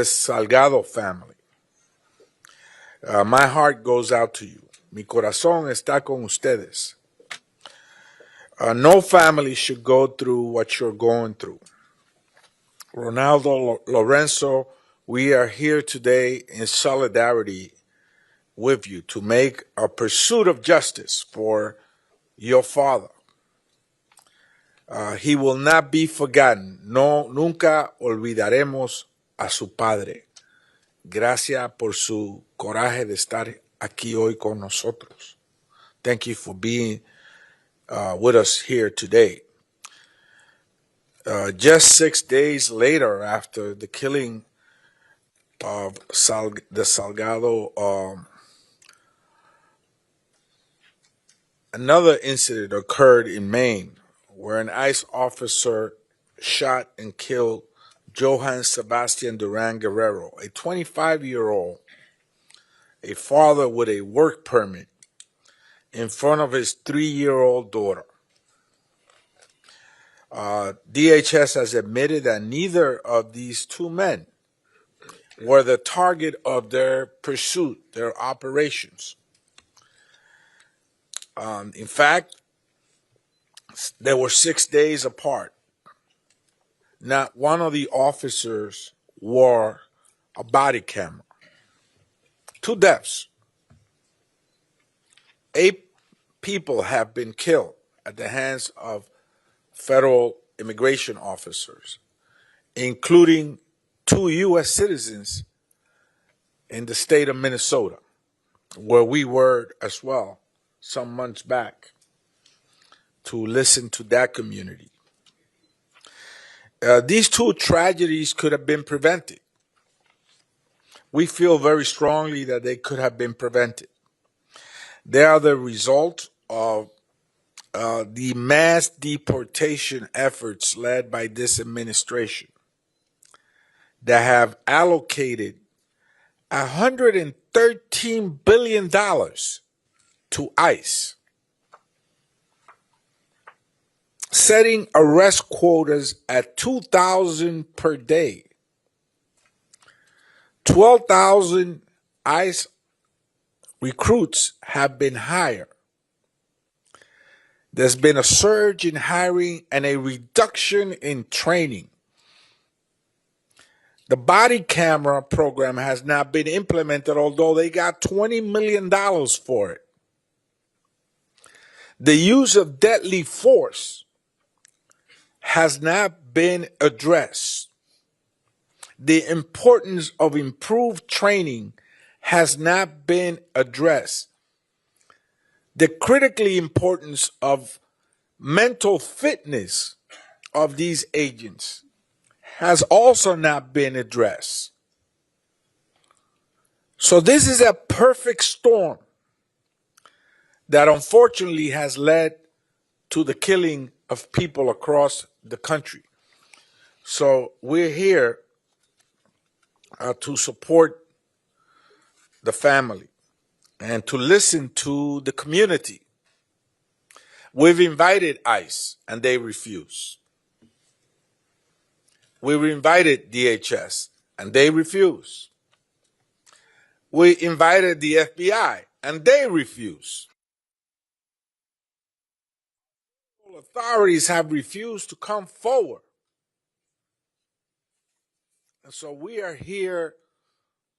Salgado family. My heart goes out to you. Mi corazón está con ustedes. No family should go through what you're going through. Lorenzo, we are here today in solidarity with you to make a pursuit of justice for your father. He will not be forgotten. No, nunca olvidaremos a su padre. Gracias por su coraje de estar aquí hoy con nosotros. Thank you for being with us here today. Just 6 days later, after the killing of the Salgado, another incident occurred in Maine where an ICE officer shot and killed Johann Sebastian Duran Guerrero, a 25-year-old, a father with a work permit, in front of his 3-year-old daughter. DHS has admitted that neither of these two men were the target of their pursuit, their operations. In fact, they were 6 days apart. Not one of the officers wore a body camera. 2 deaths. 8 people have been killed at the hands of federal immigration officers, including 2 U.S. citizens in the state of Minnesota, where we were as well some months back to listen to that community. These 2 tragedies could have been prevented. We feel very strongly that they could have been prevented. They are the result of the mass deportation efforts led by this administration that have allocated $113 billion to ICE, setting arrest quotas at 2,000 per day. 12,000 ICE recruits have been hired. There's been a surge in hiring and a reduction in training. The body camera program has not been implemented, although they got $20 million for it. The use of deadly force has not been addressed. The importance of improved training has not been addressed. The critical importance of mental fitness of these agents has also not been addressed. So this is a perfect storm that unfortunately has led to the killing of people across the country. So we're here to support the family and to listen to the community. We've invited ICE and they refuse. We've invited DHS and they refuse. We invited the FBI and they refuse. Authorities have refused to come forward. And so we are here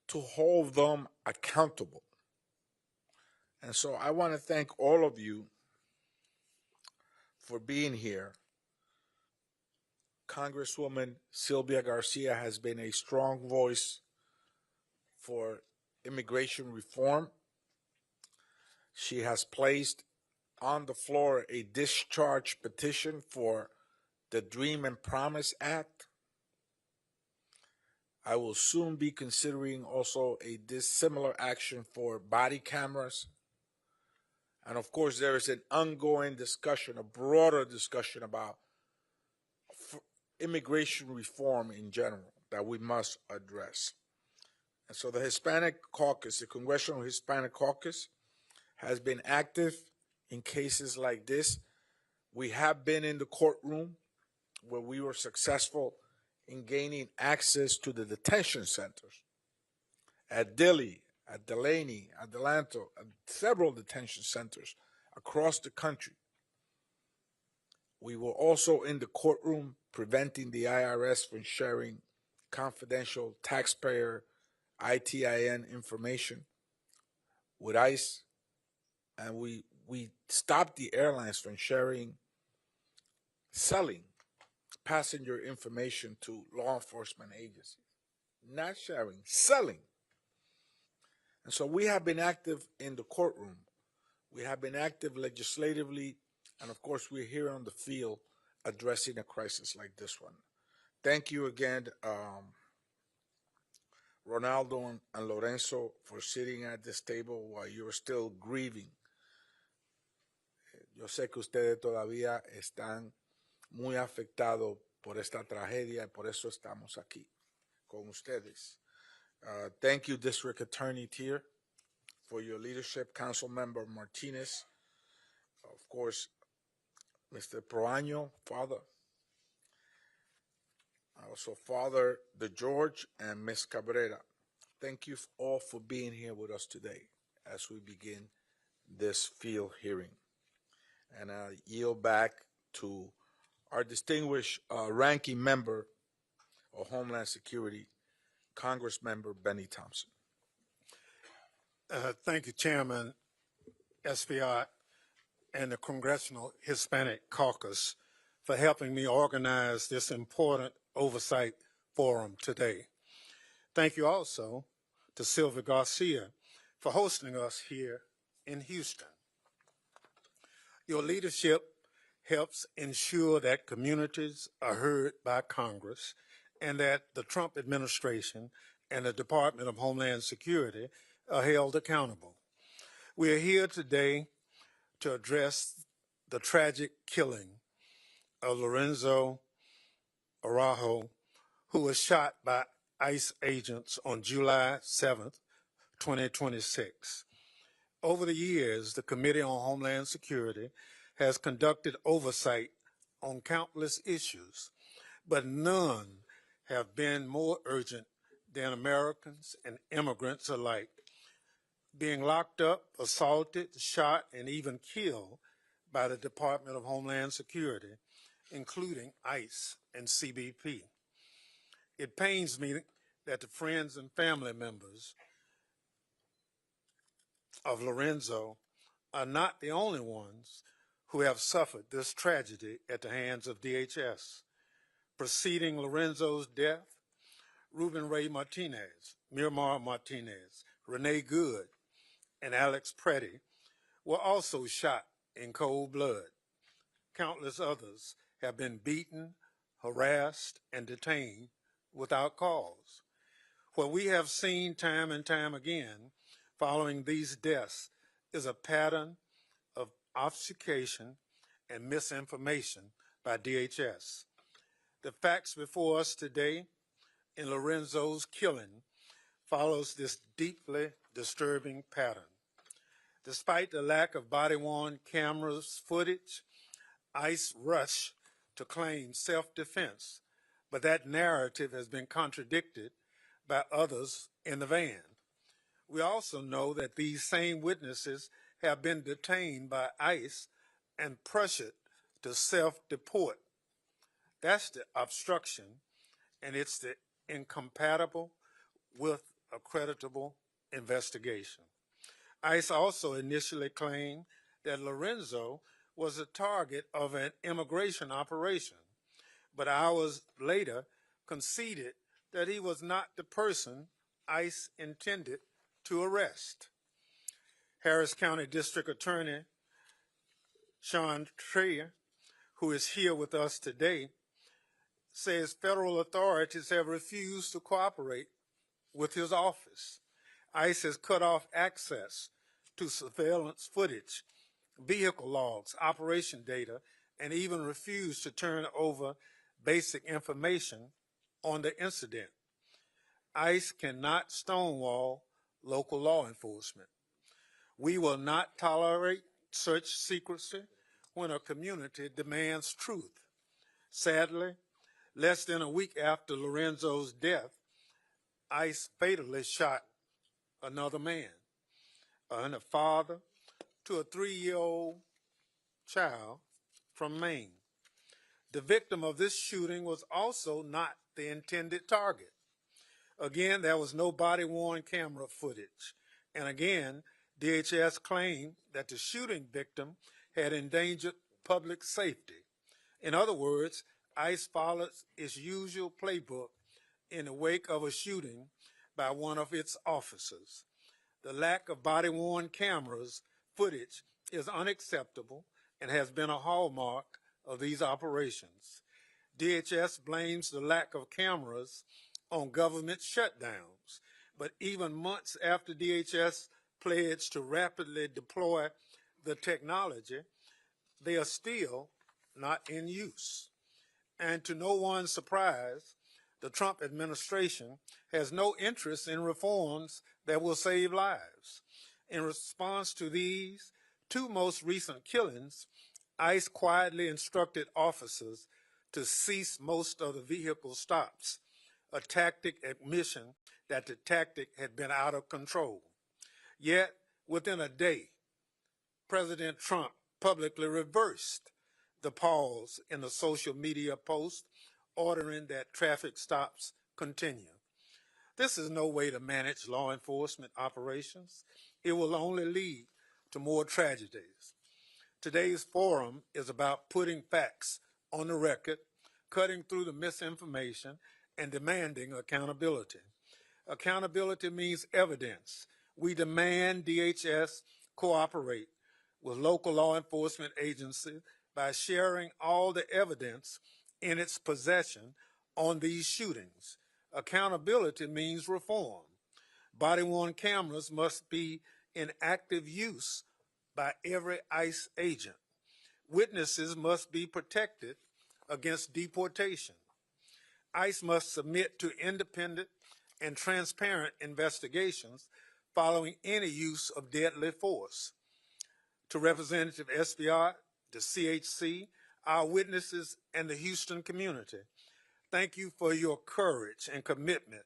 to hold them accountable. And so I want to thank all of you for being here. Congresswoman Sylvia Garcia has been a strong voice for immigration reform. She has placed on the floor a discharge petition for the Dream and Promise Act. I will soon be considering also a dissimilar action for body cameras. And of course, there is an ongoing discussion, a broader discussion about immigration reform in general that we must address. And so the Hispanic Caucus, the Congressional Hispanic Caucus, has been active in cases like this. We have been in the courtroom where we were successful in gaining access to the detention centers at Dilley, at Delaney, at Delanto, at several detention centers across the country. We were also in the courtroom preventing the IRS from sharing confidential taxpayer ITIN information with ICE, and we stopped the airlines from selling passenger information to law enforcement agencies. Not sharing, selling. And so we have been active in the courtroom. We have been active legislatively, and of course, we're here on the field addressing a crisis like this one. Thank you again, Ronaldo and Lorenzo, for sitting at this table while you're still grieving. Yo sé que ustedes todavía están muy afectados por esta tragedia y por eso estamos aquí con ustedes. Thank you, District Attorney Tier, for your leadership, Council Member Martinez, of course, Mr. Proaño, Father, also Father DeGeorge, and Ms. Cabrera. Thank you all for being here with us today as we begin this field hearing. And I yield back to our distinguished ranking member of Homeland Security, Congressmember Benny Thompson. Thank you, Chairman SPI and the Congressional Hispanic Caucus for helping me organize this important oversight forum today. Thank you also to Sylvia Garcia for hosting us here in Houston. Your leadership helps ensure that communities are heard by Congress and that the Trump administration and the Department of Homeland Security are held accountable. We are here today to address the tragic killing of Lorenzo Araujo, who was shot by ICE agents on July 7th, 2026. Over the years, the Committee on Homeland Security has conducted oversight on countless issues, but none have been more urgent than Americans and immigrants alike being locked up, assaulted, shot, and even killed by the Department of Homeland Security, including ICE and CBP. It pains me that the friends and family members of Lorenzo are not the only ones who have suffered this tragedy at the hands of DHS. Preceding Lorenzo's death, Ruben Ray Martinez, Miramar Martinez, Renee Good, and Alex Preddy were also shot in cold blood. Countless others have been beaten, harassed, and detained without cause. What we have seen time and time again following these deaths is a pattern of obfuscation and misinformation by DHS. The facts before us today in Lorenzo's killing follows this deeply disturbing pattern. Despite the lack of body-worn cameras footage, ICE rushed to claim self-defense, but that narrative has been contradicted by others in the van. We also know that these same witnesses have been detained by ICE and pressured to self-deport. That's the obstruction, and it's the incompatible with a creditable investigation. ICE also initially claimed that Lorenzo was the target of an immigration operation, but hours later conceded that he was not the person ICE intended to arrest. Harris County District Attorney Sean Trier, who is here with us today, says federal authorities have refused to cooperate with his office. ICE has cut off access to surveillance footage, vehicle logs, operation data, and even refused to turn over basic information on the incident. ICE cannot stonewall local law enforcement. We will not tolerate such secrecy when a community demands truth. Sadly, Less than a week after Lorenzo's death, ICE fatally shot another man, and a father to a 3-year-old child from Maine. The victim of this shooting was also not the intended target. Again, there was no body-worn camera footage. And again, DHS claimed that the shooting victim had endangered public safety. In other words, ICE followed its usual playbook in the wake of a shooting by one of its officers. The lack of body-worn cameras footage is unacceptable and has been a hallmark of these operations. DHS blames the lack of cameras on government shutdowns, but even months after DHS pledged to rapidly deploy the technology, they are still not in use. And to no one's surprise, the Trump administration has no interest in reforms that will save lives. In response to these two most recent killings, ICE quietly instructed officers to cease most of the vehicle stops, a tactic admission that the tactic had been out of control. Yet, within a day, President Trump publicly reversed the pause in a social media post ordering that traffic stops continue. This is no way to manage law enforcement operations. It will only lead to more tragedies. Today's forum is about putting facts on the record, cutting through the misinformation, and demanding accountability. Accountability means evidence. We demand DHS cooperate with local law enforcement agencies by sharing all the evidence in its possession on these shootings. Accountability means reform. Body-worn cameras must be in active use by every ICE agent. Witnesses must be protected against deportation. ICE must submit to independent and transparent investigations following any use of deadly force. To Representative Esbiart, the CHC, our witnesses, and the Houston community, thank you for your courage and commitment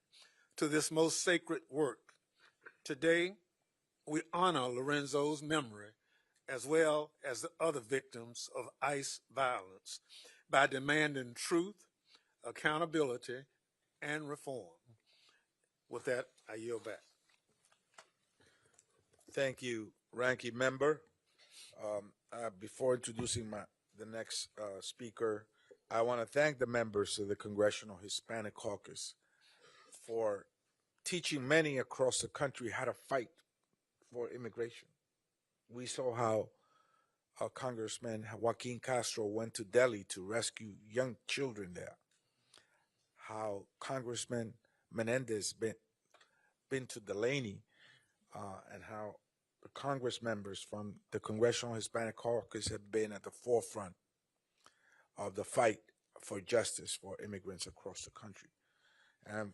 to this most sacred work. Today, we honor Lorenzo's memory as well as the other victims of ICE violence by demanding truth, accountability, and reform. With that, I yield back. Thank you, Ranking Member. Before introducing the next speaker, I want to thank the members of the Congressional Hispanic Caucus for teaching many across the country how to fight for immigration. We saw how Congressman Joaquin Castro went to Delhi to rescue young children there. How Congressman Menendez been to Delaney, and how the Congress members from the Congressional Hispanic Caucus have been at the forefront of the fight for justice for immigrants across the country. And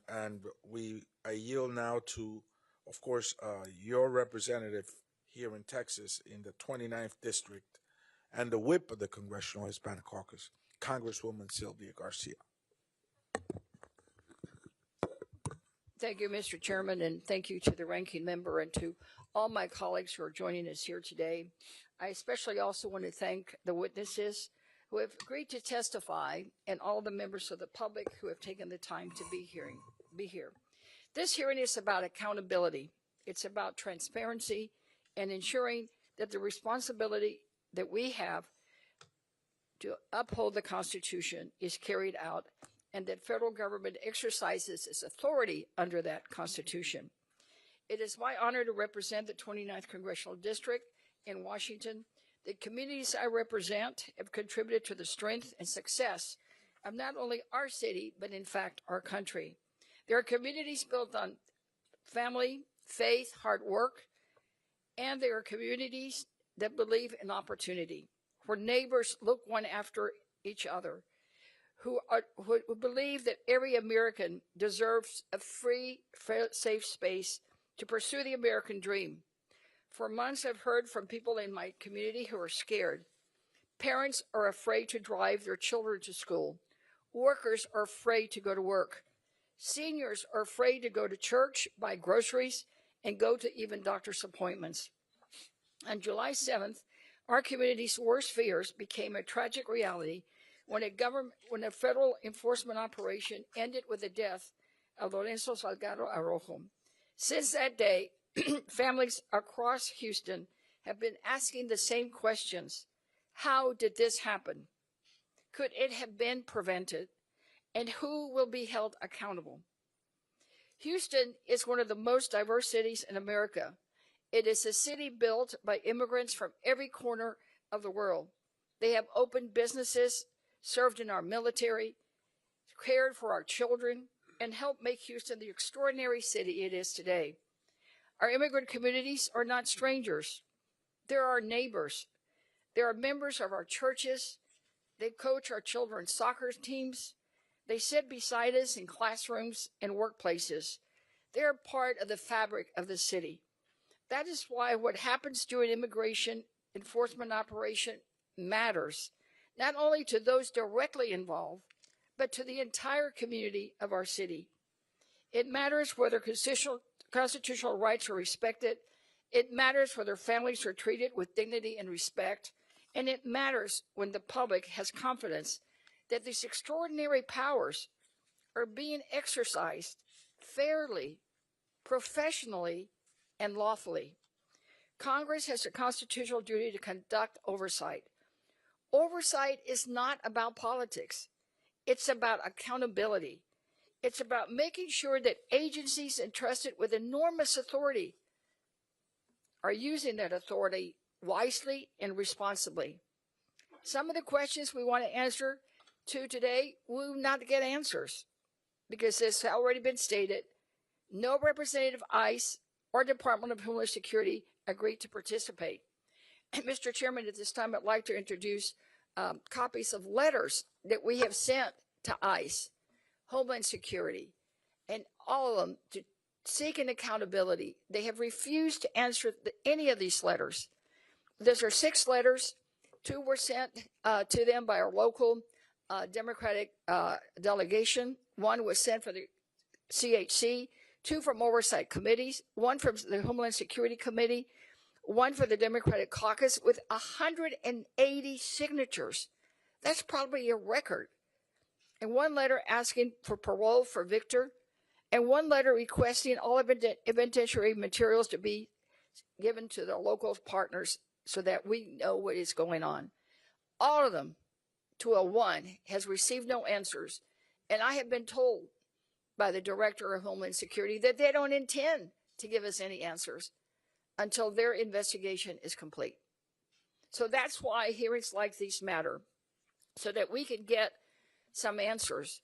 I yield now to, of course, your representative here in Texas in the 29th District and the whip of the Congressional Hispanic Caucus, Congresswoman Sylvia Garcia. Thank you, Mr. Chairman, and thank you to the ranking member and to all my colleagues who are joining us here today. I especially also want to thank the witnesses who have agreed to testify and all the members of the public who have taken the time to be here. This hearing is about accountability. It's about transparency and ensuring that the responsibility that we have to uphold the Constitution is carried out and that federal government exercises its authority under that Constitution. It is my honor to represent the 29th Congressional District in Washington. The communities I represent have contributed to the strength and success of not only our city, but in fact, our country. There are communities built on family, faith, hard work, and there are communities that believe in opportunity, where neighbors look one after each other, who believe that every American deserves a free, safe space to pursue the American dream. For months, I've heard from people in my community who are scared. Parents are afraid to drive their children to school. Workers are afraid to go to work. Seniors are afraid to go to church, buy groceries, and go to even doctor's appointments. On July 7th, our community's worst fears became a tragic reality when a federal enforcement operation ended with the death of Lorenzo Salgado Araujo. Since that day, families across Houston have been asking the same questions. How did this happen? Could it have been prevented? And who will be held accountable? Houston is one of the most diverse cities in America. It is a city built by immigrants from every corner of the world. They have opened businesses, served in our military, cared for our children, and helped make Houston the extraordinary city it is today. Our immigrant communities are not strangers. They're our neighbors. They are members of our churches. They coach our children's soccer teams. They sit beside us in classrooms and workplaces. They are part of the fabric of the city. That is why what happens during immigration enforcement operation matters, not only to those directly involved, but to the entire community of our city. It matters whether constitutional rights are respected. It matters whether families are treated with dignity and respect. And it matters when the public has confidence that these extraordinary powers are being exercised fairly, professionally, and lawfully. Congress has a constitutional duty to conduct oversight. Oversight is not about politics. It's about accountability. It's about making sure that agencies entrusted with enormous authority are using that authority wisely and responsibly. Some of the questions we want to answer to today will not get answers because this has already been stated. No representative of ICE or Department of Homeland Security agreed to participate. Mr. Chairman, at this time, I'd like to introduce copies of letters that we have sent to ICE, Homeland Security, and all of them to seek an accountability. They have refused to answer any of these letters. Those are 6 letters. 2 were sent to them by our local Democratic delegation. 1 was sent from the CHC, 2 from oversight committees, 1 from the Homeland Security Committee, 1 for the Democratic caucus with 180 signatures. That's probably a record. And 1 letter asking for parole for Victor, and 1 letter requesting all evidentiary materials to be given to the local partners so that we know what is going on. All of them, to a 1, has received no answers. And I have been told by the Director of Homeland Security that they don't intend to give us any answers until their investigation is complete. So that's why hearings like these matter, so that we can get some answers.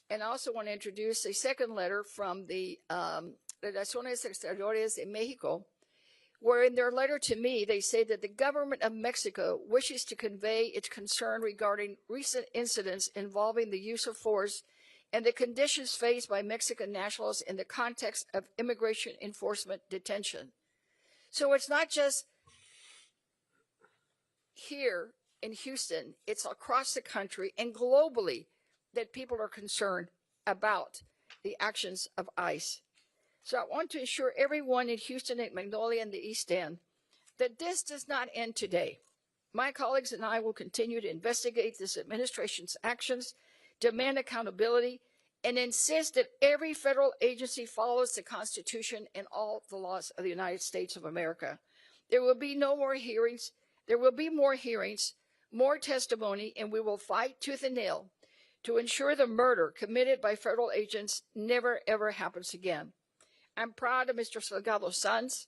And I also want to introduce a second letter from the Relaciones Exteriores de Mexico, where in their letter to me, they say that the government of Mexico wishes to convey its concern regarding recent incidents involving the use of force and the conditions faced by Mexican nationals in the context of immigration enforcement detention. So it's not just here in Houston, it's across the country and globally that people are concerned about the actions of ICE. So I want to assure everyone in Houston and Magnolia and the East End that this does not end today. My colleagues and I will continue to investigate this administration's actions, demand accountability, and insist that every federal agency follows the Constitution and all the laws of the United States of America. There will be no more hearings. There will be more hearings, more testimony, and we will fight tooth and nail to ensure the murder committed by federal agents never, ever happens again. I'm proud of Mr. Salgado's sons.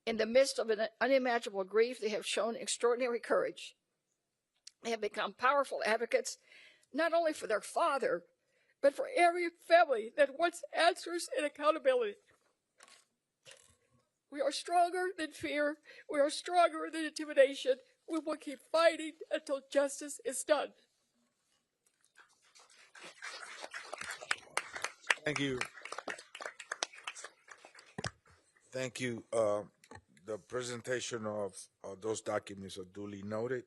In the midst of an unimaginable grief, they have shown extraordinary courage. They have become powerful advocates, not only for their father, but for every family that wants answers and accountability. We are stronger than fear. We are stronger than intimidation. We will keep fighting until justice is done. Thank you. Thank you. The presentation of those documents are duly noted.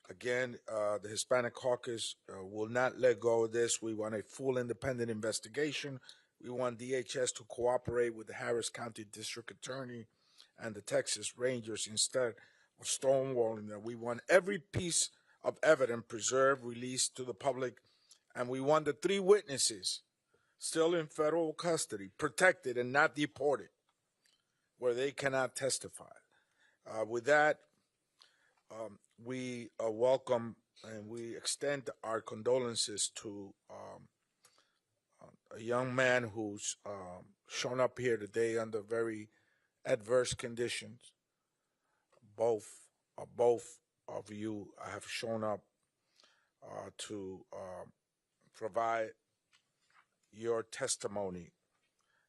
Again, the Hispanic Caucus will not let go of this. We want a full independent investigation. We want DHS to cooperate with the Harris County District Attorney and the Texas Rangers instead of stonewalling them. We want every piece of evidence preserved, released to the public, and we want the three witnesses still in federal custody, protected and not deported, where they cannot testify. With that, we welcome and we extend our condolences to a young man who's shown up here today under very adverse conditions. Both of you have shown up to provide your testimony.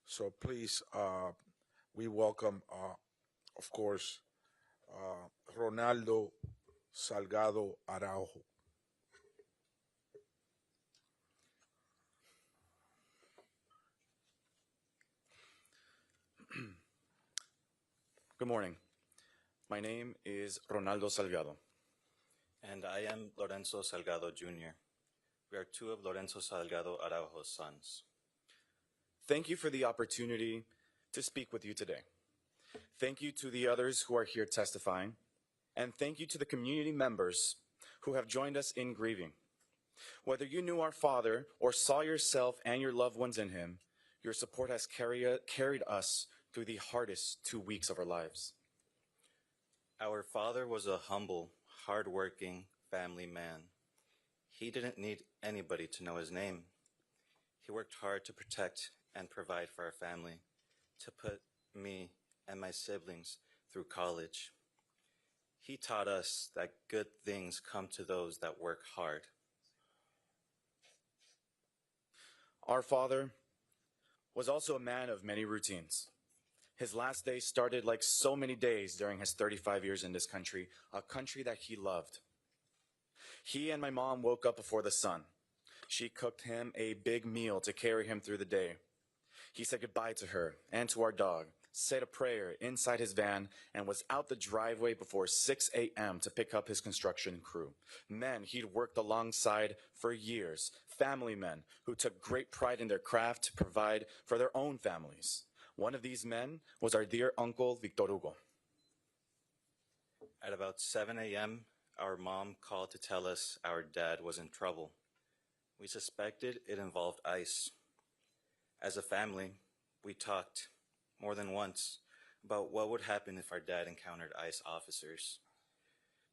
So please, we welcome, of course, Ronaldo Salgado Araujo. Good morning. My name is Ronaldo Salgado. And I am Lorenzo Salgado Jr. We are two of Lorenzo Salgado Araujo's sons. Thank you for the opportunity to speak with you today. Thank you to the others who are here testifying, and thank you to the community members who have joined us in grieving. Whether you knew our father or saw yourself and your loved ones in him, your support has carried us through the hardest 2 weeks of our lives. Our father was a humble, hard-working family man. He didn't need anybody to know his name. He worked hard to protect and provide for our family, to put me and my siblings through college. He taught us that good things come to those that work hard. Our father was also a man of many routines. His last day started like so many days during his 35 years in this country, a country that he loved. He and my mom woke up before the sun. She cooked him a big meal to carry him through the day. He said goodbye to her and to our dog, said a prayer inside his van, and was out the driveway before 6 a.m. to pick up his construction crew. Men he'd worked alongside for years, family men who took great pride in their craft to provide for their own families. One of these men was our dear uncle, Victor Hugo. At about 7 a.m., our mom called to tell us our dad was in trouble. We suspected it involved ICE. As a family, we talked more than once about what would happen if our dad encountered ICE officers.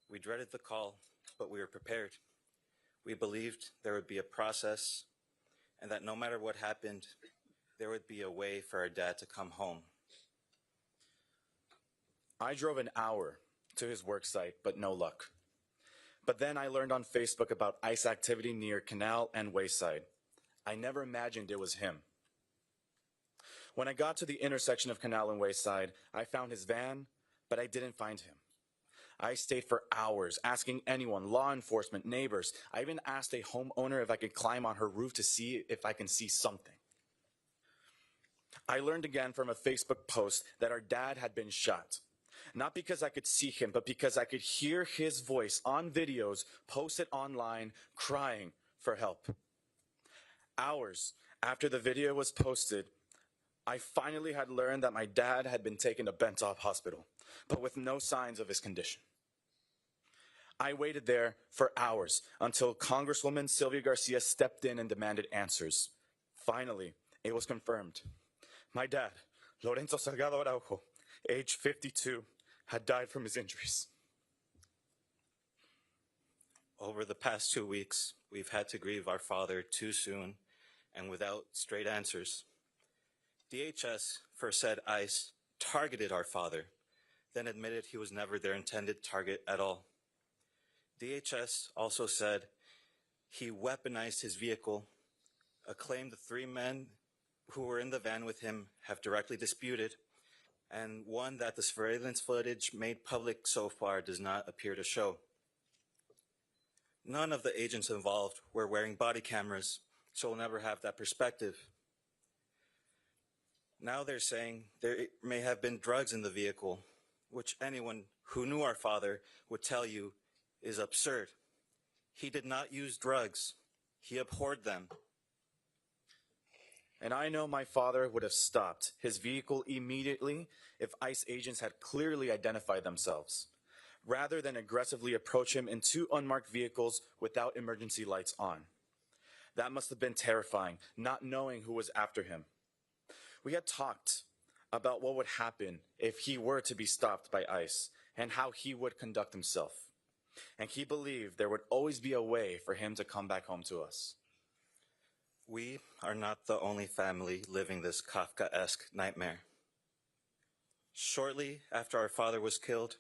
We dreaded the call, but we were prepared. We believed there would be a process and that no matter what happened, there would be a way for our dad to come home. I drove an hour to his work site, but no luck. But then I learned on Facebook about ICE activity near Canal and Wayside. I never imagined it was him. When I got to the intersection of Canal and Wayside, I found his van, but I didn't find him. I stayed for hours asking anyone, law enforcement, neighbors. I even asked a homeowner if I could climb on her roof to see if I can see something. I learned again from a Facebook post that our dad had been shot. Not because I could see him, but because I could hear his voice on videos posted online crying for help. Hours after the video was posted, I finally had learned that my dad had been taken to Bentop Hospital, but with no signs of his condition. I waited there for hours until Congresswoman Sylvia Garcia stepped in and demanded answers. Finally, it was confirmed. My dad, Lorenzo Salgado Araujo, age 52, had died from his injuries. Over the past 2 weeks, we've had to grieve our father too soon and without straight answers. DHS, first said ICE, targeted our father, then admitted he was never their intended target at all. DHS also said he weaponized his vehicle, a claim the three men who were in the van with him have directly disputed, and one that the surveillance footage made public so far does not appear to show. None of the agents involved were wearing body cameras, so we'll never have that perspective. Now they're saying there may have been drugs in the vehicle, which anyone who knew our father would tell you is absurd. He did not use drugs. He abhorred them. And I know my father would have stopped his vehicle immediately if ICE agents had clearly identified themselves, rather than aggressively approach him in two unmarked vehicles without emergency lights on. That must have been terrifying, not knowing who was after him. We had talked about what would happen if he were to be stopped by ICE and how he would conduct himself. And he believed there would always be a way for him to come back home to us. We are not the only family living this Kafkaesque nightmare. Shortly after our father was killed,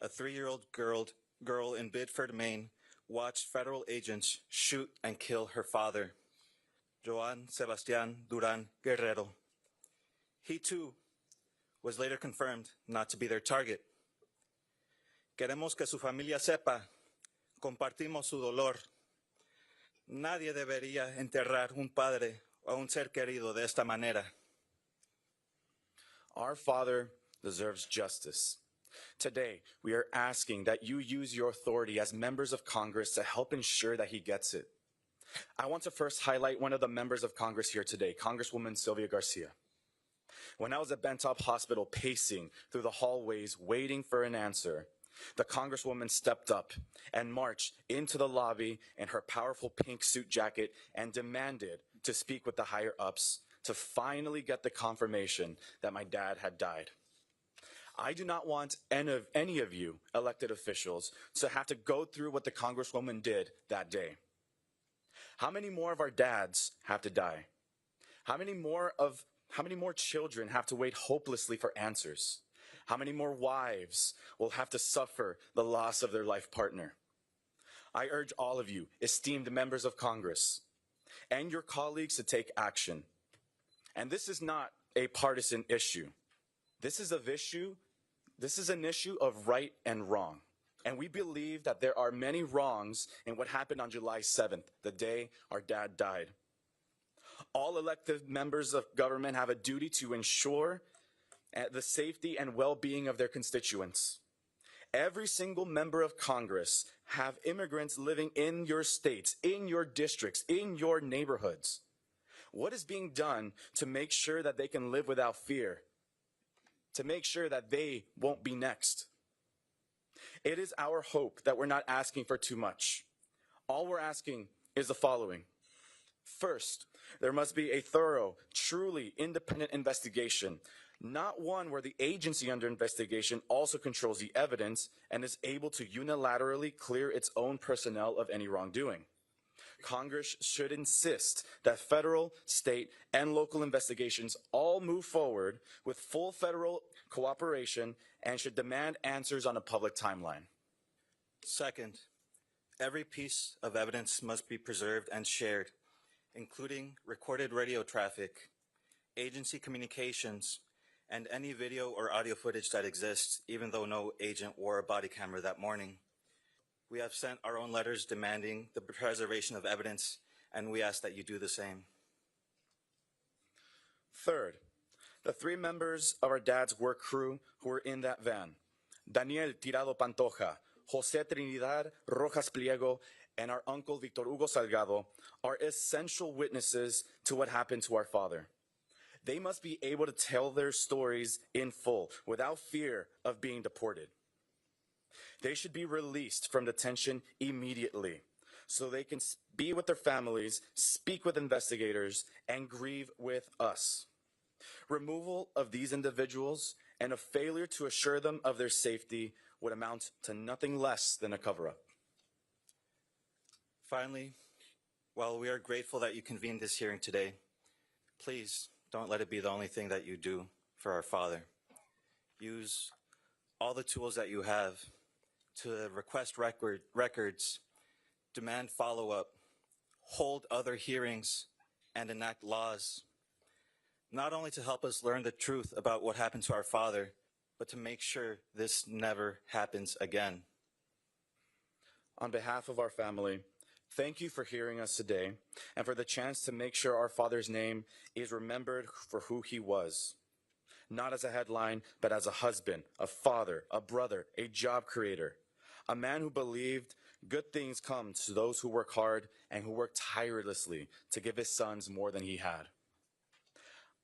a 3-year-old girl in Biddeford, Maine, watched federal agents shoot and kill her father, Joan Sebastian Duran Guerrero. He too was later confirmed not to be their target. Queremos que su familia sepa, compartimos su dolor. Nadie debería enterrar un padre o un ser querido de esta manera. Our father deserves justice. Today, we are asking that you use your authority as members of Congress to help ensure that he gets it. I want to first highlight one of the members of Congress here today, Congresswoman Sylvia Garcia. When I was at Bentop Hospital pacing through the hallways waiting for an answer, the Congresswoman stepped up and marched into the lobby in her powerful pink suit jacket and demanded to speak with the higher-ups to finally get the confirmation that my dad had died. I do not want any of you elected officials to have to go through what the Congresswoman did that day. How many more of our dads have to die? How many more children have to wait hopelessly for answers? How many more wives will have to suffer the loss of their life partner? I urge all of you, esteemed members of Congress, and your colleagues to take action. And this is not a partisan issue. This is an issue of right and wrong. And we believe that there are many wrongs in what happened on July 7th, the day our dad died. All elected members of government have a duty to ensure the safety and well-being of their constituents. Every single member of Congress have immigrants living in your states, in your districts, in your neighborhoods. What is being done to make sure that they can live without fear? To make sure that they won't be next? It is our hope that we're not asking for too much. All we're asking is the following. First, there must be a thorough, truly independent investigation, not one where the agency under investigation also controls the evidence and is able to unilaterally clear its own personnel of any wrongdoing. Congress should insist that federal, state, and local investigations all move forward with full federal cooperation and should demand answers on a public timeline. Second, every piece of evidence must be preserved and shared, including recorded radio traffic, agency communications, and any video or audio footage that exists, even though no agent wore a body camera that morning. We have sent our own letters demanding the preservation of evidence, and we ask that you do the same. Third, the 3 members of our dad's work crew who were in that van, Daniel Tirado Pantoja, Jose Trinidad Rojas Pliego, and our uncle Victor Hugo Salgado, are essential witnesses to what happened to our father. They must be able to tell their stories in full without fear of being deported. They should be released from detention immediately so they can be with their families, speak with investigators, and grieve with us. Removal of these individuals and a failure to assure them of their safety would amount to nothing less than a cover-up. Finally, while we are grateful that you convened this hearing today, please don't let it be the only thing that you do for our father. Use all the tools that you have to request records, demand follow-up, hold other hearings, and enact laws, not only to help us learn the truth about what happened to our father, but to make sure this never happens again. On behalf of our family, thank you for hearing us today and for the chance to make sure our father's name is remembered for who he was. Not as a headline, but as a husband, a father, a brother, a job creator. a man who believed good things come to those who work hard and who work tirelessly to give his sons more than he had.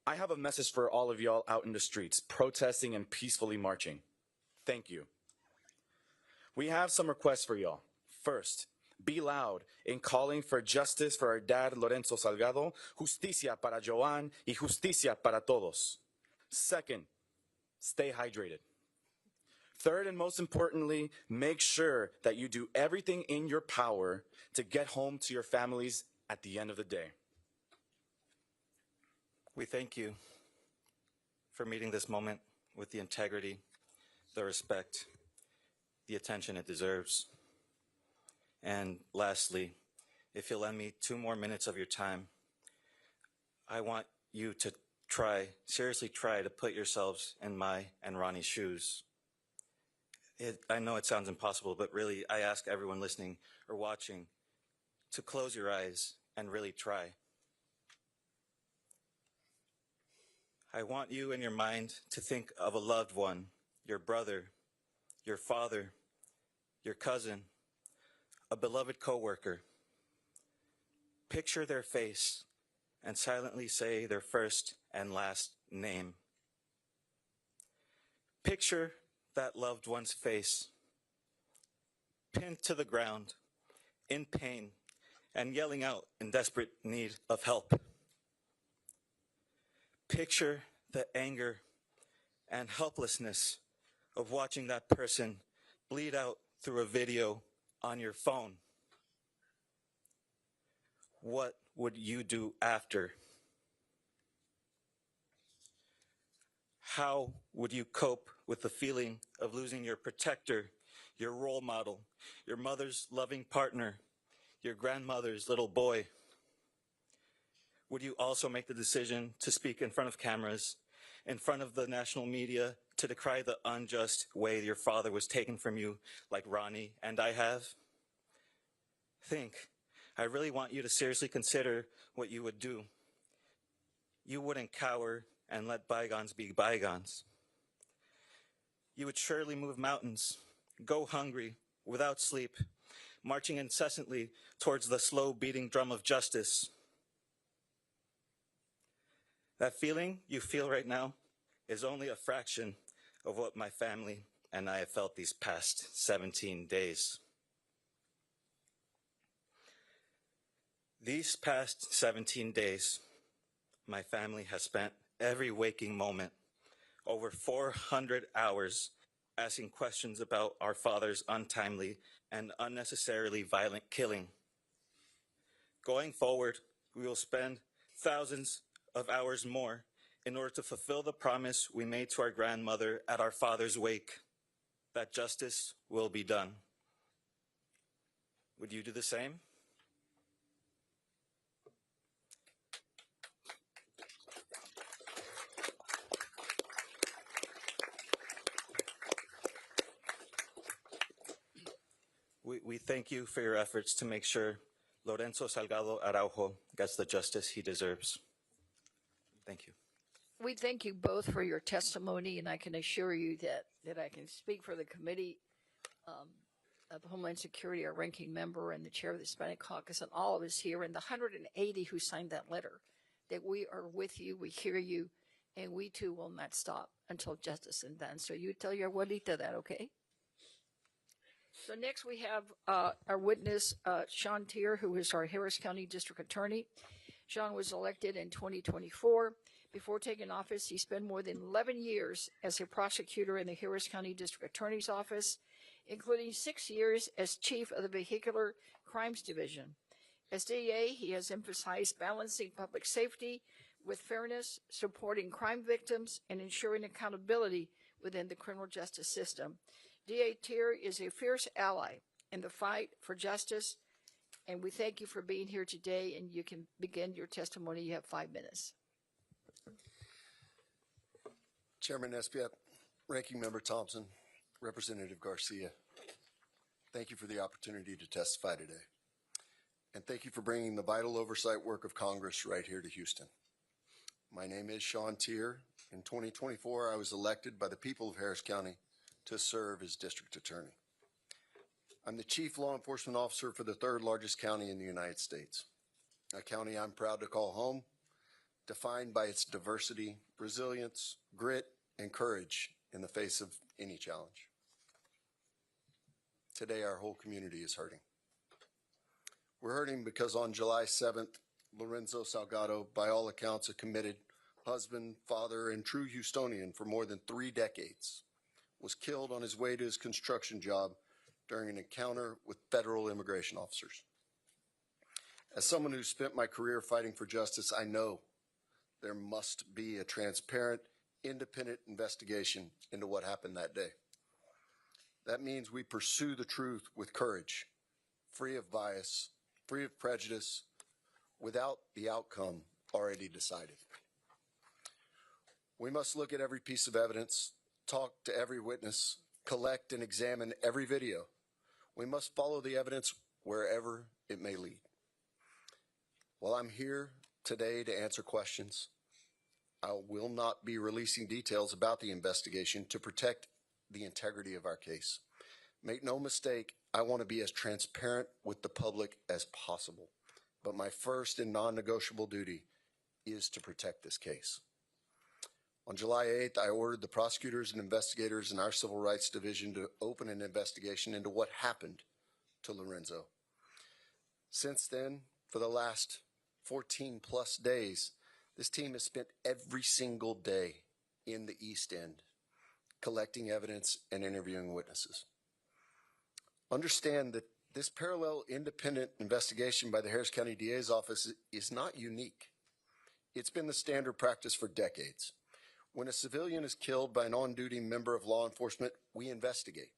I have a message for all of y'all out in the streets, protesting and peacefully marching. Thank you. We have some requests for y'all. First, be loud in calling for justice for our dad, Lorenzo Salgado, justicia para Joan y justicia para todos. Second, stay hydrated. Third, and most importantly, make sure that you do everything in your power to get home to your families at the end of the day. We thank you for meeting this moment with the integrity, the respect, the attention it deserves. And lastly, if you'll lend me 2 more minutes of your time, I want you to seriously try to put yourselves in my and Ronnie's shoes. I know it sounds impossible, but really, I ask everyone listening or watching to close your eyes and really try. I want you in your mind to think of a loved one, your brother, your father, your cousin, a beloved coworker. Picture their face and silently say their first and last name. Picture that loved one's face, pinned to the ground, in pain, and yelling out in desperate need of help. Picture the anger and helplessness of watching that person bleed out through a video on your phone. What would you do after? How would you cope with the feeling of losing your protector, your role model, your mother's loving partner, your grandmother's little boy? Would you also make the decision to speak in front of cameras, in front of the national media, to decry the unjust way your father was taken from you, like Ronnie and I have? Think. I really want you to seriously consider what you would do. You wouldn't cower and let bygones be bygones. You would surely move mountains, go hungry, without sleep, marching incessantly towards the slow beating drum of justice. That feeling you feel right now is only a fraction of what my family and I have felt these past 17 days. These past 17 days, my family has spent every waking moment, over 400 hours, asking questions about our father's untimely and unnecessarily violent killing. Going forward, we will spend thousands of hours more in order to fulfill the promise we made to our grandmother at our father's wake, that justice will be done. Would you do the same? We thank you for your efforts to make sure Lorenzo Salgado Araujo gets the justice he deserves. Thank you. We thank you both for your testimony, and I can assure you that I can speak for the Committee of Homeland Security, our ranking member and the chair of the Hispanic Caucus, and all of us here, and the 180 who signed that letter, that we are with you, we hear you, and we too will not stop until justice is done. So you tell your abuelita that, okay? So next we have our witness, Sean Tier, who is our Harris County District Attorney. Sean was elected in 2024. Before taking office, he spent more than 11 years as a prosecutor in the Harris County District Attorney's Office, including 6 years as chief of the Vehicular Crimes Division. As DA, he has emphasized balancing public safety with fairness, supporting crime victims, and ensuring accountability within the criminal justice system. DA Tier is a fierce ally in the fight for justice, and we thank you for being here today, and you can begin your testimony. You have 5 minutes. Chairman Espiat, Ranking Member Thompson, Representative Garcia, thank you for the opportunity to testify today. And thank you for bringing the vital oversight work of Congress right here to Houston. My name is Sean Tier. In 2024, I was elected by the people of Harris County to serve as district attorney. I'm the Chief Law Enforcement Officer for the third largest county in the United States, a county I'm proud to call home, defined by its diversity, resilience, grit, and courage in the face of any challenge. Today, our whole community is hurting. We're hurting because on July 7th, Lorenzo Salgado, by all accounts, a committed husband, father, and true Houstonian for more than 3 decades, was killed on his way to his construction job during an encounter with federal immigration officers. As someone who spent my career fighting for justice, I know there must be a transparent, independent investigation into what happened that day. That means we pursue the truth with courage, free of bias, free of prejudice, without the outcome already decided. We must look at every piece of evidence, talk to every witness, collect and examine every video. We must follow the evidence wherever it may lead. While I'm here today to answer questions, I will not be releasing details about the investigation to protect the integrity of our case. Make no mistake, I want to be as transparent with the public as possible, but my first and non-negotiable duty is to protect this case. On July 8th, I ordered the prosecutors and investigators in our Civil Rights Division to open an investigation into what happened to Lorenzo. Since then, for the last 14 plus days, this team has spent every single day in the East End collecting evidence and interviewing witnesses. Understand that this parallel independent investigation by the Harris County DA's office is not unique. It's been the standard practice for decades. When a civilian is killed by an on-duty member of law enforcement, we investigate.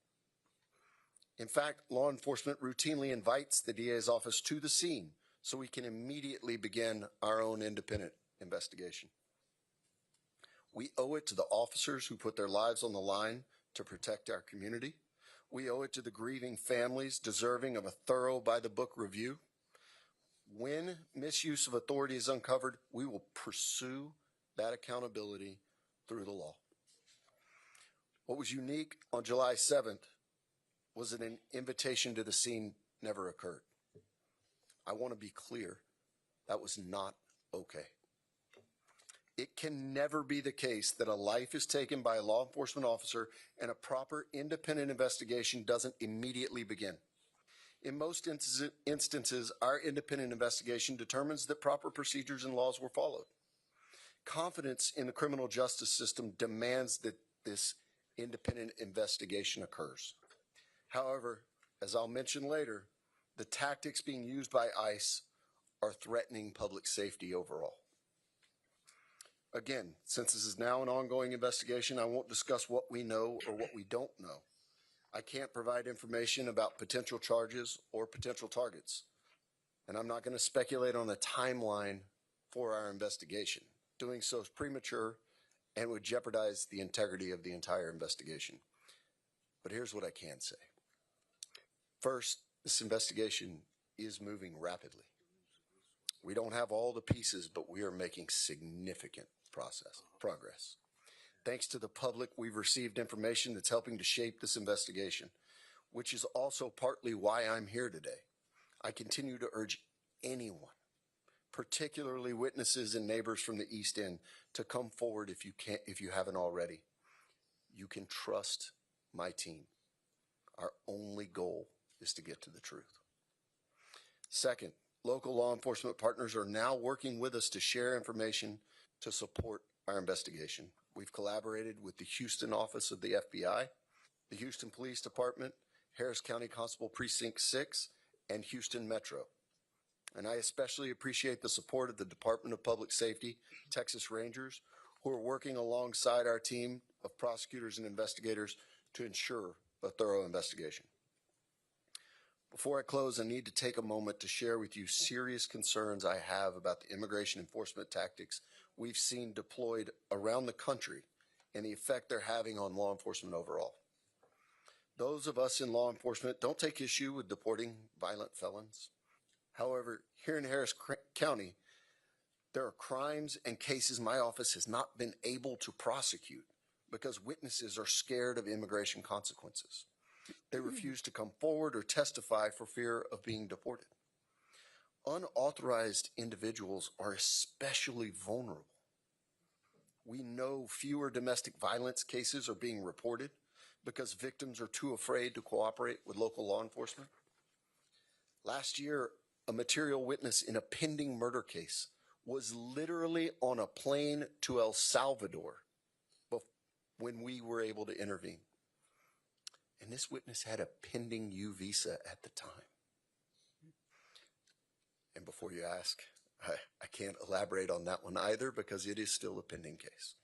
In fact, law enforcement routinely invites the DA's office to the scene so we can immediately begin our own independent investigation. We owe it to the officers who put their lives on the line to protect our community. We owe it to the grieving families deserving of a thorough by-the-book review. When misuse of authority is uncovered, we will pursue that accountability through the law. What was unique on July 7th was that an invitation to the scene never occurred. I want to be clear, that was not okay. It can never be the case that a life is taken by a law enforcement officer and a proper independent investigation doesn't immediately begin. In most instances, our independent investigation determines that proper procedures and laws were followed. Confidence in the criminal justice system demands that this independent investigation occurs. However, as I'll mention later, the tactics being used by ICE are threatening public safety overall. Again, since this is now an ongoing investigation, I won't discuss what we know or what we don't know. I can't provide information about potential charges or potential targets, and I'm not going to speculate on the timeline for our investigation. Doing so is premature and would jeopardize the integrity of the entire investigation. But here's what I can say. First, this investigation is moving rapidly. We don't have all the pieces, but we are making significant progress. Thanks to the public, we've received information that's helping to shape this investigation, which is also partly why I'm here today. I continue to urge anyone, particularly witnesses and neighbors from the East End, to come forward if you haven't already. You can trust my team. Our only goal is to get to the truth. Second, local law enforcement partners are now working with us to share information to support our investigation. We've collaborated with the Houston office of the FBI, the Houston Police Department, Harris County Constable Precinct 6, and Houston Metro. And I especially appreciate the support of the Department of Public Safety, Texas Rangers, who are working alongside our team of prosecutors and investigators to ensure a thorough investigation. Before I close, I need to take a moment to share with you serious concerns I have about the immigration enforcement tactics we've seen deployed around the country and the effect they're having on law enforcement overall. Those of us in law enforcement don't take issue with deporting violent felons. However, here in Harris County, there are crimes and cases my office has not been able to prosecute because witnesses are scared of immigration consequences. They refuse to come forward or testify for fear of being deported. Unauthorized individuals are especially vulnerable. We know fewer domestic violence cases are being reported because victims are too afraid to cooperate with local law enforcement. Last year, a material witness in a pending murder case was literally on a plane to El Salvador when we were able to intervene. And this witness had a pending U visa at the time. And before you ask, I can't elaborate on that one either because it is still a pending case.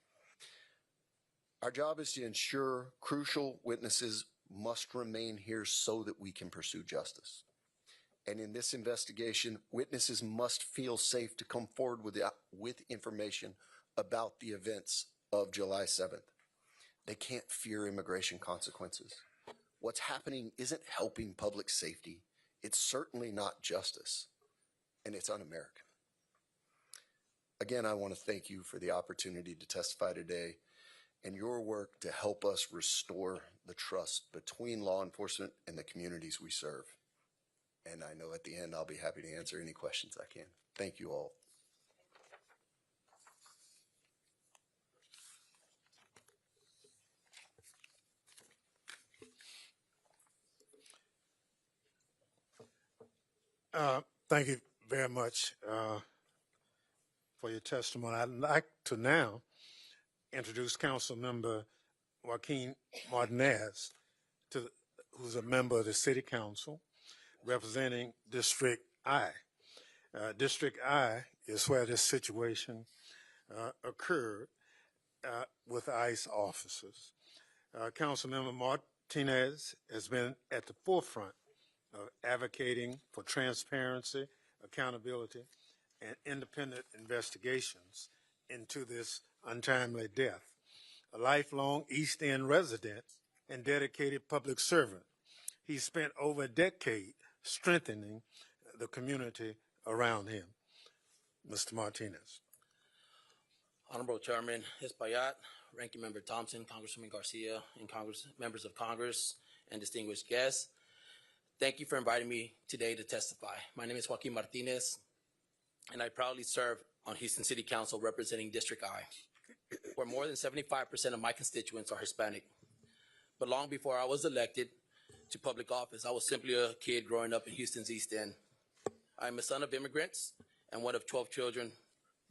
Our job is to ensure crucial witnesses must remain here so that we can pursue justice. And in this investigation, witnesses must feel safe to come forward with information about the events of July 7th. They can't fear immigration consequences. What's happening isn't helping public safety. It's certainly not justice, and it's un-American. Again, I want to thank you for the opportunity to testify today and your work to help us restore the trust between law enforcement and the communities we serve. And I know at the end I'll be happy to answer any questions I can. Thank you all. Thank you very much for your testimony. I'd like to now introduce Council Member Joaquin Martinez, who's a member of the City Council representing District I. District I is where this situation occurred with ICE officers. Councilmember Martinez has been at the forefront of advocating for transparency, accountability, and independent investigations into this untimely death. A lifelong East End resident and dedicated public servant, he spent over a decade strengthening the community around him. Mr. Martinez. Honorable Chairman Hispayat, Ranking Member Thompson, Congresswoman Garcia, and members of Congress, and distinguished guests. Thank you for inviting me today to testify. My name is Joaquin Martinez, and I proudly serve on Houston City Council representing District I, where more than 75% of my constituents are Hispanic. But long before I was elected to public office, I was simply a kid growing up in Houston's East End. I'm a son of immigrants and one of 12 children.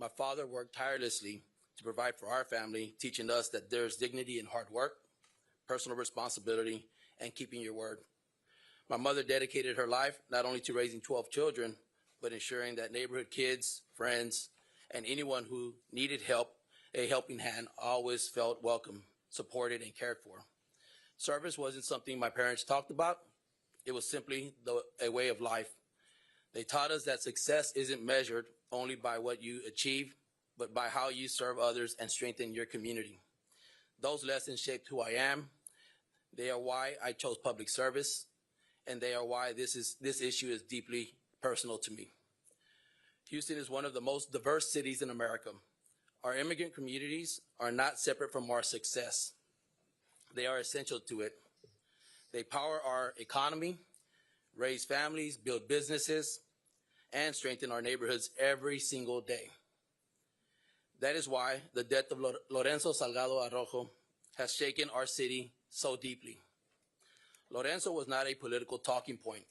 My father worked tirelessly to provide for our family, teaching us that there's dignity in hard work, personal responsibility, and keeping your word. My mother dedicated her life not only to raising 12 children, but ensuring that neighborhood kids, friends, and anyone who needed help, a helping hand, always felt welcome, supported, and cared for. Service wasn't something my parents talked about. It was simply a way of life. They taught us that success isn't measured only by what you achieve, but by how you serve others and strengthen your community. Those lessons shaped who I am. They are why I chose public service, and they are why this issue is deeply personal to me. Houston is one of the most diverse cities in America. Our immigrant communities are not separate from our success. They are essential to it. They power our economy, raise families, build businesses, and strengthen our neighborhoods every single day. That is why the death of Lorenzo Salgado Araujo has shaken our city so deeply. Lorenzo was not a political talking point.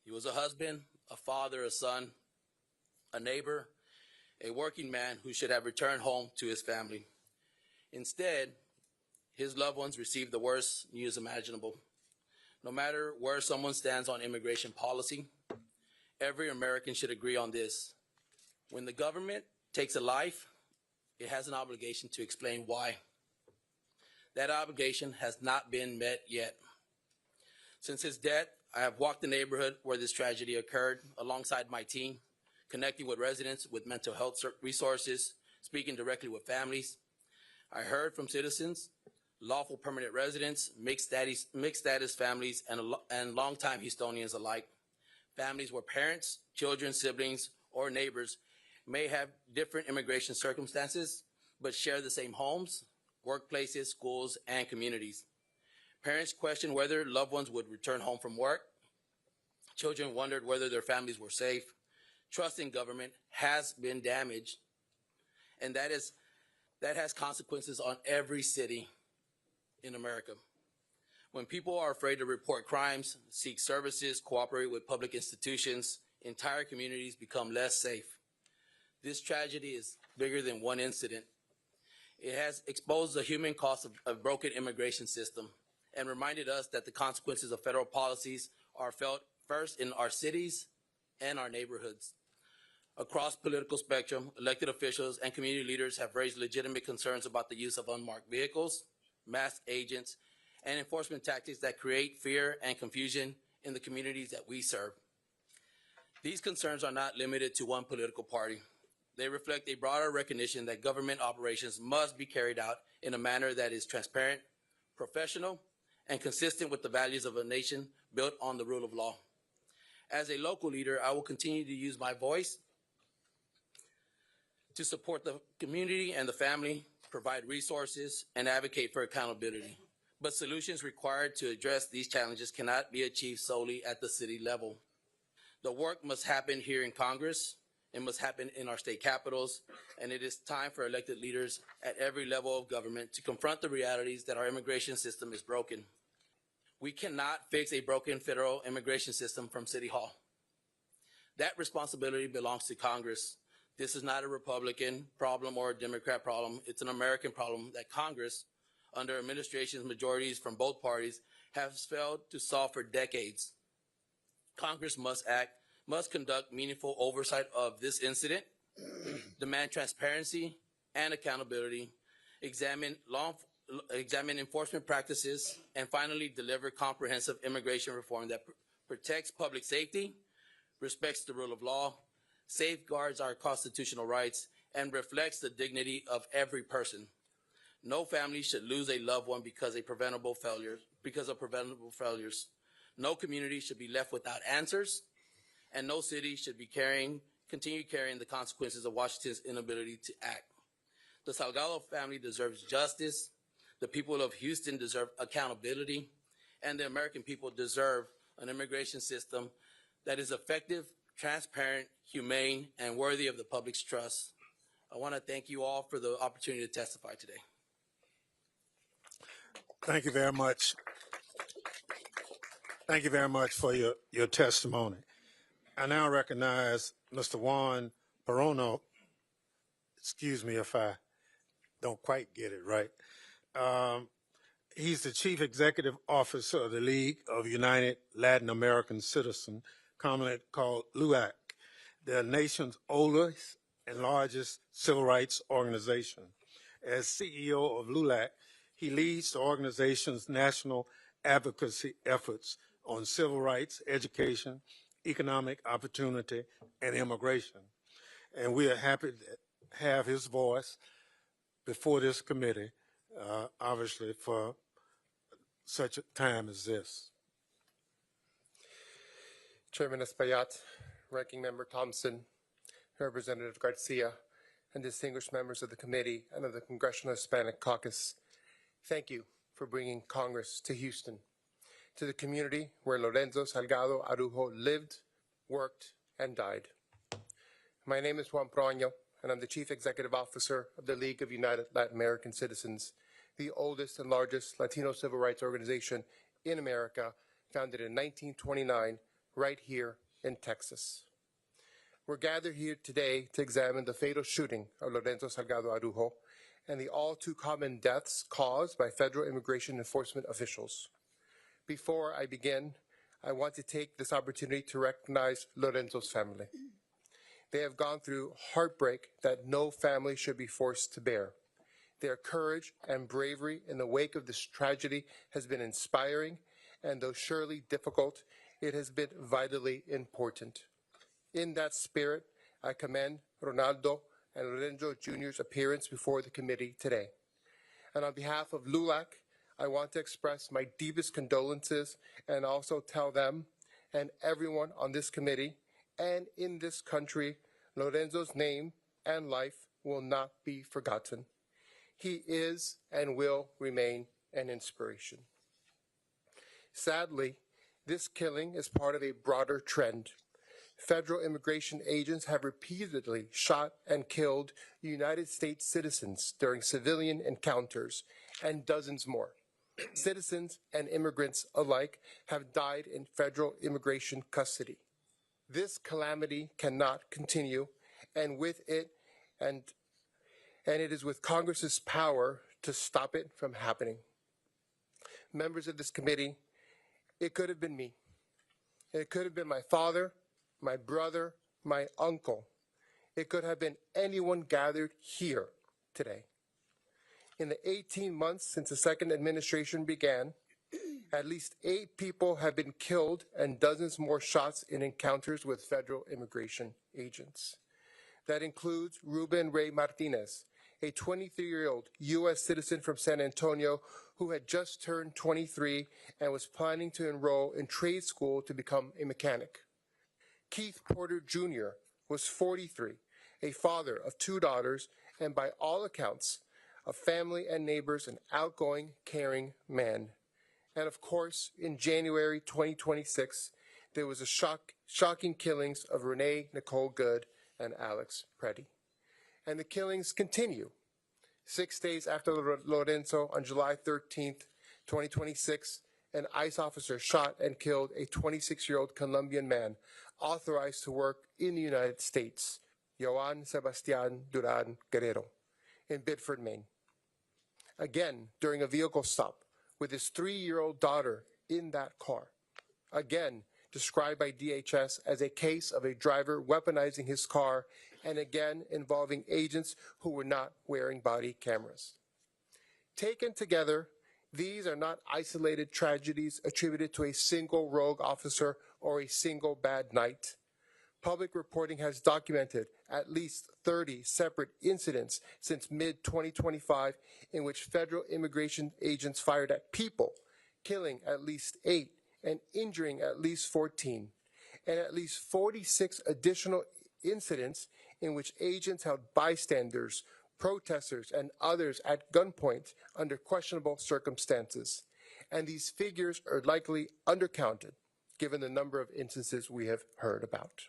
He was a husband, a father, a son, a neighbor, a working man who should have returned home to his family. Instead, his loved ones received the worst news imaginable. No matter where someone stands on immigration policy, every American should agree on this. When the government takes a life, it has an obligation to explain why. That obligation has not been met yet. Since his death, I have walked the neighborhood where this tragedy occurred alongside my team, connecting with residents with mental health resources, speaking directly with families. I heard from citizens, lawful permanent residents, mixed status families, and longtime Houstonians alike. Families where parents, children, siblings, or neighbors may have different immigration circumstances, but share the same homes, workplaces, schools, and communities. Parents questioned whether loved ones would return home from work. Children wondered whether their families were safe. Trust in government has been damaged, and that has consequences on every city in America. When people are afraid to report crimes, seek services, cooperate with public institutions, entire communities become less safe. This tragedy is bigger than one incident. It has exposed the human cost of a broken immigration system and reminded us that the consequences of federal policies are felt first in our cities and our neighborhoods. Across political spectrum, elected officials and community leaders have raised legitimate concerns about the use of unmarked vehicles, masked agents, and enforcement tactics that create fear and confusion in the communities that we serve. These concerns are not limited to one political party. They reflect a broader recognition that government operations must be carried out in a manner that is transparent, professional, and consistent with the values of a nation built on the rule of law. As a local leader, I will continue to use my voice to support the community and the family, provide resources, and advocate for accountability. But solutions required to address these challenges cannot be achieved solely at the city level. The work must happen here in Congress, it must happen in our state capitals, and it is time for elected leaders at every level of government to confront the realities that our immigration system is broken. We cannot fix a broken federal immigration system from City Hall. That responsibility belongs to Congress. This is not a Republican problem or a Democrat problem. It's an American problem that Congress, under administrations majorities from both parties, has failed to solve for decades. Congress must conduct meaningful oversight of this incident, demand transparency and accountability, examine enforcement practices, and finally deliver comprehensive immigration reform that protects public safety, respects the rule of law, safeguards our constitutional rights, and reflects the dignity of every person. No family should lose a loved one because of preventable failures. No community should be left without answers, and no city should be continue carrying the consequences of Washington's inability to act. The Salgado family deserves justice, the people of Houston deserve accountability, and the American people deserve an immigration system that is effective, transparent, humane, and worthy of the public's trust. I want to thank you all for the opportunity to testify today. Thank you very much. Thank you very much for your testimony. I now recognize Mr. Juan Perono. Excuse me if I don't quite get it right. He's the Chief Executive Officer of the League of United Latin American Citizens, commonly called LUAC, the nation's oldest and largest civil rights organization. As CEO of LULAC, he leads the organization's national advocacy efforts on civil rights, education, economic opportunity, and immigration. And we are happy to have his voice before this committee, obviously for such a time as this. Chairman Espaillat, Ranking Member Thompson, Representative Garcia, and distinguished members of the committee and of the Congressional Hispanic Caucus, thank you for bringing Congress to Houston, to the community where Lorenzo Salgado Araujo lived, worked, and died. My name is Juan Proaño, and I'm the Chief Executive Officer of the League of United Latin American Citizens, the oldest and largest Latino civil rights organization in America, founded in 1929, right here in Texas. We're gathered here today to examine the fatal shooting of Lorenzo Salgado Araujo and the all too common deaths caused by federal immigration enforcement officials. Before I begin, I want to take this opportunity to recognize Lorenzo's family. They have gone through heartbreak that no family should be forced to bear. Their courage and bravery in the wake of this tragedy has been inspiring, and though surely difficult, it has been vitally important. In that spirit, I commend Ronaldo and Lorenzo Jr.'s appearance before the committee today. And on behalf of LULAC, I want to express my deepest condolences and also tell them and everyone on this committee and in this country, Lorenzo's name and life will not be forgotten. He is and will remain an inspiration. Sadly, this killing is part of a broader trend. Federal immigration agents have repeatedly shot and killed United States citizens during civilian encounters, and dozens more. Citizens and immigrants alike have died in federal immigration custody. This calamity cannot continue, and with it, and it is with Congress's power to stop it from happening. Members of this committee, it could have been me. It could have been my father, my brother, my uncle. It could have been anyone gathered here today. In the 18 months since the second administration began, at least 8 people have been killed and dozens more shots in encounters with federal immigration agents. That includes Ruben Ray Martinez, a 23-year-old U.S. citizen from San Antonio who had just turned 23 and was planning to enroll in trade school to become a mechanic. Keith Porter Jr. was 43, a father of 2 daughters, and by all accounts, of family and neighbors, an outgoing, caring man. And of course, in January 2026, there was a shocking killings of Renee Nicole Good and Alex Preddy. And the killings continue. 6 days after Lorenzo, on July 13th, 2026, an ICE officer shot and killed a 26-year-old Colombian man authorized to work in the United States, Joan Sebastian Duran Guerrero, in Biddeford, Maine. Again, during a vehicle stop with his 3-year-old daughter in that car. Again, described by DHS as a case of a driver weaponizing his car, and again involving agents who were not wearing body cameras. Taken together, these are not isolated tragedies attributed to a single rogue officer or a single bad night. Public reporting has documented at least 30 separate incidents since mid-2025 in which federal immigration agents fired at people, killing at least 8 and injuring at least 14, and at least 46 additional incidents in which agents held bystanders, protesters, and others at gunpoint under questionable circumstances. And these figures are likely undercounted, given the number of instances we have heard about.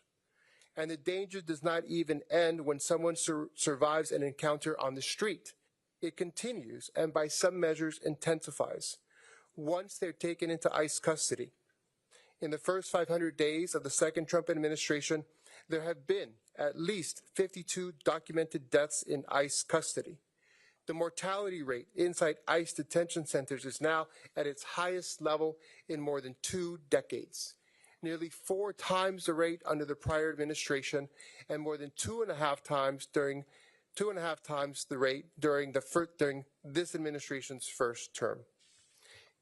And the danger does not even end when someone survives an encounter on the street. It continues and by some measures intensifies once they're taken into ICE custody. In the first 500 days of the second Trump administration, there have been at least 52 documented deaths in ICE custody. The mortality rate inside ICE detention centers is now at its highest level in more than 2 decades. Nearly 4 times the rate under the prior administration, and more than 2.5 times the rate during this administration's first term.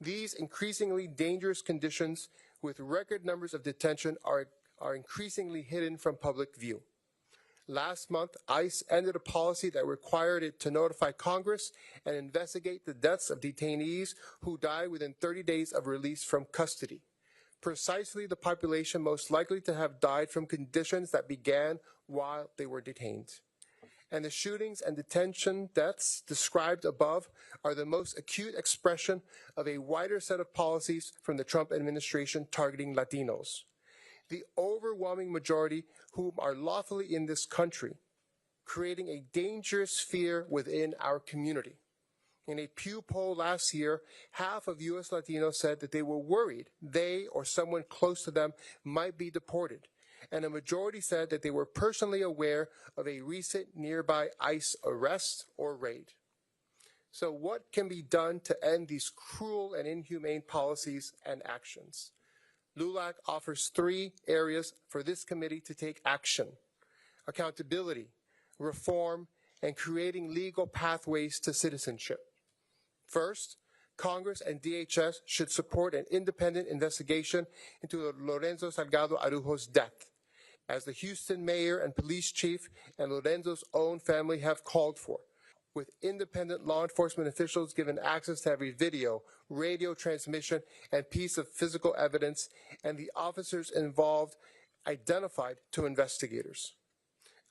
These increasingly dangerous conditions with record numbers of detention are increasingly hidden from public view. Last month, ICE ended a policy that required it to notify Congress and investigate the deaths of detainees who died within 30 days of release from custody. Precisely the population most likely to have died from conditions that began while they were detained. And the shootings and detention deaths described above are the most acute expression of a wider set of policies from the Trump administration targeting Latinos, the overwhelming majority whom are lawfully in this country, creating a dangerous fear within our community. In a Pew poll last year, half of U.S. Latinos said that they were worried they or someone close to them might be deported, and a majority said that they were personally aware of a recent nearby ICE arrest or raid. So what can be done to end these cruel and inhumane policies and actions? LULAC offers 3 areas for this committee to take action: accountability, reform, and creating legal pathways to citizenship. First, Congress and DHS should support an independent investigation into Lorenzo Salgado Araujo's death, as the Houston mayor and police chief and Lorenzo's own family have called for, with independent law enforcement officials given access to every video, radio transmission, and piece of physical evidence, and the officers involved identified to investigators.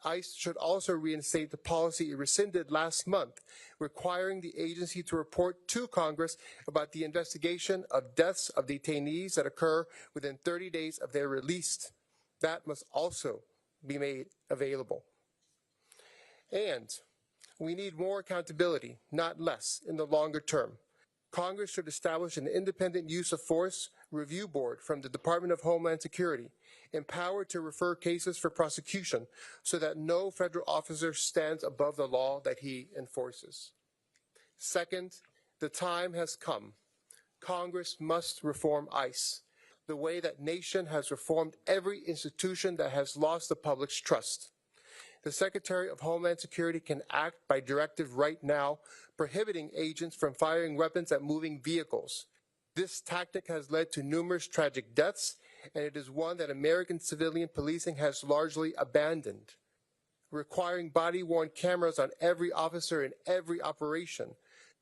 ICE should also reinstate the policy it rescinded last month, requiring the agency to report to Congress about the investigation of deaths of detainees that occur within 30 days of their release. That must also be made available. And we need more accountability, not less, in the longer term. Congress should establish an independent use of force review board from the Department of Homeland Security, empowered to refer cases for prosecution so that no federal officer stands above the law that he enforces. Second, the time has come. Congress must reform ICE, the way that nation has reformed every institution that has lost the public's trust. The Secretary of Homeland Security can act by directive right now, prohibiting agents from firing weapons at moving vehicles. This tactic has led to numerous tragic deaths, and it is one that American civilian policing has largely abandoned. Requiring body-worn cameras on every officer in every operation,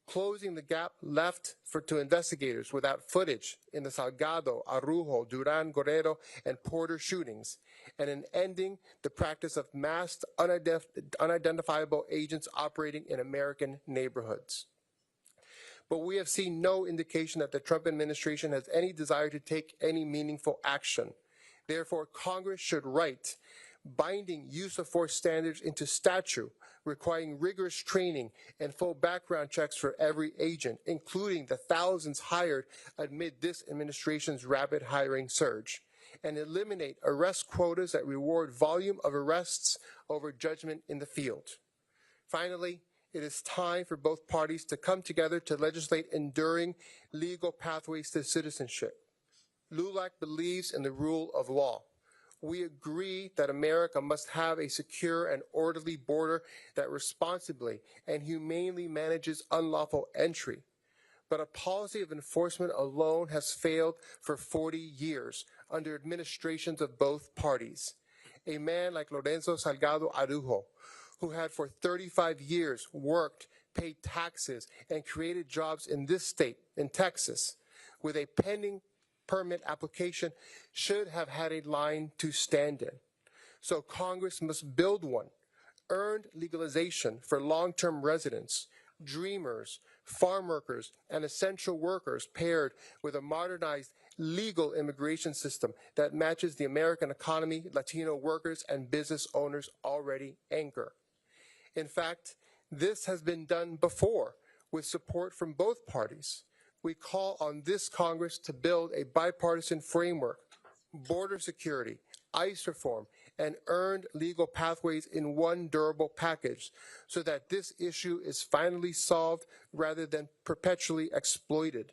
closing the gap left to investigators without footage in the Salgado, Araujo, Duran, Guerrero, and Porter shootings, and in ending the practice of masked, unidentifiable agents operating in American neighborhoods. But we have seen no indication that the Trump administration has any desire to take any meaningful action. Therefore, Congress should write binding use of force standards into statute, requiring rigorous training and full background checks for every agent, including the thousands hired amid this administration's rapid hiring surge, and eliminate arrest quotas that reward volume of arrests over judgment in the field. Finally, it is time for both parties to come together to legislate enduring legal pathways to citizenship. LULAC believes in the rule of law. We agree that America must have a secure and orderly border that responsibly and humanely manages unlawful entry. But a policy of enforcement alone has failed for 40 years under administrations of both parties. A man like Lorenzo Salgado Araujo, who had for 35 years worked, paid taxes, and created jobs in this state, in Texas, with a pending permit application, should have had a line to stand in. So Congress must build one. Earned legalization for long-term residents, dreamers, farm workers, and essential workers paired with a modernized legal immigration system that matches the American economy Latino workers and business owners already anchor. In fact, this has been done before with support from both parties. We call on this Congress to build a bipartisan framework, border security, ICE reform, and earned legal pathways in one durable package so that this issue is finally solved rather than perpetually exploited.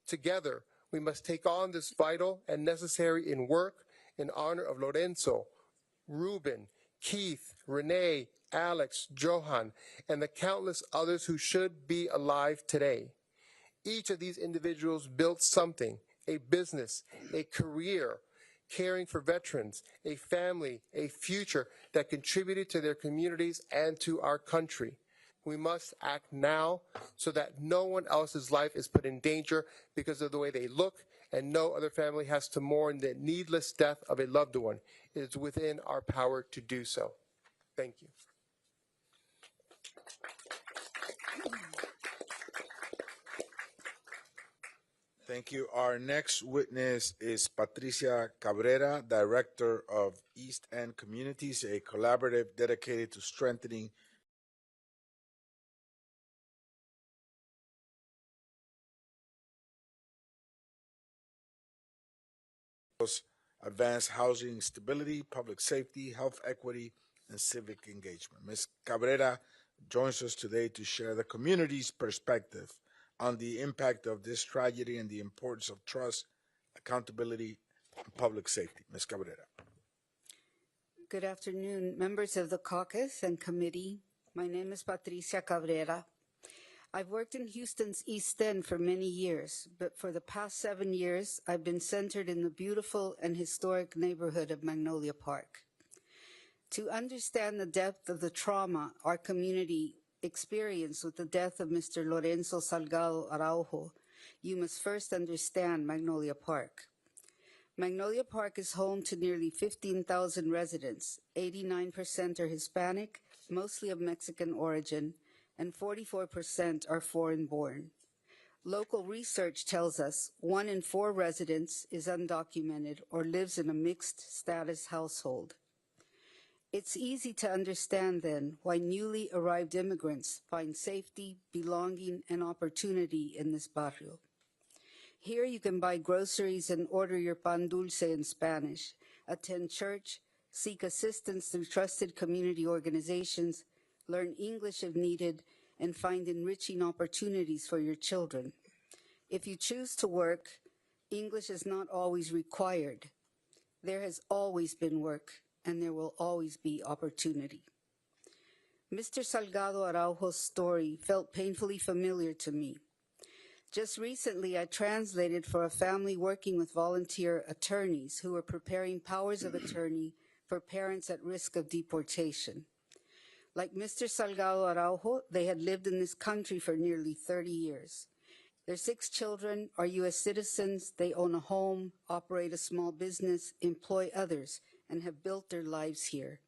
Together, we must take on this vital and necessary work in honor of Lorenzo, Ruben, Keith, Renee, Alex, Johan, and the countless others who should be alive today. Each of these individuals built something, a business, a career, caring for veterans, a family, a future that contributed to their communities and to our country. We must act now so that no one else's life is put in danger because of the way they look, and no other family has to mourn the needless death of a loved one. It is within our power to do so. Thank you. Thank you. Our next witness is Patricia Cabrera, Director of East End Communities, a collaborative dedicated to strengthening advance housing stability, public safety, health equity, and civic engagement. Ms. Cabrera joins us today to share the community's perspective on the impact of this tragedy and the importance of trust, accountability, and public safety. Ms. Cabrera. Good afternoon, members of the caucus and committee. My name is Patricia Cabrera. I've worked in Houston's East End for many years, but for the past 7 years, I've been centered in the beautiful and historic neighborhood of Magnolia Park. To understand the depth of the trauma our community experienced with the death of Mr. Lorenzo Salgado Araujo, you must first understand Magnolia Park. Magnolia Park is home to nearly 15,000 residents. 89% are Hispanic, mostly of Mexican origin, and 44% are foreign-born. Local research tells us 1 in 4 residents is undocumented or lives in a mixed-status household. It's easy to understand, then, why newly arrived immigrants find safety, belonging, and opportunity in this barrio. Here you can buy groceries and order your pan dulce in Spanish, attend church, seek assistance through trusted community organizations, learn English if needed, and find enriching opportunities for your children. If you choose to work, English is not always required. There has always been work, and there will always be opportunity. Mr. Salgado Araujo's story felt painfully familiar to me. Just recently, I translated for a family working with volunteer attorneys who were preparing powers of attorney for parents at risk of deportation. Like Mr. Salgado Araujo, they had lived in this country for nearly 30 years. Their 6 children are U.S. citizens. They own a home, operate a small business, employ others, and have built their lives here.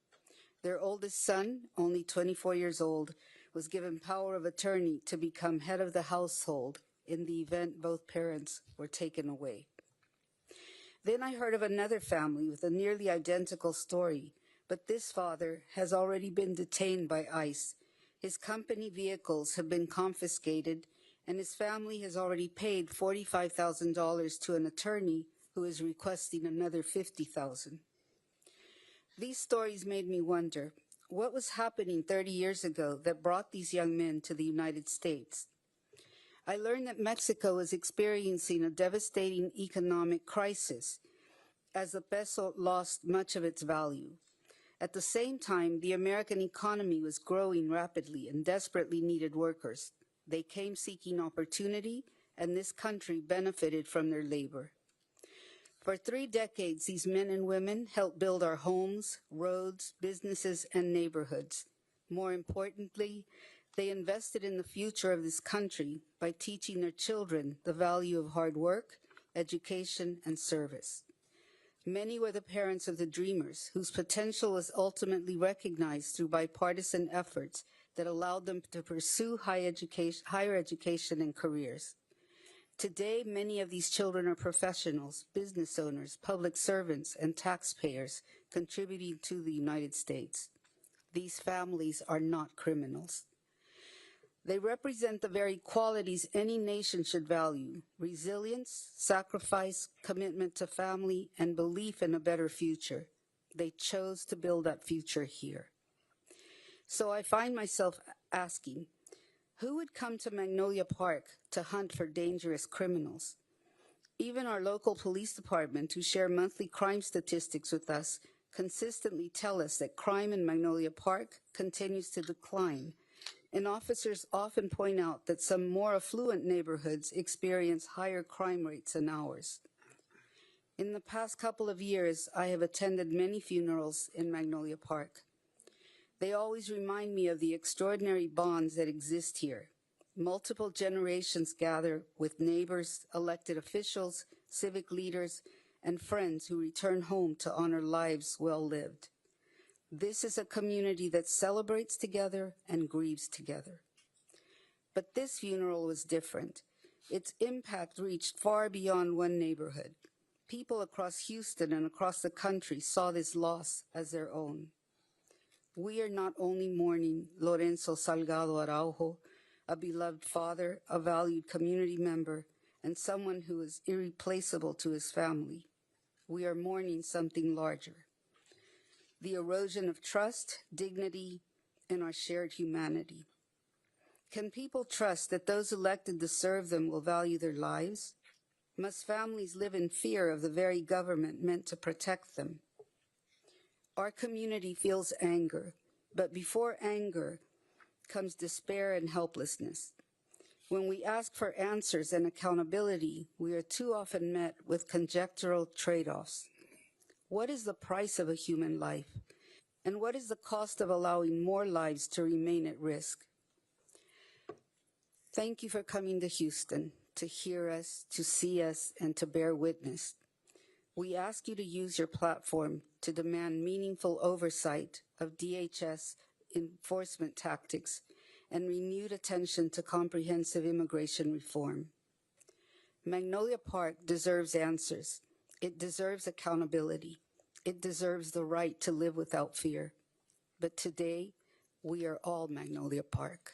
Their oldest son, only 24 years old, was given power of attorney to become head of the household in the event both parents were taken away. Then I heard of another family with a nearly identical story, but this father has already been detained by ICE. His company vehicles have been confiscated, and his family has already paid $45,000 to an attorney who is requesting another $50,000. These stories made me wonder, what was happening 30 years ago that brought these young men to the United States? I learned that Mexico is experiencing a devastating economic crisis as the peso lost much of its value. At the same time, the American economy was growing rapidly and desperately needed workers. They came seeking opportunity, and this country benefited from their labor. For 3 decades, these men and women helped build our homes, roads, businesses, and neighborhoods. More importantly, they invested in the future of this country by teaching their children the value of hard work, education, and service. Many were the parents of the dreamers, whose potential was ultimately recognized through bipartisan efforts that allowed them to pursue higher education and careers. Today, many of these children are professionals, business owners, public servants, and taxpayers contributing to the United States. These families are not criminals. They represent the very qualities any nation should value: resilience, sacrifice, commitment to family, and belief in a better future. They chose to build that future here. So I find myself asking, who would come to Magnolia Park to hunt for dangerous criminals? Even our local police department, who share monthly crime statistics with us, consistently tell us that crime in Magnolia Park continues to decline. And officers often point out that some more affluent neighborhoods experience higher crime rates than ours. In the past couple of years, I have attended many funerals in Magnolia Park. They always remind me of the extraordinary bonds that exist here. Multiple generations gather with neighbors, elected officials, civic leaders, and friends who return home to honor lives well lived. This is a community that celebrates together and grieves together. But this funeral was different. Its impact reached far beyond one neighborhood. People across Houston and across the country saw this loss as their own. We are not only mourning Lorenzo Salgado Araujo, a beloved father, a valued community member, and someone who is irreplaceable to his family. We are mourning something larger: the erosion of trust, dignity, and our shared humanity. Can people trust that those elected to serve them will value their lives? Must families live in fear of the very government meant to protect them? Our community feels anger, but before anger comes despair and helplessness. When we ask for answers and accountability, we are too often met with conjectural trade-offs. What is the price of a human life? And what is the cost of allowing more lives to remain at risk? Thank you for coming to Houston to hear us, to see us, and to bear witness. We ask you to use your platform to demand meaningful oversight of DHS enforcement tactics and renewed attention to comprehensive immigration reform. Magnolia Park deserves answers. It deserves accountability. It deserves the right to live without fear. But today, we are all Magnolia Park.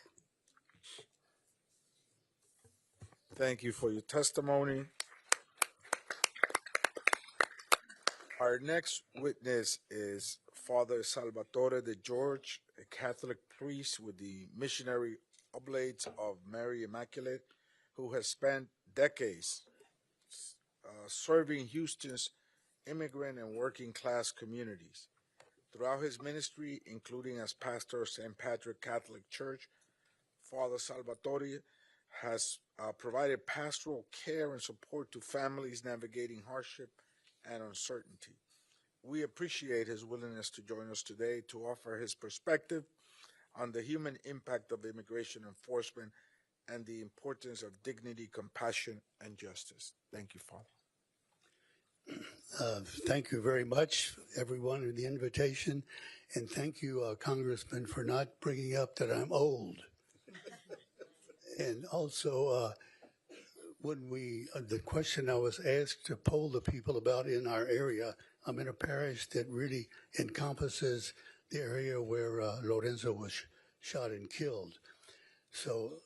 Thank you for your testimony. Our next witness is Father Salvatore de George, a Catholic priest with the Missionary Oblates of Mary Immaculate, who has spent decades serving Houston's immigrant and working class communities. Throughout his ministry, including as pastor of St. Patrick Catholic Church, Father Salvatore has provided pastoral care and support to families navigating hardship and uncertainty. We appreciate his willingness to join us today to offer his perspective on the human impact of immigration enforcement and the importance of dignity, compassion, and justice. Thank you, Father. Thank you very much, everyone, for the invitation, and thank you, Congressman, for not bringing up that I'm old. And also, when the question I was asked to poll the people about in our area, I'm in a parish that really encompasses the area where Lorenzo was shot and killed. So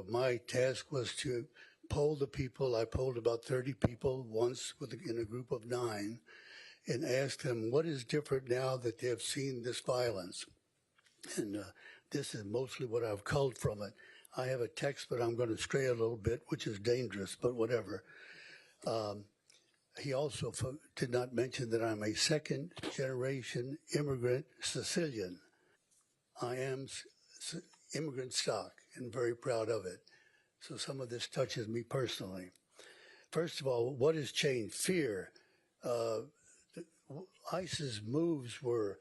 my task was to poll the people. I polled about 30 people once in a group of 9 and asked them what is different now that they have seen this violence. And this is mostly what I've culled from it. I have a text, but I'm going to stray a little bit, which is dangerous, but whatever. He also did not mention that I'm a second-generation immigrant Sicilian. I am immigrant stock and very proud of it. So some of this touches me personally. First of all, what has changed? Fear. ICE's moves were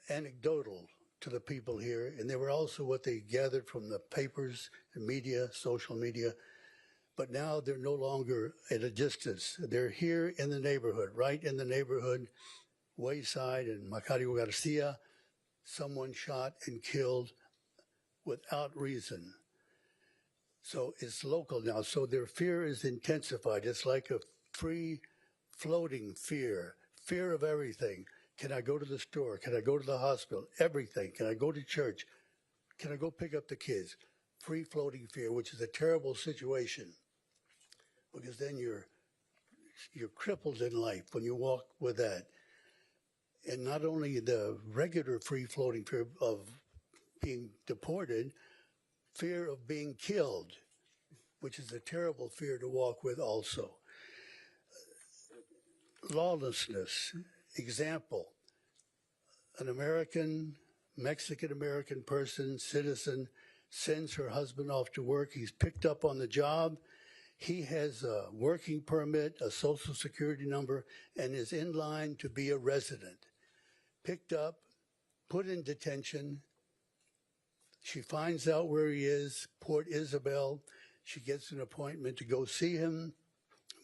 anecdotal to the people here, and they were also what they gathered from the papers, the media, social media. But now they're no longer at a distance. They're here in the neighborhood, right in the neighborhood, Wayside and Macario Garcia, someone shot and killed without reason. So it's local now. So their fear is intensified. It's like a free-floating fear of everything. Can I go to the store? Can I go to the hospital? Everything. Can I go to church? Can I go pick up the kids? Free-floating fear, which is a terrible situation, because then you're crippled in life when you walk with that. And not only the regular free-floating fear of being deported, fear of being killed, which is a terrible fear to walk with also. Lawlessness. Example, an American, Mexican-American person, citizen, sends her husband off to work. He's picked up on the job. He has a working permit, a social security number, and is in line to be a resident. Picked up, put in detention. She finds out where he is, Port Isabel. She gets an appointment to go see him.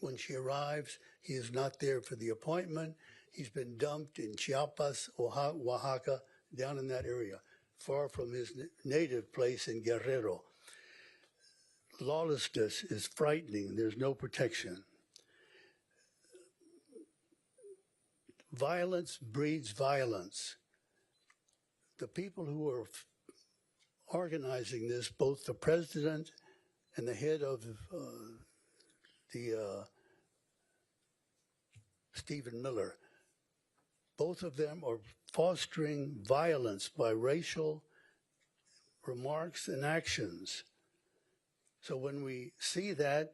When she arrives, he is not there for the appointment. He's been dumped in Chiapas, Oaxaca, down in that area, far from his native place in Guerrero. Lawlessness is frightening. There's no protection. Violence breeds violence. The people who are organizing this, both the president and the head of Stephen Miller, both of them are fostering violence by racial remarks and actions. So when we see that,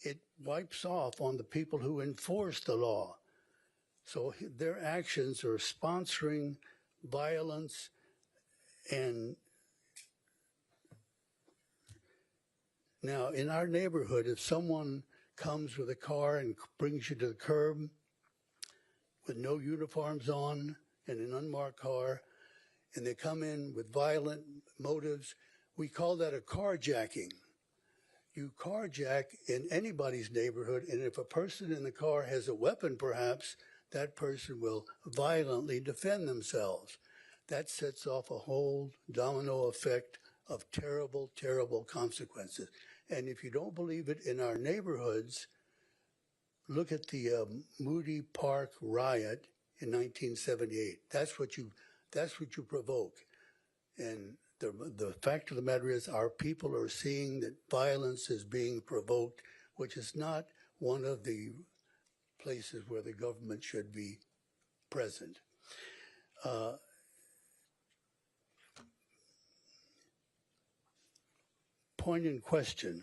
it wipes off on the people who enforce the law. So their actions are sponsoring violence. And now in our neighborhood, if someone comes with a car and brings you to the curb with no uniforms on and an unmarked car, and they come in with violent motives, we call that a carjacking. You carjack in anybody's neighborhood, and if a person in the car has a weapon, perhaps, that person will violently defend themselves. That sets off a whole domino effect of terrible, terrible consequences. And if you don't believe it in our neighborhoods, look at the Moody Park riot in 1978. That's what you provoke. And the fact of the matter is, our people are seeing that violence is being provoked, which is not one of the places where the government should be present. Point in question.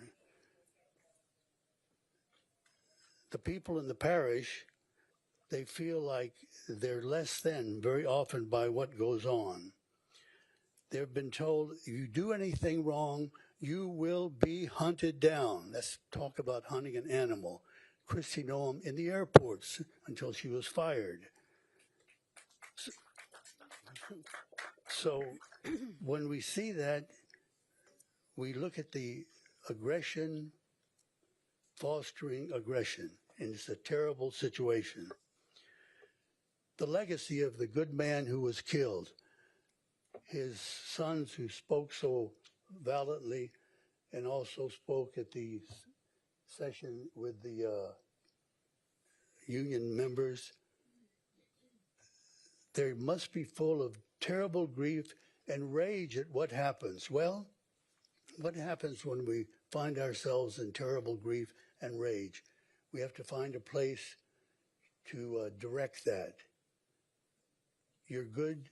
The people in the parish, they feel like they're less than very often by what goes on. They've been told, if you do anything wrong, you will be hunted down. Let's talk about hunting an animal. Christy Noam in the airports until she was fired. So when we see that, we look at the aggression, fostering aggression, and it's a terrible situation. The legacy of the good man who was killed, his sons who spoke so valiantly and also spoke at the session with the union members, they must be full of terrible grief and rage at what happens. Well, what happens when we find ourselves in terrible grief and rage? We have to find a place to direct that. Your good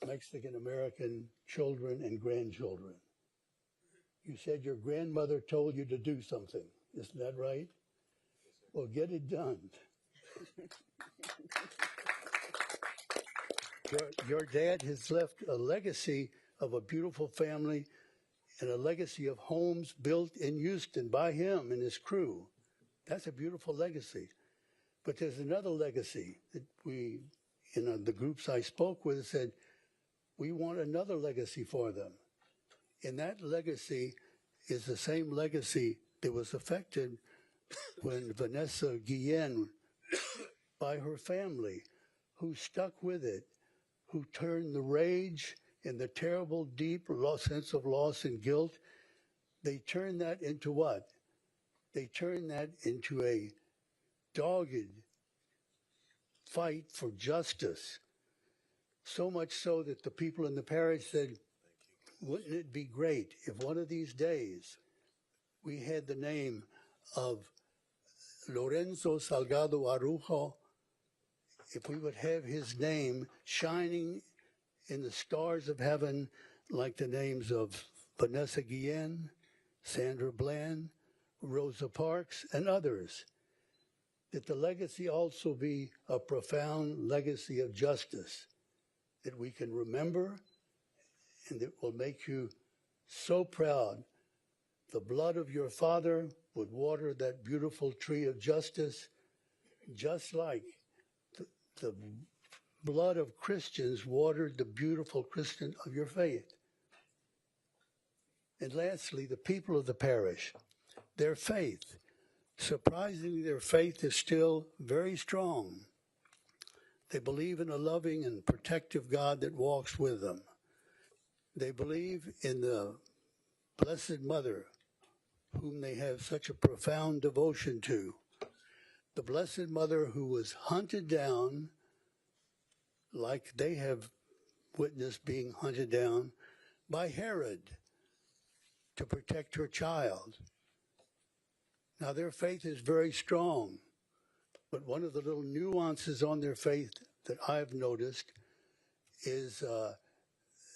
Mexican-American children and grandchildren. You said your grandmother told you to do something. Isn't that right? Well, get it done. Your dad has left a legacy of a beautiful family and a legacy of homes built in Houston by him and his crew. That's a beautiful legacy. But there's another legacy that we, the groups I spoke with said, we want another legacy for them. And that legacy is the same legacy that was affected when Vanessa Guillen, by her family, who stuck with it, who turned the rage and the terrible, deep sense of loss and guilt, they turned that into what? They turned that into a dogged fight for justice. So much so that the people in the parish said, wouldn't it be great if one of these days we had the name of Lorenzo Salgado Araujo, if we would have his name shining in the stars of heaven like the names of Vanessa Guillen, Sandra Bland, Rosa Parks, and others, that the legacy also be a profound legacy of justice that we can remember and that will make you so proud. The blood of your father would water that beautiful tree of justice, just like the blood of Christians watered the beautiful Christian of your faith. And lastly, the people of the parish, their faith. Surprisingly, their faith is still very strong. They believe in a loving and protective God that walks with them. They believe in the Blessed Mother, whom they have such a profound devotion to. The Blessed Mother who was hunted down, like they have witnessed being hunted down by Herod to protect her child. Now, their faith is very strong, but one of the little nuances on their faith that I've noticed is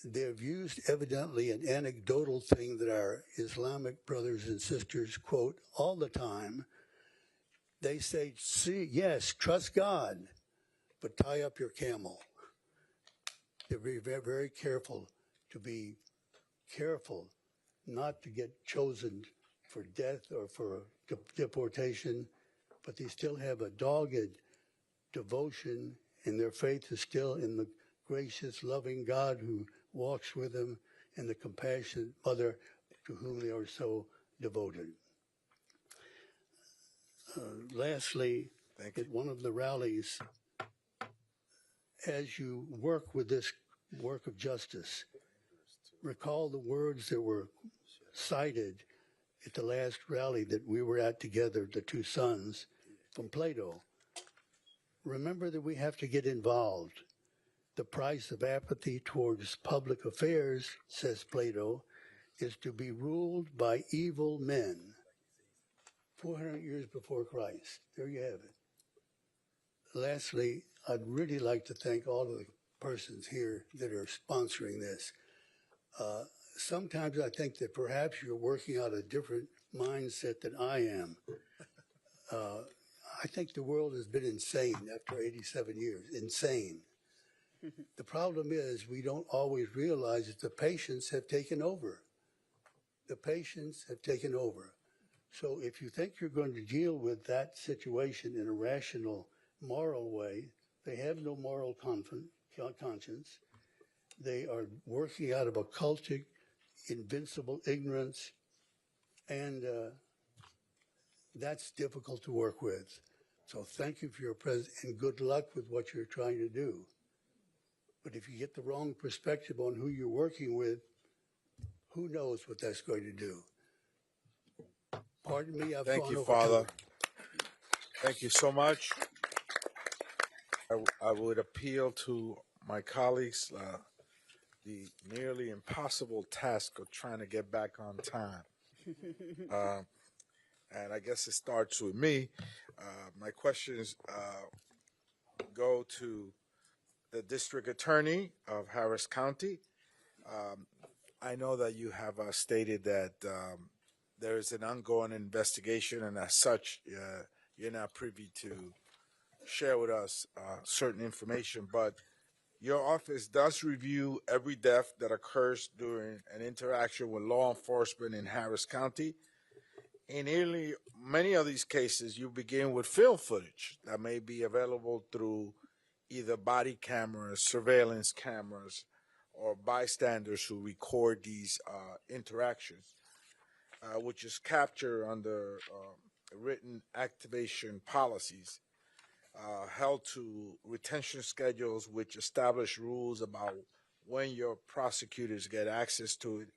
they've used evidently an anecdotal thing that our Islamic brothers and sisters quote all the time. They say, see, yes, trust God, but tie up your camel. They're very, very careful to be careful not to get chosen for death or for deportation, but they still have a dogged devotion, and their faith is still in the gracious, loving God who walks with them and the compassionate Mother to whom they are so devoted. Lastly, at one of the rallies, as you work with this work of justice, recall the words that were cited at the last rally that we were at together, the two sons from Plato. Remember that we have to get involved. The price of apathy towards public affairs, says Plato, is to be ruled by evil men. 400 years before Christ. There you have it. Lastly, I'd really like to thank all of the persons here that are sponsoring this. Sometimes I think that perhaps you're working out a different mindset than I am. I think the world has been insane after 87 years, insane. The problem is we don't always realize that the patients have taken over. The patients have taken over. So if you think you're going to deal with that situation in a rational, moral way, they have no moral conscience. They are working out of a cultic, invincible ignorance, and that's difficult to work with. So thank you for your presence and good luck with what you're trying to do. But if you get the wrong perspective on who you're working with, who knows what that's going to do. Pardon me, I've Thank gone you, over Father. time. Thank you so much. I would appeal to my colleagues, the nearly impossible task of trying to get back on time. And I guess it starts with me. My questions go to the district attorney of Harris County. I know that you have stated that there is an ongoing investigation, and as such, you're not privy to share with us certain information, but your office does review every death that occurs during an interaction with law enforcement in Harris County. In many of these cases, you begin with film footage that may be available through either body cameras, surveillance cameras, or bystanders who record these interactions, which is captured under written activation policies held to retention schedules which establish rules about when your prosecutors get access to it.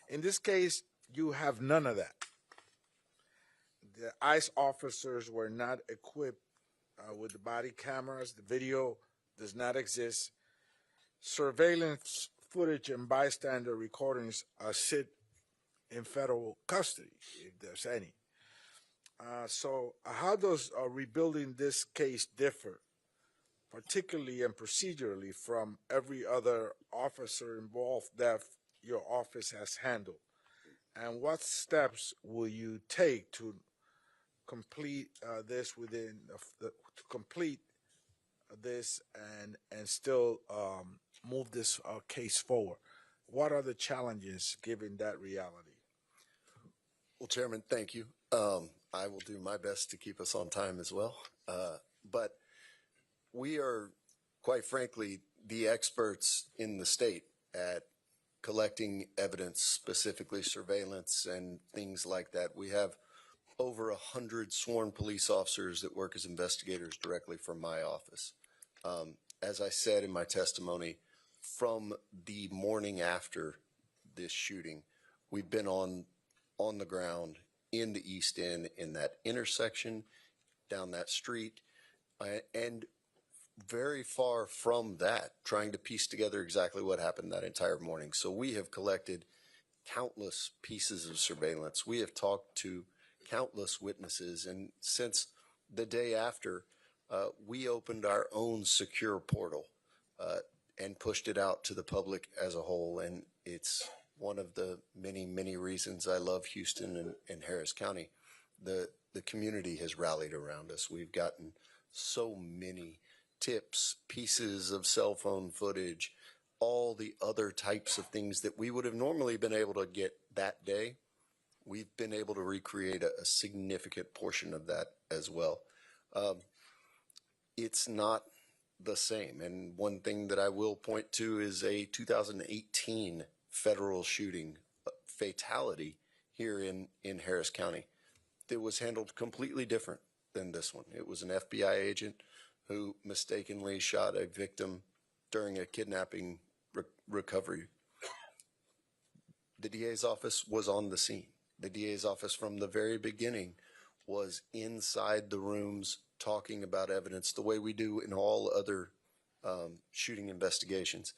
In this case, you have none of that. The ICE officers were not equipped with the body cameras. The video does not exist. Surveillance footage and bystander recordings sit in federal custody, if there's any. So how does rebuilding this case differ, particularly and procedurally, from every other officer-involved death your office has handled? And what steps will you take to complete this to complete this and still move this case forward? What are the challenges given that reality? Well, Chairman, thank you. I will do my best to keep us on time as well. But we are, quite frankly, the experts in the state at collecting evidence, specifically surveillance and things like that. We have over 100 sworn police officers that work as investigators directly from my office. As I said in my testimony, from the morning after this shooting, we've been on the ground in the East End, in that intersection, down that street, and very far from that, trying to piece together exactly what happened that entire morning. So we have collected countless pieces of surveillance. We have talked to countless witnesses, and since the day after, we opened our own secure portal and pushed it out to the public as a whole, and it's one of the many, many reasons I love Houston and Harris County. The community has rallied around us. We've gotten so many tips, pieces of cell phone footage, all the other types of things that we would have normally been able to get that day. We've been able to recreate a significant portion of that as well. It's not the same. And one thing that I will point to is a 2018 federal shooting fatality here in Harris County that was handled completely different than this one. It was an FBI agent who mistakenly shot a victim during a kidnapping recovery. The DA's office was on the scene. The DA's office from the very beginning was inside the rooms talking about evidence the way we do in all other shooting investigations.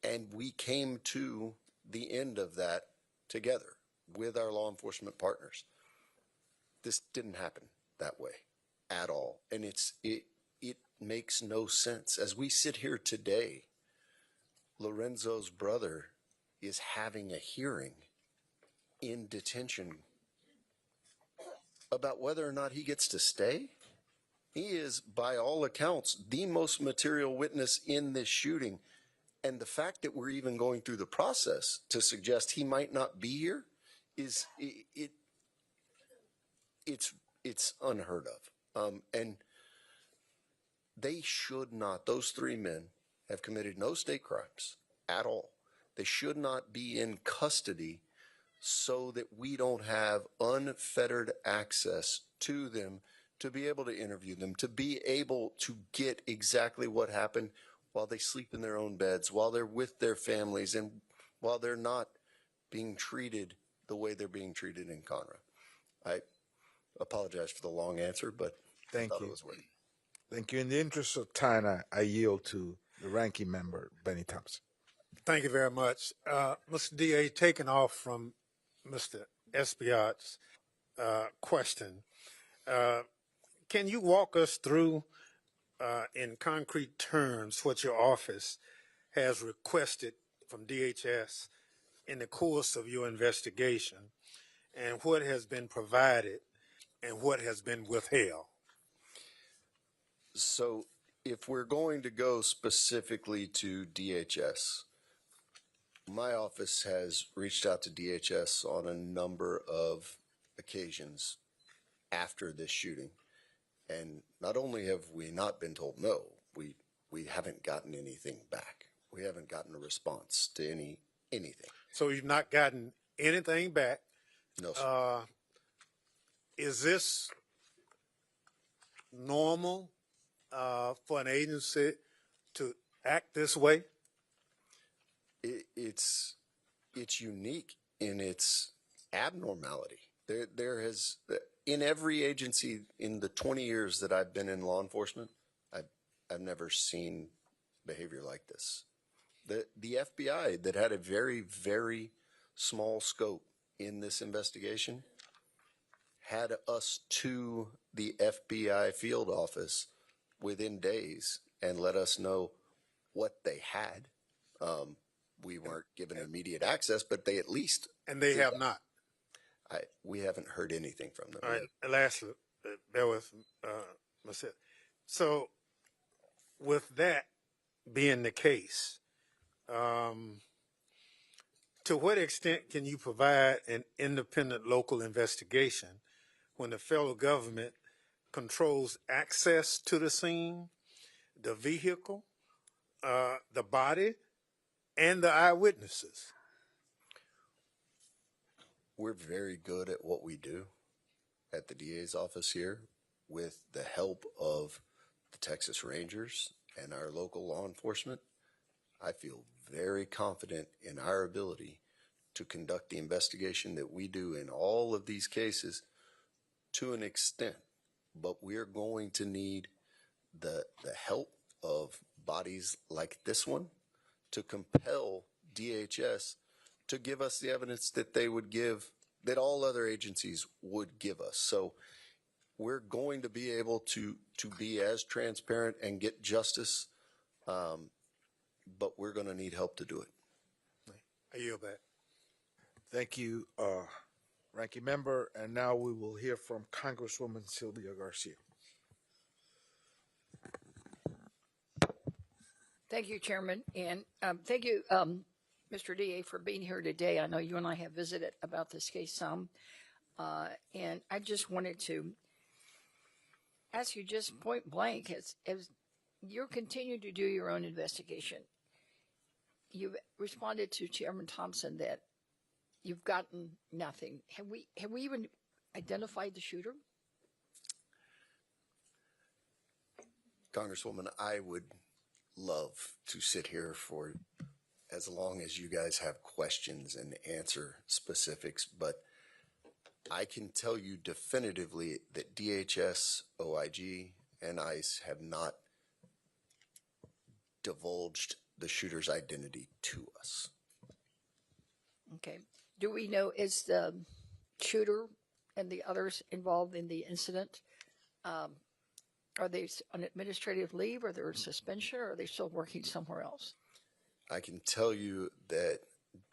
And we came to the end of that together with our law enforcement partners. This didn't happen that way at all. And it makes no sense. As we sit here today, Lorenzo's brother is having a hearing in detention about whether or not he gets to stay. He is, by all accounts, the most material witness in this shooting. And the fact that we're even going through the process to suggest he might not be here is it's unheard of. And they should not, those three men have committed no state crimes at all. They should not be in custody so that we don't have unfettered access to them, to be able to interview them, to be able to get exactly what happened while they sleep in their own beds, while they're with their families, and while they're not being treated the way they're being treated in Conroe. I apologize for the long answer, but Thank I thought you. it was worth it. Thank you. In the interest of time, I yield to the ranking member, Benny Thompson. Thank you very much. Mr. DA, taking off from Mr. Espaillat's question, can you walk us through in concrete terms what your office has requested from DHS in the course of your investigation, and what has been provided and what has been withheld? So if we're going to go specifically to DHS, my office has reached out to DHS on a number of occasions after this shooting. And not only have we not been told no, we haven't gotten anything back. We haven't gotten a response to anything. So you've not gotten anything back? No, sir. Is this normal for an agency to act this way? It's unique in its abnormality. There has, in every agency in the 20 years that I've been in law enforcement, I've never seen behavior like this. The FBI, that had a very, very small scope in this investigation, had us to the FBI field office within days and let us know what they had. We weren't given immediate access, but they at least. And they have not. We haven't heard anything from them. All right. Lastly, bear with myself. So, with that being the case, to what extent can you provide an independent local investigation when the federal government controls access to the scene, the vehicle, the body, and the eyewitnesses? We're very good at what we do at the DA's office here with the help of the Texas Rangers and our local law enforcement. I feel very confident in our ability to conduct the investigation that we do in all of these cases to an extent, but we're going to need the help of bodies like this one to compel DHS to give us the evidence that they would give, that all other agencies would give us. So we're going to be able to be as transparent and get justice, but we're going to need help to do it. I yield back. Thank you, ranking member. And now we will hear from Congresswoman Sylvia Garcia. Thank you, Chairman, and thank you, Mr. DA, for being here today. I know you and I have visited about this case some, and I just wanted to ask you just point blank, as you continue to do your own investigation, you've responded to Chairman Thompson that you've gotten nothing. Have we even identified the shooter? Congresswoman, I would love to sit here for as long as you guys have questions and answer specifics, but I can tell you definitively that DHS, OIG, and ICE have not divulged the shooter's identity to us. Okay. Do we know, is the shooter and the others involved in the incident, are they on administrative leave, or they're in suspension, or are they still working somewhere else? I can tell you that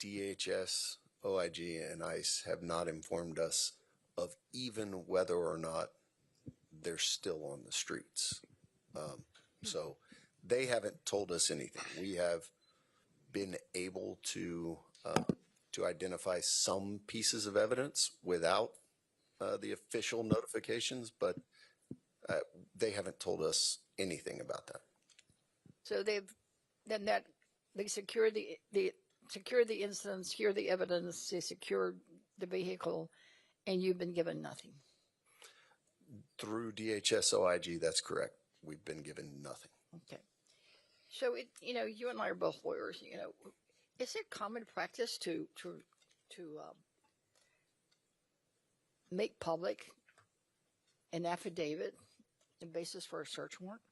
DHS, OIG, and ICE have not informed us of even whether or not they're still on the streets. So they haven't told us anything. We have been able to identify some pieces of evidence without the official notifications, but they haven't told us anything about that. So they secured the incidents, hear the evidence, they secured the vehicle, and you've been given nothing. Through DHS OIG, that's correct. We've been given nothing. Okay. So you and I are both lawyers. Is it common practice to make public an affidavit, the basis for a search warrant?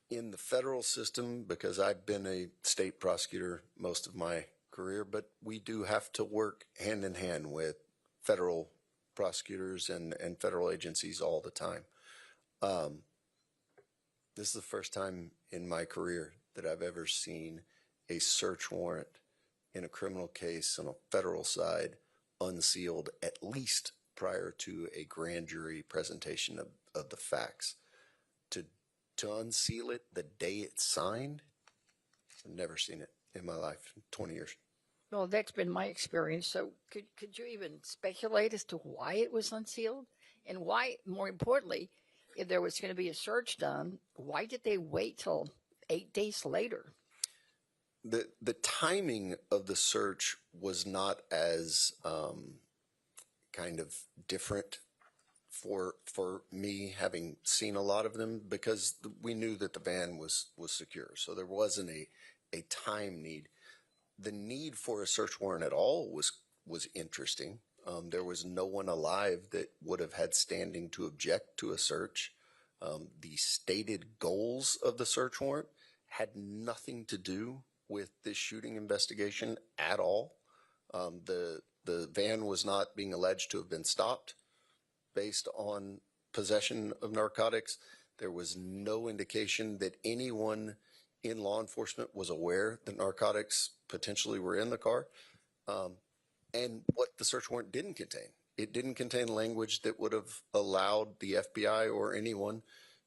In the federal system, because I've been a state prosecutor most of my career, but we do have to work hand in hand with federal prosecutors and federal agencies all the time. This is the first time in my career that I've ever seen a search warrant in a criminal case on a federal side unsealed, at least prior to a grand jury presentation of the facts. To unseal it the day it's signed, I've never seen it in my life, 20 years. Well, that's been my experience. So could you even speculate as to why it was unsealed? And why, more importantly, if there was going to be a search done, why did they wait till 8 days later? The timing of the search was not as kind of different for me, having seen a lot of them, because we knew that the van was secure. So there wasn't a time need. The need for a search warrant at all was interesting. There was no one alive that would have had standing to object to a search. The stated goals of the search warrant had nothing to do with this shooting investigation at all. The van was not being alleged to have been stopped based on possession of narcotics. There was no indication that anyone in law enforcement was aware that narcotics potentially were in the car. And what the search warrant didn't contain, it didn't contain language that would have allowed the FBI or anyone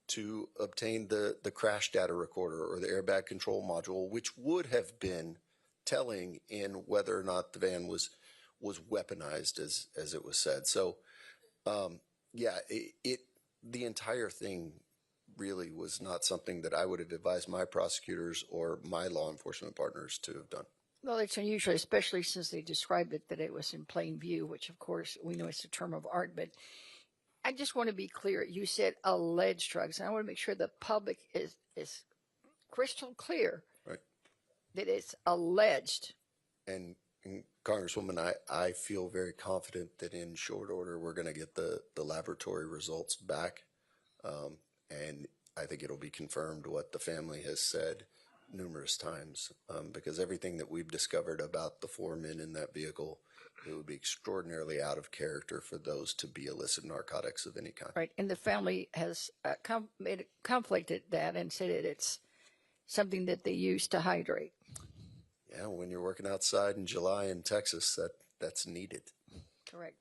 to obtain the crash data recorder or the airbag control module, which would have been telling in whether or not the van was weaponized, as it was said. So, the entire thing really was not something that I would have advised my prosecutors or my law enforcement partners to have done. Well, it's unusual, especially since they described it that it was in plain view, which, of course, we know it's a term of art. But I just want to be clear. You said alleged drugs, and I want to make sure the public is crystal clear, right, that it's alleged. And Congresswoman, I feel very confident that in short order we're going to get the laboratory results back, and I think it'll be confirmed what the family has said numerous times, because everything that we've discovered about the 4 men in that vehicle, it would be extraordinarily out of character for those to be illicit narcotics of any kind. Right, and the family has conflicted that and said that it's something that they use to hydrate. Yeah, when you're working outside in July in Texas, that's needed. Correct.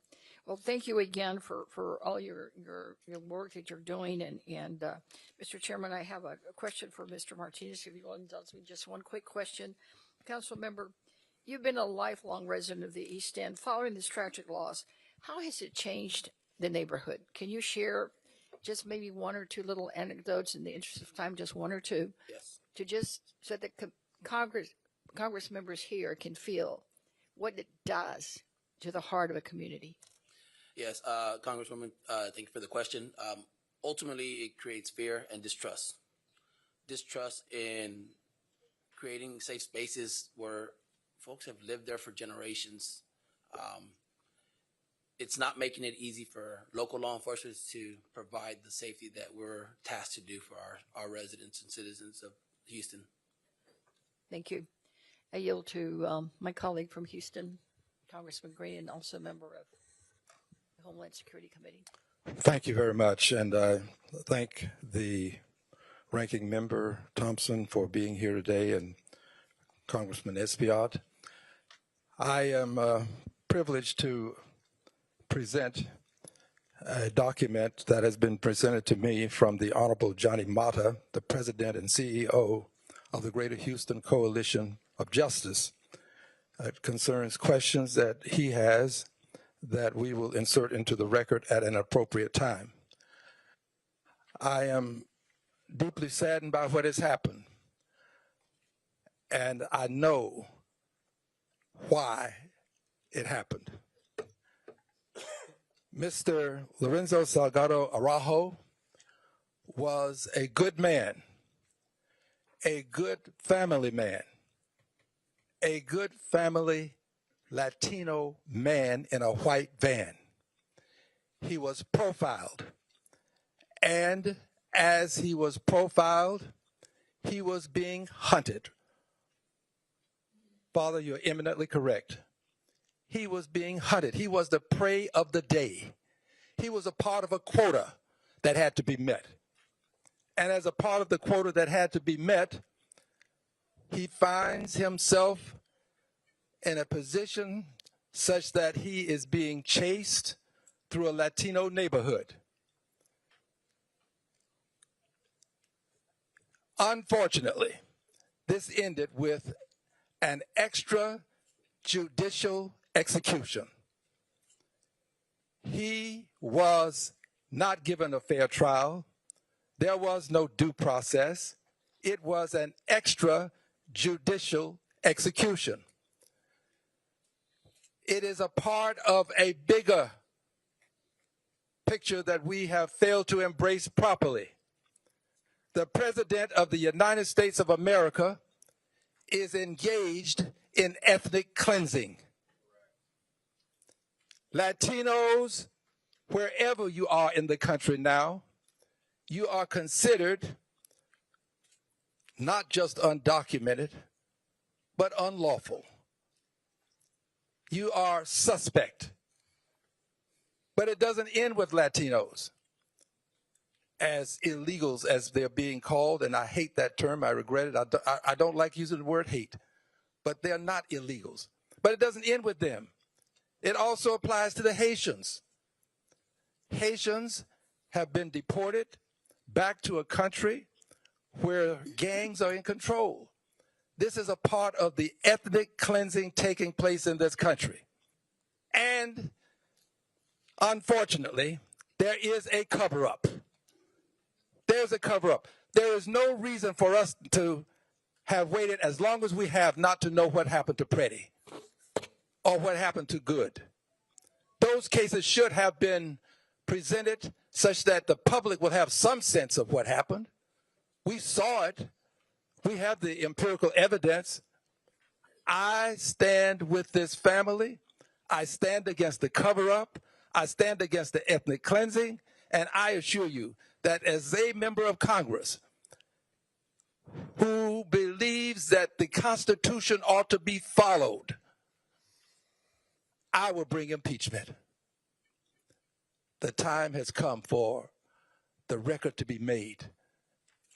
Well, thank you again for all your work that you're doing. And Mr. Chairman, I have a question for Mr. Martinez, if you will indulge me. Just one quick question. Council member, you've been a lifelong resident of the East End. Following this tragic loss, how has it changed the neighborhood? Can you share just maybe one or two little anecdotes in the interest of time, just one or two? Yes. To just so that Congress members here can feel what it does to the heart of a community. Yes, Congresswoman, thank you for the question. Ultimately, it creates fear and distrust. distrust in creating safe spaces where folks have lived there for generations. It's not making it easy for local law enforcement to provide the safety that we're tasked to do for our residents and citizens of Houston. Thank you. I yield to my colleague from Houston, Congressman Green, and also a member of the Homeland Security Committee. Thank you very much, and I thank the ranking member Thompson for being here today, and Congressman Espaillat. I am privileged to present a document that has been presented to me from the Honorable Johnny Mata, the President and CEO of the Greater Houston Coalition of Justice. It concerns questions that he has that we will insert into the record at an appropriate time. I am deeply saddened by what has happened, and I know why it happened. Mr. Lorenzo Salgado Araujo was a good man, a good family man, a good family Latino man in a white van. He was profiled, and as he was profiled, he was being hunted. Father, you're eminently correct. He was being hunted. He was the prey of the day. He was a part of a quota that had to be met. And as a part of the quota that had to be met, he finds himself in a position such that he is being chased through a Latino neighborhood. Unfortunately, this ended with an extrajudicial execution. He was not given a fair trial. There was no due process. It was an extrajudicial execution. It is a part of a bigger picture that we have failed to embrace properly. The President of the United States of America is engaged in ethnic cleansing. Latinos, wherever you are in the country now, you are considered not just undocumented, but unlawful. You are suspect. But it doesn't end with Latinos as illegals, as they're being called, and I hate that term. I regret it. I don't like using the word hate, but they're not illegals. But it doesn't end with them. It also applies to the Haitians. Haitians have been deported back to a country where gangs are in control. This is a part of the ethnic cleansing taking place in this country. And unfortunately, there is a cover-up. There's a cover-up. There is no reason for us to have waited as long as we have not to know what happened to Pretty or what happened to Good. Those cases should have been presented such that the public will have some sense of what happened. We saw it. We have the empirical evidence. I stand with this family. I stand against the cover-up. I stand against the ethnic cleansing. And I assure you that as a member of Congress who believes that the Constitution ought to be followed, I will bring impeachment. The time has come for the record to be made.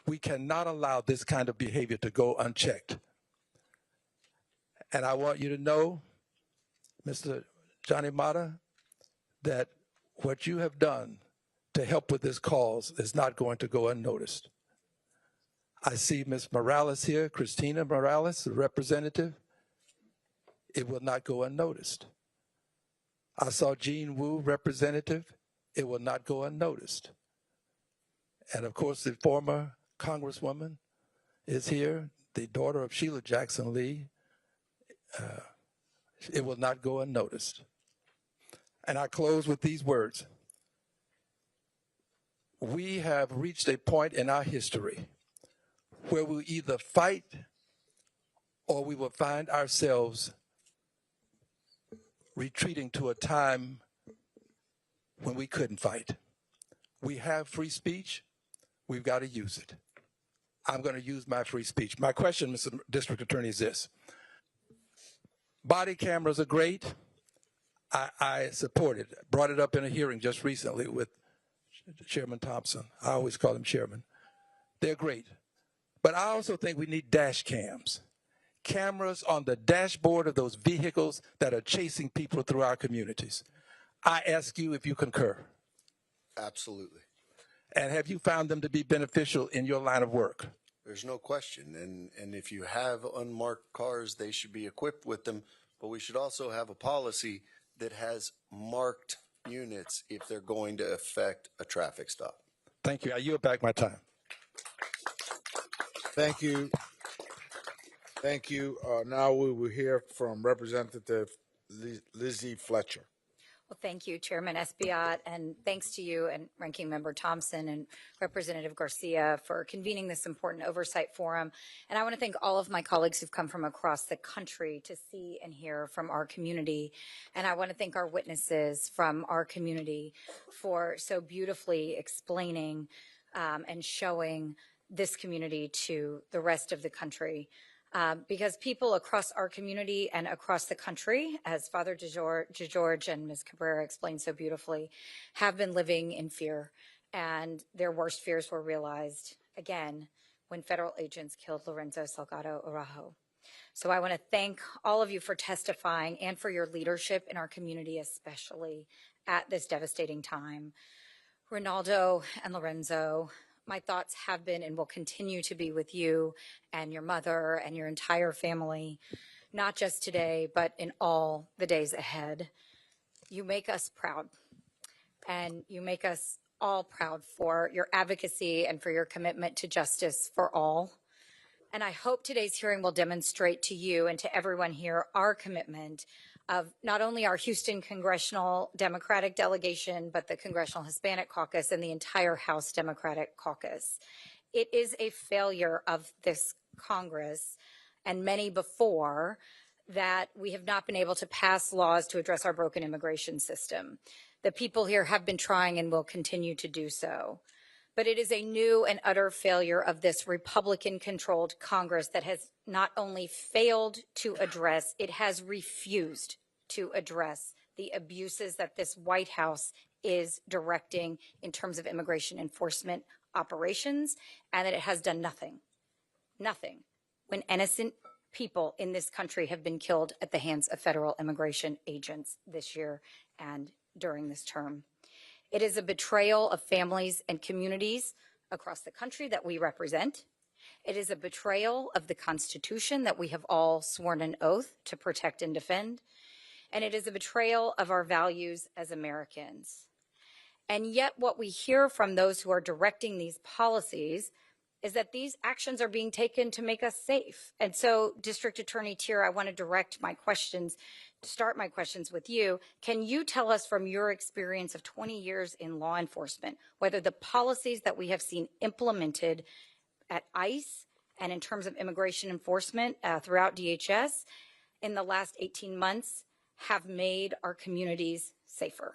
We cannot allow this kind of behavior to go unchecked. And I want you to know, Mr. Johnny Mata, that what you have done to help with this cause is not going to go unnoticed. I see Ms. Morales here, Christina Morales, the representative. It will not go unnoticed. I saw Jean Wu, representative. It will not go unnoticed. And of course, the former Congresswoman is here, the daughter of Sheila Jackson Lee. It will not go unnoticed. And I close with these words. We have reached a point in our history where we either fight or we will find ourselves retreating to a time when we couldn't fight. We have free speech. We've got to use it. I'm going to use my free speech. My question, Mr. District Attorney, is this. Body cameras are great. I support it. Brought it up in a hearing just recently with Chairman Thompson. I always call him Chairman. They're great. But I also think we need dash cams. Cameras on the dashboard of those vehicles that are chasing people through our communities. I ask you if you concur. Absolutely. And have you found them to be beneficial in your line of work? There's no question. And if you have unmarked cars, they should be equipped with them. But we should also have a policy that has marked units if they're going to affect a traffic stop. Thank you. I yield back my time. Thank you. Thank you. Now we will hear from Representative Lizzie Fletcher. Well, thank you, Chairman Espaillat, and thanks to you and Ranking Member Thompson and Representative Garcia for convening this important oversight forum. And I want to thank all of my colleagues who've come from across the country to see and hear from our community. And I want to thank our witnesses from our community for so beautifully explaining and showing this community to the rest of the country. Because people across our community and across the country, as Father DeGeorge and Ms. Cabrera explained so beautifully, have been living in fear, and their worst fears were realized again when federal agents killed Lorenzo Salgado Araujo. So I want to thank all of you for testifying and for your leadership in our community, especially at this devastating time. Ronaldo and Lorenzo, my thoughts have been and will continue to be with you and your mother and your entire family, not just today, but in all the days ahead. You make us proud, and you make us all proud for your advocacy and for your commitment to justice for all. And I hope today's hearing will demonstrate to you and to everyone here our commitment of not only our Houston Congressional Democratic delegation, but the Congressional Hispanic Caucus and the entire House Democratic Caucus. It is a failure of this Congress and many before that we have not been able to pass laws to address our broken immigration system. The people here have been trying and will continue to do so. But it is a new and utter failure of this Republican-controlled Congress that has not only failed to address, it has refused to address the abuses that this White House is directing in terms of immigration enforcement operations, and that it has done nothing when innocent people in this country have been killed at the hands of federal immigration agents this year and during this term. It is a betrayal of families and communities across the country that we represent. It is a betrayal of the Constitution that we have all sworn an oath to protect and defend. And it is a betrayal of our values as Americans. And yet what we hear from those who are directing these policies is that these actions are being taken to make us safe. And so, District Attorney Tier, I want to start my questions with you. Can you tell us from your experience of 20 years in law enforcement, whether the policies that we have seen implemented at ICE and in terms of immigration enforcement throughout DHS in the last 18 months have made our communities safer?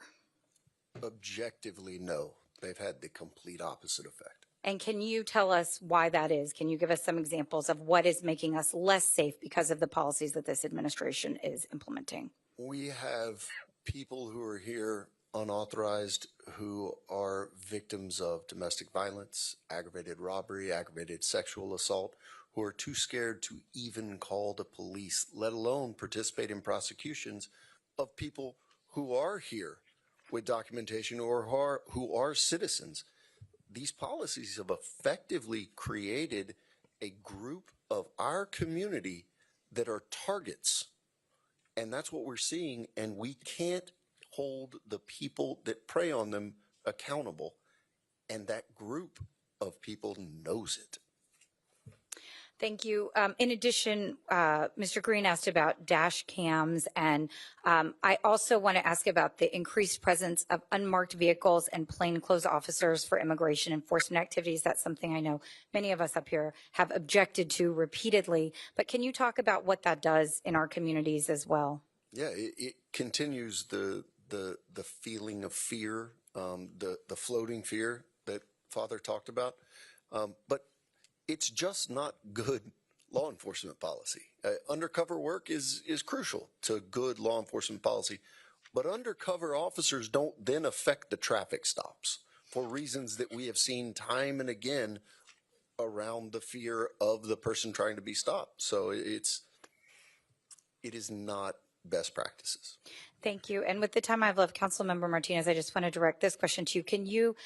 Objectively, no. They've had the complete opposite effect. And can you tell us why that is? Can you give us some examples of what is making us less safe because of the policies that this administration is implementing? We have people who are here unauthorized who are victims of domestic violence, aggravated robbery, aggravated sexual assault, who are too scared to even call the police, let alone participate in prosecutions of people who are here with documentation or who are citizens. These policies have effectively created a group of our community that are targets. And that's what we're seeing. And we can't hold the people that prey on them accountable. And that group of people knows it. Thank you. In addition, Mr. Green asked about dash cams, and I also want to ask about the increased presence of unmarked vehicles and plainclothes officers for immigration enforcement activities. That's something I know many of us up here have objected to repeatedly. But can you talk about what that does in our communities as well? Yeah, it continues the feeling of fear, the floating fear that Father talked about. But it's just not good law enforcement policy. Undercover work is crucial to good law enforcement policy, but undercover officers don't then affect the traffic stops for reasons that we have seen time and again around the fear of the person trying to be stopped. So it is not best practices. Thank you. And with the time I have left, Councilmember Martinez, I just want to direct this question to you. Can you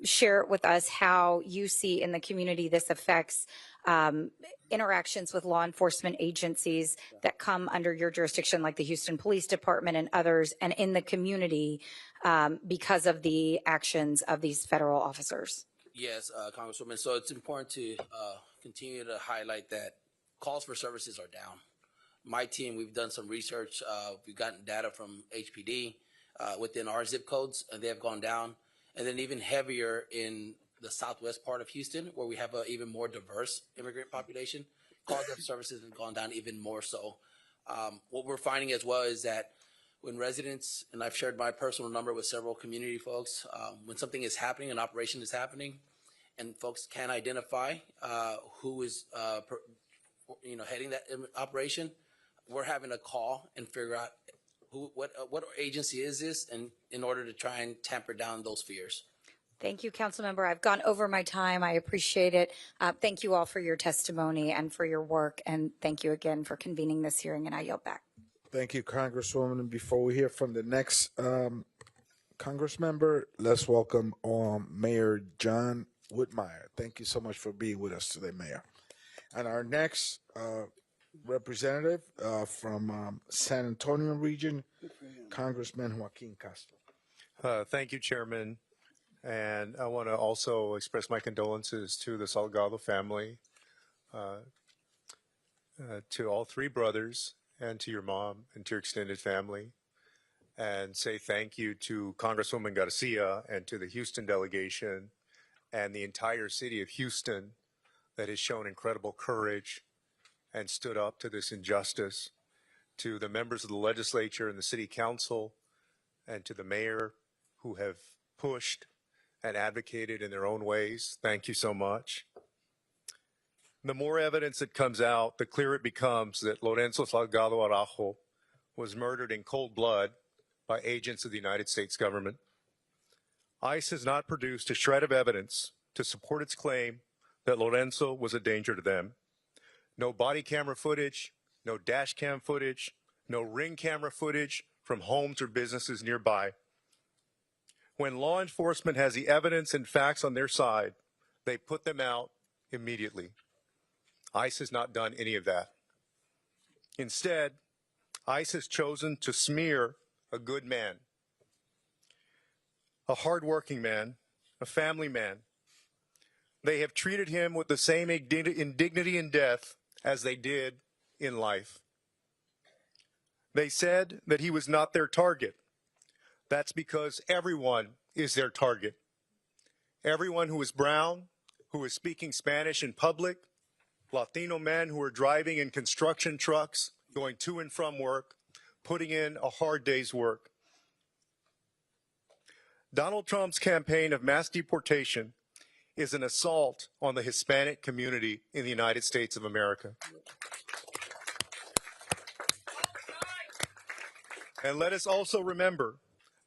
share with us how you see in the community this affects interactions with law enforcement agencies that come under your jurisdiction, like the Houston Police Department and others, and in the community because of the actions of these federal officers? Yes, Congresswoman. So it's important to continue to highlight that calls for services are down. My team, we've done some research. We've gotten data from HPD within our zip codes, and they have gone down. And then even heavier in the southwest part of Houston, where we have an even more diverse immigrant population, calls of services have gone down even more so. What we're finding as well is that when residents, and I've shared my personal number with several community folks, when something is happening, an operation is happening, and folks can identify who is heading that operation, we're having to call and figure out what agency is this, and in order to try and tamper down those fears. Thank you, Councilmember. I've gone over my time. I appreciate it. Thank you all for your testimony and for your work, and thank you again for convening this hearing, and I yield back. Thank you, Congresswoman. And before we hear from the next Congress member, let's welcome Mayor John Whitmire. Thank you so much for being with us today, Mayor. And our next representative from San Antonio region, Congressman Joaquin Castro. Thank you, Chairman. And I want to also express my condolences to the Salgado family, to all three brothers, and to your mom and to your extended family, and say thank you to Congresswoman Garcia and to the Houston delegation and the entire city of Houston that has shown incredible courage and stood up to this injustice, to the members of the legislature and the city council, and to the mayor who have pushed and advocated in their own ways. Thank you so much. The more evidence that comes out, the clearer it becomes that Lorenzo Salgado Araujo was murdered in cold blood by agents of the United States government. ICE has not produced a shred of evidence to support its claim that Lorenzo was a danger to them. No body camera footage, no dash cam footage, no ring camera footage from homes or businesses nearby. When law enforcement has the evidence and facts on their side, they put them out immediately. ICE has not done any of that. Instead, ICE has chosen to smear a good man, a hardworking man, a family man. They have treated him with the same indignity in death as they did in life. They said that he was not their target. That's because everyone is their target. Everyone who is brown, who is speaking Spanish in public, Latino men who are driving in construction trucks, going to and from work, putting in a hard day's work. Donald Trump's campaign of mass deportation is an assault on the Hispanic community in the United States of America. And let us also remember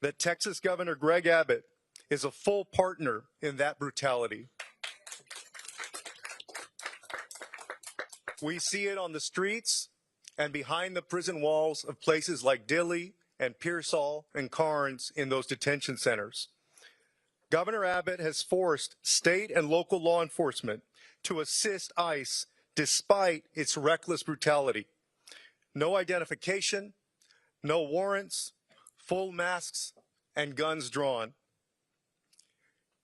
that Texas Governor Greg Abbott is a full partner in that brutality. We see it on the streets and behind the prison walls of places like Dilley and Pearsall and Carnes in those detention centers. Governor Abbott has forced state and local law enforcement to assist ICE despite its reckless brutality. No identification, no warrants, full masks, and guns drawn.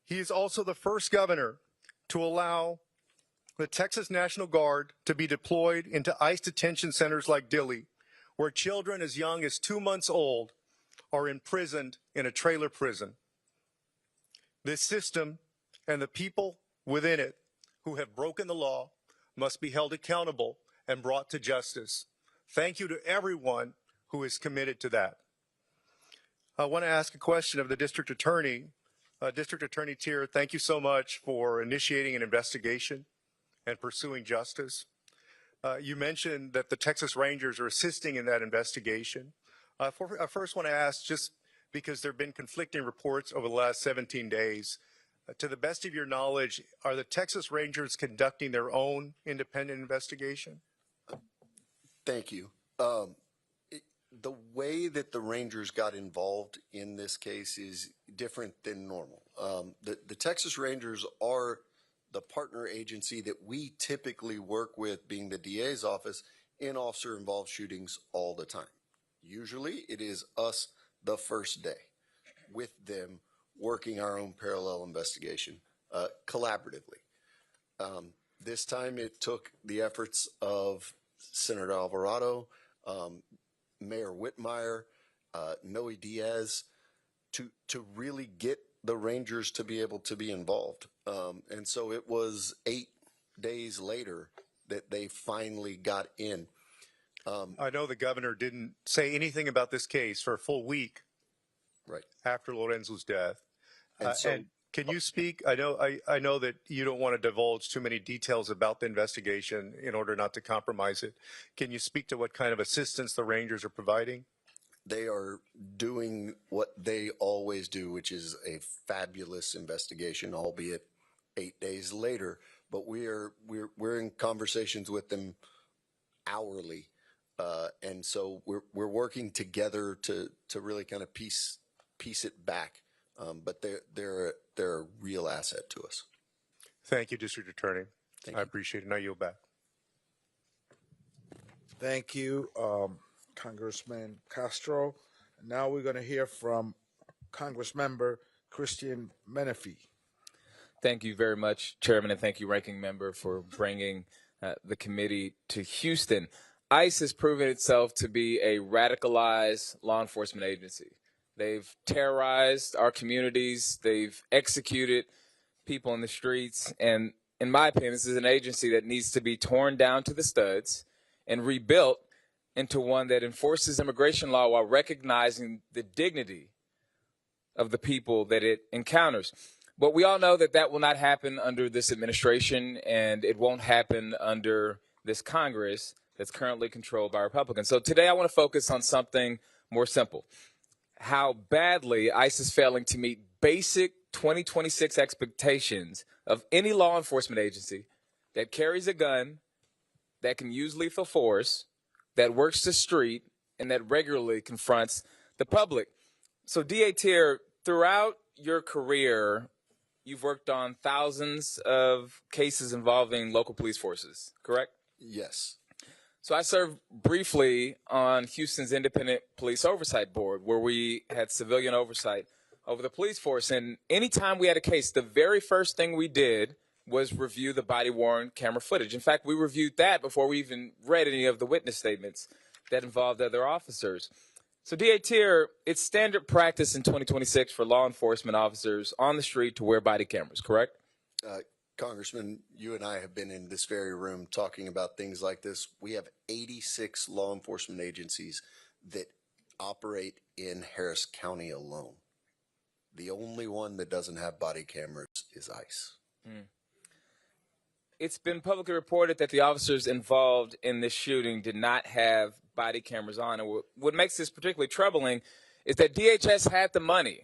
He is also the first governor to allow the Texas National Guard to be deployed into ICE detention centers like Dilley, where children as young as 2 months old are imprisoned in a trailer prison. This system and the people within it who have broken the law must be held accountable and brought to justice. Thank you to everyone who is committed to that. I want to ask a question of the district attorney. District Attorney Tier, thank you so much for initiating an investigation and pursuing justice. You mentioned that the Texas Rangers are assisting in that investigation. I first want to ask, just because there have been conflicting reports over the last 17 days, to the best of your knowledge, are the Texas Rangers conducting their own independent investigation? Thank you. The way that the Rangers got involved in this case is different than normal. The Texas Rangers are the partner agency that we typically work with, being the DA's office, in officer-involved shootings all the time. Usually it is us the first day with them working our own parallel investigation collaboratively. This time it took the efforts of Senator Alvarado, Mayor Whitmire, Noe Diaz to really get the Rangers to be able to be involved. And so it was 8 days later that they finally got in. I know the governor didn't say anything about this case for a full week Right. after Lorenzo's death. And And can you speak? I know that you don't want to divulge too many details about the investigation in order not to compromise it. Can you speak to what kind of assistance the Rangers are providing? they are doing what they always do, which is a fabulous investigation, albeit 8 days later. But we're in conversations with them hourly, and so we're working together to really kind of piece it back. But they're a real asset to us. Thank you, District Attorney. I appreciate it. Now yield back. Thank you, Congressman Castro. Now we're going to hear from Congressmember Christian Menefee. Thank you very much, Chairman, and thank you, Ranking Member, for bringing the committee to Houston. ICE has proven itself to be a radicalized law enforcement agency. They've terrorized our communities. They've executed people in the streets. And in my opinion, this is an agency that needs to be torn down to the studs and rebuilt into one that enforces immigration law while recognizing the dignity of the people that it encounters. But we all know that that will not happen under this administration, and it won't happen under this Congress that's currently controlled by Republicans. So today I want to focus on something more simple: how badly ICE is failing to meet basic 2026 expectations of any law enforcement agency that carries a gun, that can use lethal force, that works the street, and that regularly confronts the public. So DA Tier, throughout your career, you've worked on thousands of cases involving local police forces, correct? Yes. So I served briefly on Houston's Independent Police Oversight Board, where we had civilian oversight over the police force. And anytime we had a case, the very first thing we did was review the body-worn camera footage. In fact, we reviewed that before we even read any of the witness statements that involved other officers. So DA Tier, it's standard practice in 2026 for law enforcement officers on the street to wear body cameras, correct? Congressman, you and I have been in this very room talking about things like this. We have 86 law enforcement agencies that operate in Harris County alone. The only one that doesn't have body cameras is ICE. It's been publicly reported that the officers involved in this shooting did not have body cameras on. And what makes this particularly troubling is that DHS had the money.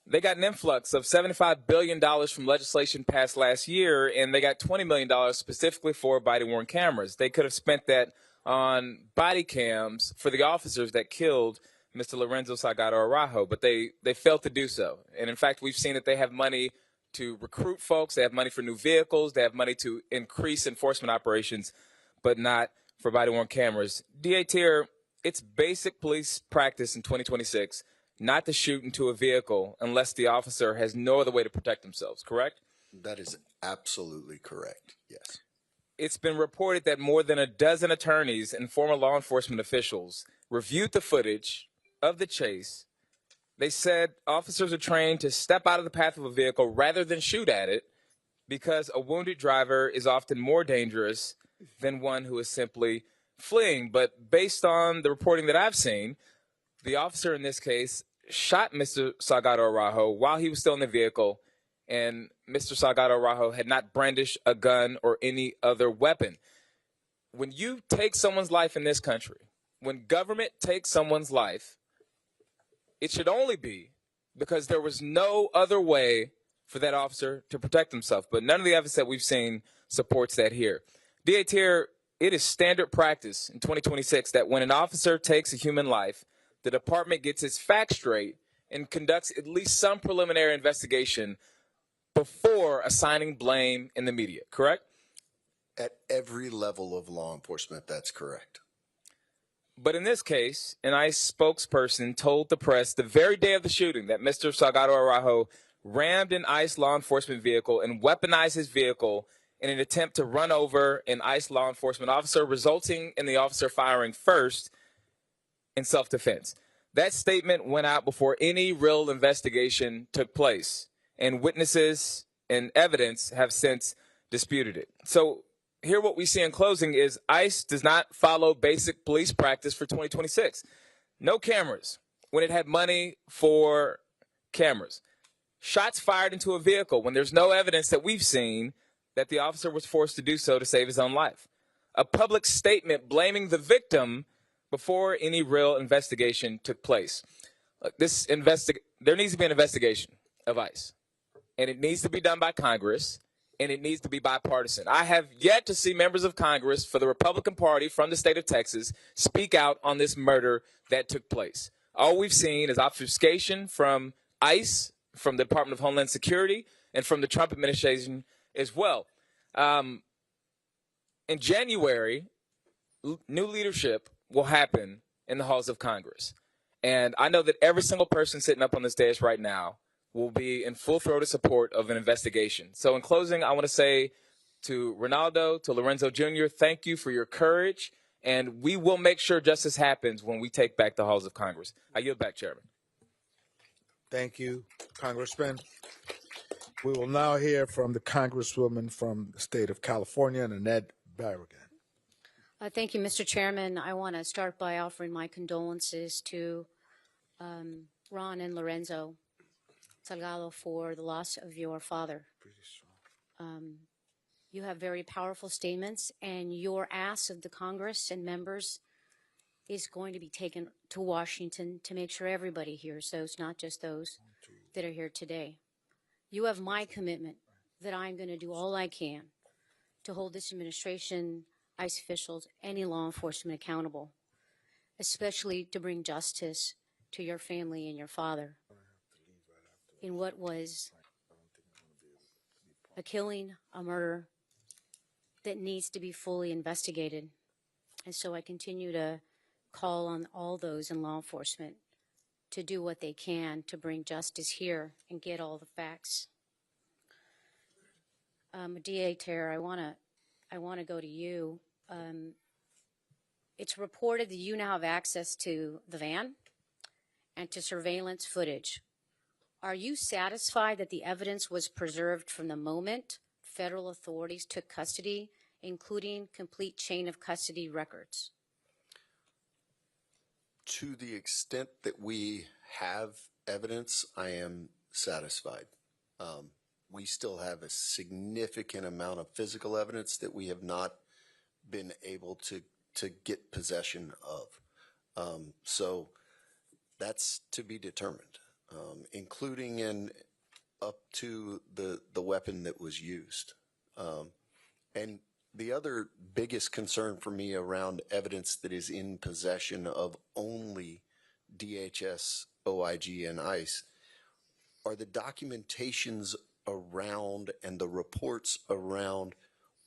They got an influx of $75 billion from legislation passed last year, and they got $20 million specifically for body-worn cameras. They could have spent that on body cams for the officers that killed Mr. Lorenzo Salgado Araujo, but they failed to do so. And in fact, we've seen that they have money to recruit folks, they have money for new vehicles, they have money to increase enforcement operations, but not for body-worn cameras. DA Tier, it's basic police practice in 2026 not to shoot into a vehicle unless the officer has no other way to protect themselves, correct? That is absolutely correct, yes. it's been reported that more than a dozen attorneys and former law enforcement officials reviewed the footage of the chase. They said officers are trained to step out of the path of a vehicle rather than shoot at it because a wounded driver is often more dangerous than one who is simply fleeing. But based on the reporting that I've seen, the officer in this case shot Mr. Salgado Araujo while he was still in the vehicle, and Mr. Salgado Araujo had not brandished a gun or any other weapon. When you take someone's life in this country, when government takes someone's life, it should only be because there was no other way for that officer to protect himself. But none of the evidence that we've seen supports that here. DA Tier, it is standard practice in 2026 that when an officer takes a human life, the department gets its facts straight and conducts at least some preliminary investigation before assigning blame in the media, correct? At every level of law enforcement, that's correct. But in this case, an ICE spokesperson told the press the very day of the shooting that Mr. Salgado Araujo rammed an ICE law enforcement vehicle and weaponized his vehicle in an attempt to run over an ICE law enforcement officer, resulting in the officer firing first in self-defense. That statement went out before any real investigation took place, and witnesses and evidence have since disputed it. So here what we see in closing is ICE does not follow basic police practice for 2026. No cameras when it had money for cameras. Shots fired into a vehicle when there's no evidence that we've seen that the officer was forced to do so to save his own life. A public statement blaming the victim before any real investigation took place. There needs to be an investigation of ICE, and it needs to be done by Congress, and it needs to be bipartisan. I have yet to see members of Congress for the Republican Party from the state of Texas speak out on this murder that took place. All we've seen is obfuscation from ICE, from the Department of Homeland Security, and from the Trump administration as well. In January, new leadership will happen in the halls of Congress. And I know that every single person sitting up on this stage right now will be in full-throated support of an investigation. So in closing, I want to say to Ronaldo, to Lorenzo Jr., thank you for your courage, and we will make sure justice happens when we take back the halls of Congress. I yield back, Chairman. Thank you, Congressman. We will now hear from the Congresswoman from the state of California, Nanette Barragan. Thank you, Mr. Chairman. I want to start by offering my condolences to Ron and Lorenzo Salgado for the loss of your father. You have very powerful statements, and your ask of the Congress and members is going to be taken to Washington to make sure everybody hears those, not just those that are here today. You have my commitment that I'm going to do all I can to hold this administration, ICE officials, any law enforcement accountable, especially to bring justice to your family and your father in what was a killing, a murder that needs to be fully investigated. And so I continue to call on all those in law enforcement to do what they can to bring justice here and get all the facts. DA Terra, I want to go to you. It's reported that you now have access to the van and to surveillance footage. Are you satisfied that the evidence was preserved from the moment federal authorities took custody, including complete chain of custody records? To the extent that we have evidence, I am satisfied. We still have a significant amount of physical evidence that we have not been able to get possession of. So that's to be determined, including in up to the weapon that was used. And the other biggest concern for me around evidence that is in possession of only DHS, OIG, and ICE are the documentations around and the reports around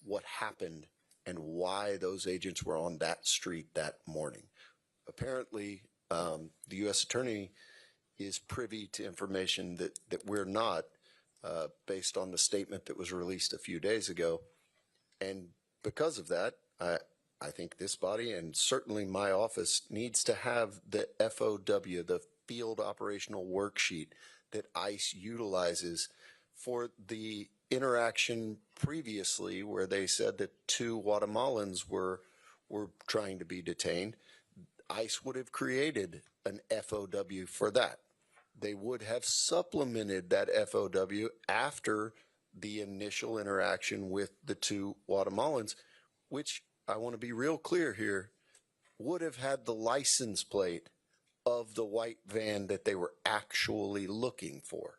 what happened and why those agents were on that street that morning. Apparently, the U.S. Attorney is privy to information that we're not, based on the statement that was released a few days ago. And because of that, I think this body and certainly my office needs to have the FOW, the Field Operational Worksheet that ICE utilizes for the interaction previously where they said that 2 Guatemalans were trying to be detained. ICE would have created an FOW for that. They would have supplemented that FOW after the initial interaction with the 2 Guatemalans, which I want to be real clear here, would have had the license plate of the white van that they were actually looking for.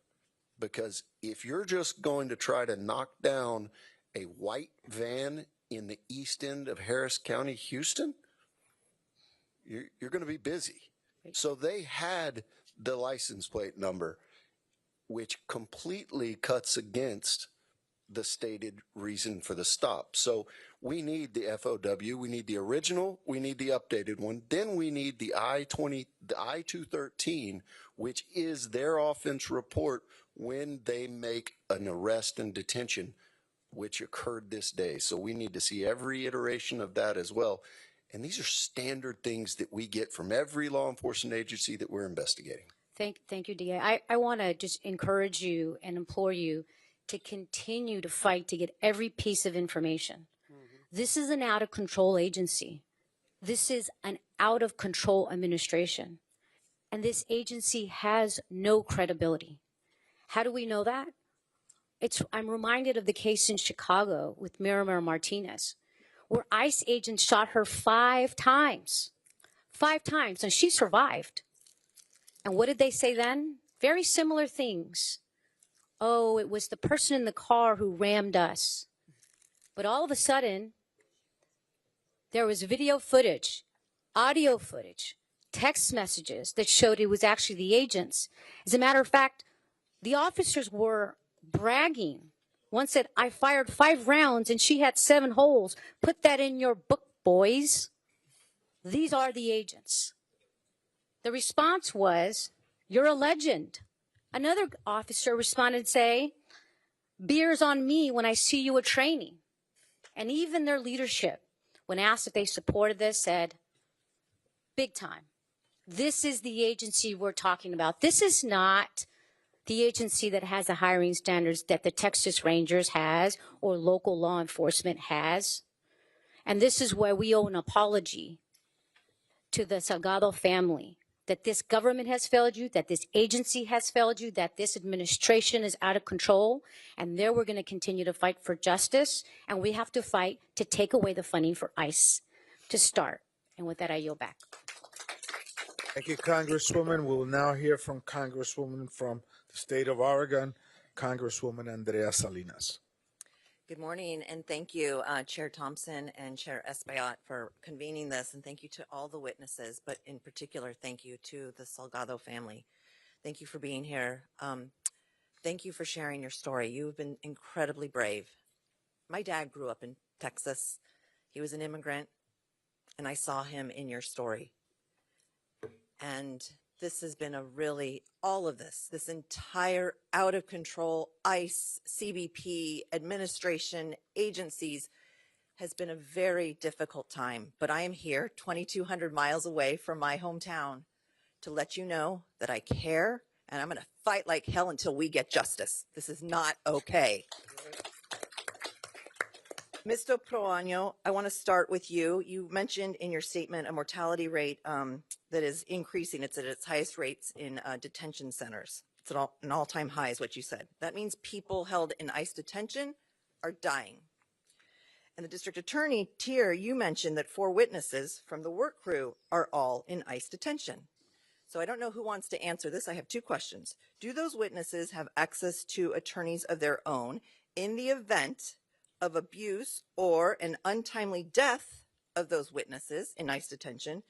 Because if you're just going to try to knock down a white van in the east end of Harris County, Houston, you're going to be busy. So they had the license plate number, which completely cuts against the stated reason for the stop. So we need the FOW, we need the original, we need the updated one, then we need the I-213, which is their offense report when they make an arrest and detention, which occurred this day. So we need to see every iteration of that as well. And these are standard things that we get from every law enforcement agency that we're investigating. Thank you, DA. I want to just encourage you and implore you to continue to fight to get every piece of information. This is an out-of-control agency. This is an out-of-control administration. And this agency has no credibility. How do we know that? I'm reminded of the case in Chicago with Miramar Martinez, where ICE agents shot her 5 times. 5 times, and she survived. And what did they say then? Very similar things. Oh, it was the person in the car who rammed us. But all of a sudden, there was video footage, audio footage, text messages that showed it was actually the agents. As a matter of fact, the officers were bragging. One said, I fired 5 rounds and she had 7 holes. Put that in your book, boys. These are the agents. The response was, you're a legend. Another officer responded, say, beer's on me when I see you at training. And even their leadership, when asked if they supported this, said, big time. This is the agency we're talking about. This is not the agency that has the hiring standards that the Texas Rangers has or local law enforcement has. And this is where we owe an apology to the Salgado family, that this government has failed you, that this agency has failed you, that this administration is out of control, and there we're going to continue to fight for justice, and we have to fight to take away the funding for ICE to start. And with that, I yield back. Thank you, Congresswoman. We will now hear from Congresswoman from the state of Oregon, Congresswoman Andrea Salinas. Good morning, and thank you, Chair Thompson and Chair Espaillat, for convening this, and thank you to all the witnesses, but in particular, thank you to the Salgado family. Thank you for being here. Thank you for sharing your story. You've been incredibly brave. My dad grew up in Texas. He was an immigrant, and I saw him in your story. And this has been all of this entire out of control ICE, CBP, administration, agencies has been a very difficult time. But I am here 2,200 miles away from my hometown to let you know that I care and I'm going to fight like hell until we get justice. This is not okay. Mr. Proaño, I want to start with you. You mentioned in your statement a mortality rate that is increasing. It's at its highest rates in detention centers. It's at an all-time high is what you said. That means people held in ICE detention are dying. And the district attorney, Tier, you mentioned that 4 witnesses from the work crew are all in ICE detention. So I don't know who wants to answer this. I have 2 questions. Do those witnesses have access to attorneys of their own in the event of abuse or an untimely death of those witnesses in ICE detention?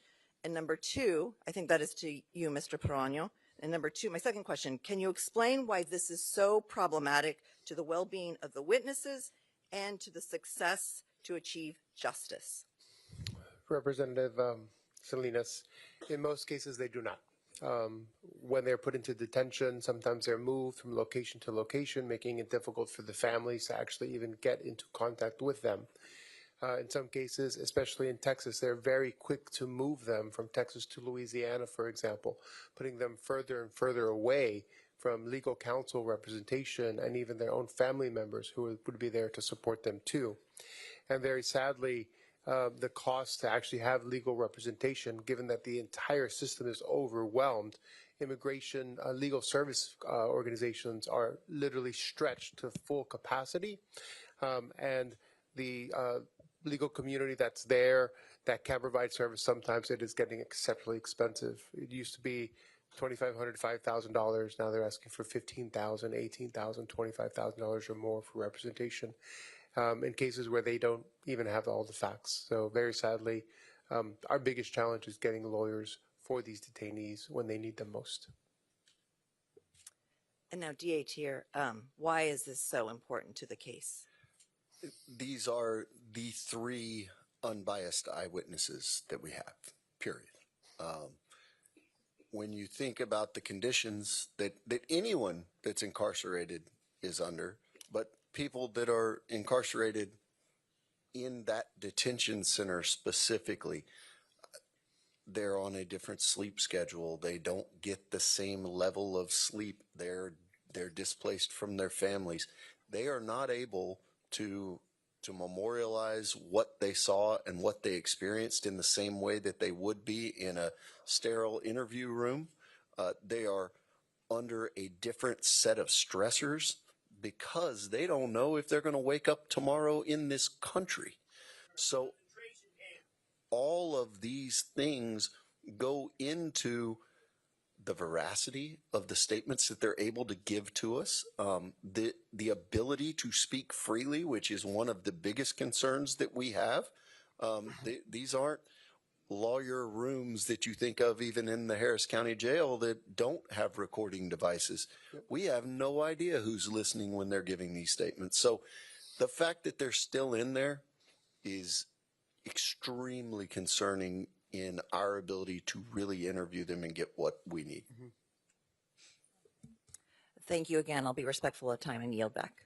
And number 2, I think that is to you, Mr. Proaño. And number 2, my second question, can you explain why this is so problematic to the well-being of the witnesses and to the success to achieve justice? Representative Salinas, in most cases they do not. When they're put into detention, sometimes they're moved from location to location, making it difficult for the families to actually even get into contact with them. In some cases, especially in Texas, they're very quick to move them from Texas to Louisiana, for example, putting them further and further away from legal counsel representation and even their own family members who would be there to support them too. And very sadly, the cost to actually have legal representation, given that the entire system is overwhelmed, immigration legal service organizations are literally stretched to full capacity. And the legal community that's there that can provide service, sometimes it is getting exceptionally expensive. It used to be $2,500 to $5,000. Now they're asking for $15,000, $18,000, $25,000 or more for representation in cases where they don't even have all the facts. So very sadly, our biggest challenge is getting lawyers for these detainees when they need them most. And now, DH here, why is this so important to the case? These are the three unbiased eyewitnesses that we have, period. When you think about the conditions that anyone that's incarcerated is under, but people that are incarcerated in that detention center specifically, they're on a different sleep schedule. They don't get the same level of sleep. They're displaced from their families. They are not able to memorialize what they saw and what they experienced in the same way that they would be in a sterile interview room. They are under a different set of stressors because they don't know if they're going to wake up tomorrow in this country. So all of these things go into the veracity of the statements that they're able to give to us, the ability to speak freely, which is one of the biggest concerns that we have. These aren't lawyer rooms that you think of even in the Harris County Jail that don't have recording devices. We have no idea who's listening when they're giving these statements. So the fact that they're still in there is extremely concerning in our ability to really interview them and get what we need. Mm-hmm. Thank you again. I'll be respectful of time and yield back.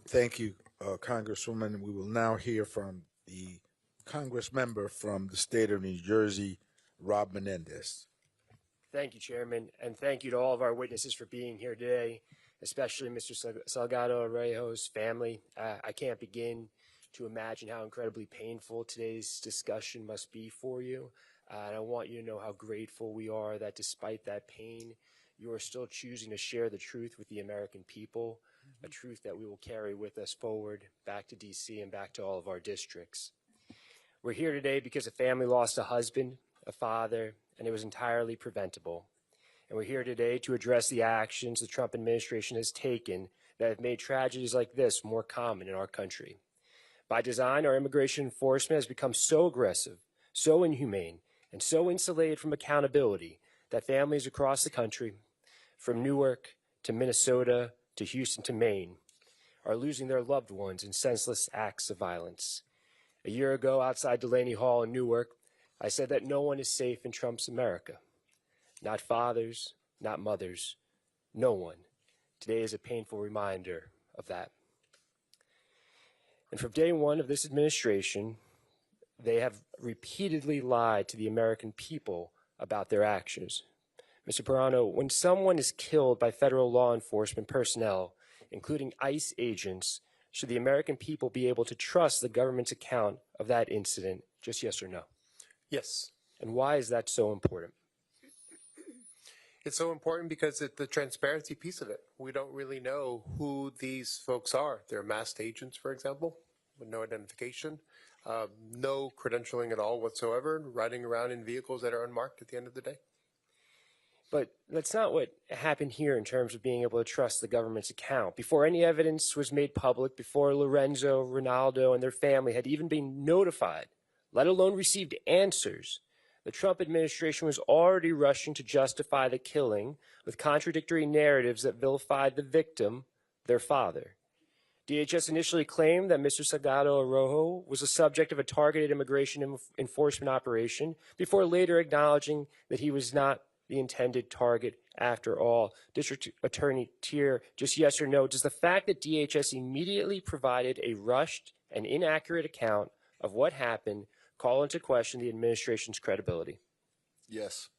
Thank you, Congresswoman. We will now hear from the Congress member from the state of New Jersey, Rob Menendez. Thank you, Chairman, and thank you to all of our witnesses for being here today, especially Mr. Salgado Araujo's family. I can't begin to imagine how incredibly painful today's discussion must be for you. And I want you to know how grateful we are that despite that pain, you are still choosing to share the truth with the American people, a truth that we will carry with us forward back to D.C. and back to all of our districts. We're here today because a family lost a husband, a father, and it was entirely preventable. And we're here today to address the actions the Trump administration has taken that have made tragedies like this more common in our country. By design, our immigration enforcement has become so aggressive, so inhumane, and so insulated from accountability that families across the country, from Newark to Minnesota to Houston to Maine, are losing their loved ones in senseless acts of violence. A year ago, outside Delaney Hall in Newark, I said that no one is safe in Trump's America. Not fathers, not mothers, no one. Today is a painful reminder of that. And from day one of this administration, they have repeatedly lied to the American people about their actions. Mr. Perano, when someone is killed by federal law enforcement personnel, including ICE agents, should the American people be able to trust the government's account of that incident? Just yes or no? Yes. And why is that so important? It's so important because it's the transparency piece of it. We don't really know who these folks are. They're masked agents, for example, with no identification, no credentialing at all whatsoever, riding around in vehicles that are unmarked at the end of the day. But that's not what happened here in terms of being able to trust the government's account. Before any evidence was made public, before Lorenzo, Ronaldo, and their family had even been notified, let alone received answers, the Trump administration was already rushing to justify the killing with contradictory narratives that vilified the victim, their father. DHS initially claimed that Mr. Salgado Araujo was the subject of a targeted immigration enforcement operation before later acknowledging that he was not the intended target after all. District Attorney Tier, just yes or no, does the fact that DHS immediately provided a rushed and inaccurate account of what happened call into question the administration's credibility? Yes.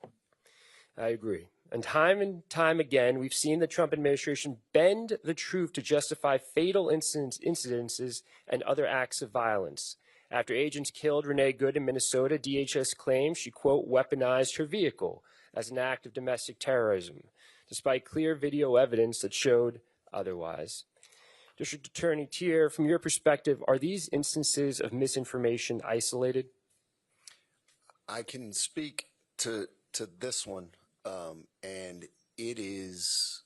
I agree. And time again, we've seen the Trump administration bend the truth to justify fatal incidences and other acts of violence. After agents killed Renee Good in Minnesota, DHS claims she, quote, weaponized her vehicle as an act of domestic terrorism, despite clear video evidence that showed otherwise. District Attorney Tier, from your perspective, are these instances of misinformation isolated? I can speak to this one, and it is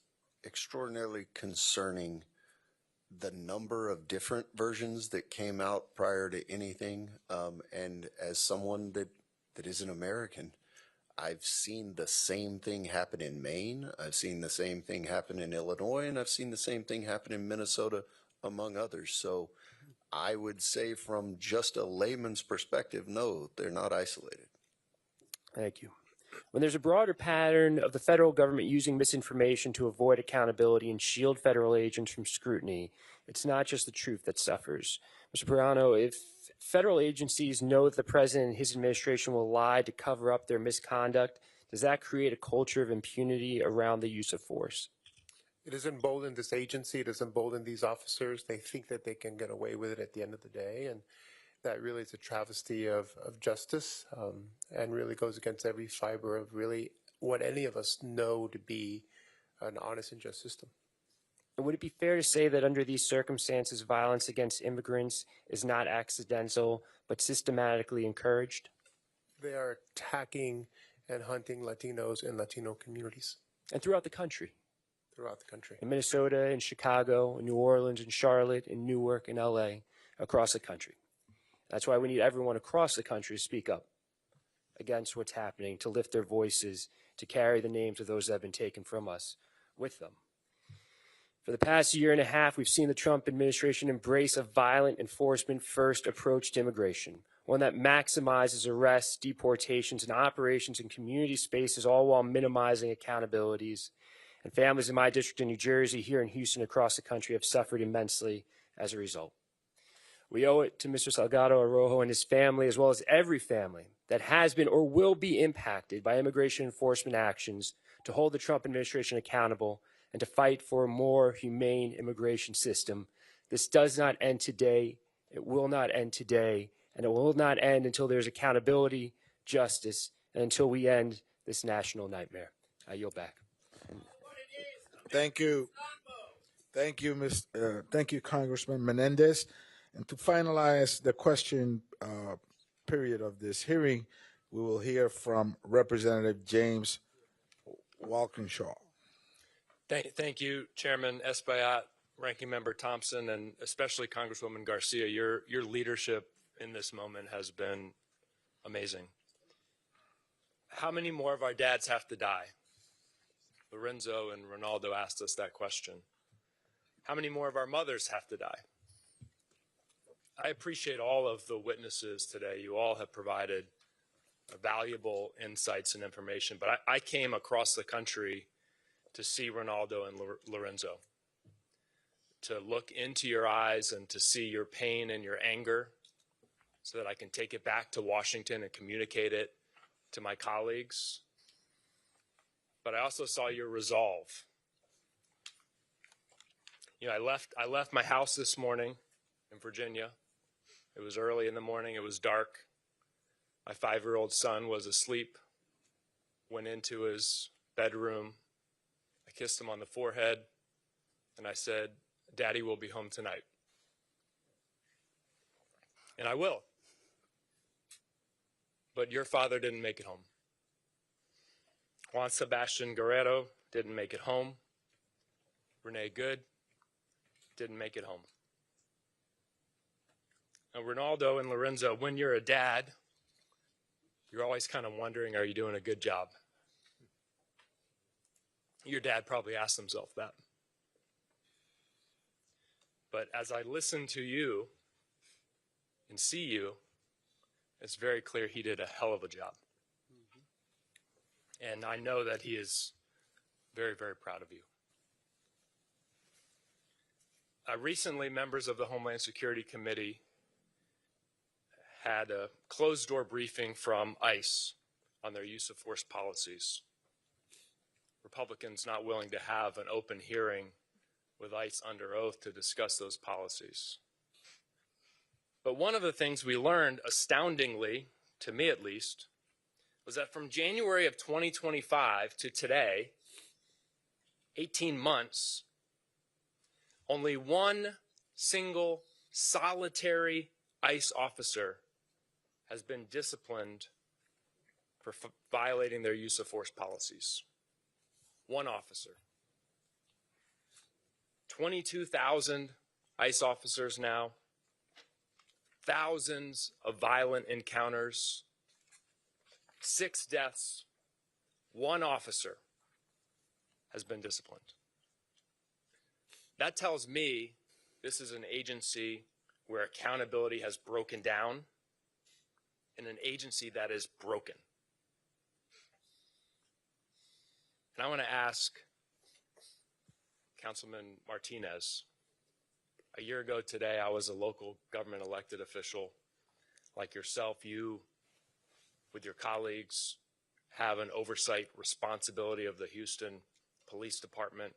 extraordinarily concerning the number of different versions that came out prior to anything. And as someone that is an American, I've seen the same thing happen in Maine. I've seen the same thing happen in Illinois, and I've seen the same thing happen in Minnesota, among others. So I would say from just a layman's perspective, no, they're not isolated. Thank you. When there's a broader pattern of the federal government using misinformation to avoid accountability and shield federal agents from scrutiny, it's not just the truth that suffers. Mr. Perano, if federal agencies know that the president and his administration will lie to cover up their misconduct, does that create a culture of impunity around the use of force? It has emboldened this agency. It has emboldened these officers. They think that they can get away with it at the end of the day. And that really is a travesty of justice, and really goes against every fiber of really what any of us know to be an honest and just system. Would it be fair to say that under these circumstances, violence against immigrants is not accidental, but systematically encouraged? They are attacking and hunting Latinos and Latino communities. And throughout the country? Throughout the country. In Minnesota, in Chicago, in New Orleans, in Charlotte, in Newark, in LA, across the country. That's why we need everyone across the country to speak up against what's happening, to lift their voices, to carry the names of those that have been taken from us with them. For the past year and a half, we've seen the Trump administration embrace a violent enforcement-first approach to immigration, one that maximizes arrests, deportations, and operations in community spaces, all while minimizing accountabilities. And families in my district in New Jersey, here in Houston, across the country have suffered immensely as a result. We owe it to Mr. Salgado Araujo and his family, as well as every family that has been or will be impacted by immigration enforcement actions, to hold the Trump administration accountable and to fight for a more humane immigration system. This does not end today. It will not end today. And it will not end until there's accountability, justice, and until we end this national nightmare. I yield back. Thank you. Thank you, thank you, Congressman Menendez. And to finalize the question period of this hearing, we will hear from Representative James Walkinshaw. Thank you, Chairman Espaillat, Ranking Member Thompson, and especially Congresswoman Garcia. Your leadership in this moment has been amazing. How many more of our dads have to die? Lorenzo and Ronaldo asked us that question. How many more of our mothers have to die? I appreciate all of the witnesses today. You all have provided valuable insights and information, but I came across the country to see Ronaldo and Lorenzo, to look into your eyes and to see your pain and your anger so that I can take it back to Washington and communicate it to my colleagues. But I also saw your resolve. You know, I left my house this morning in Virginia. It was early in the morning. It was dark. My 5-year-old son was asleep, went into his bedroom. I kissed him on the forehead, and I said, "Daddy will be home tonight." And I will. But your father didn't make it home. Juan Sebastian Guerrero didn't make it home. Renee Good didn't make it home. Now, Ronaldo and Lorenzo, when you're a dad, you're always kind of wondering, are you doing a good job? Your dad probably asked himself that. But as I listen to you and see you, it's very clear he did a hell of a job. And I know that he is Very, very proud of you. Recently, members of the Homeland Security Committee had a closed-door briefing from ICE on their use of force policies. Republicans not willing to have an open hearing with ICE under oath to discuss those policies. But one of the things we learned, astoundingly, to me at least, was that from January of 2025 to today, 18 months, only one single solitary ICE officer has been disciplined for violating their use of force policies. One officer. 22,000 ICE officers now, thousands of violent encounters, 6 deaths, one officer has been disciplined. That tells me this is an agency where accountability has broken down and an agency that is broken. And I want to ask Councilman Martinez, a year ago today, I was a local government elected official like yourself. You, with your colleagues, have an oversight responsibility of the Houston Police Department.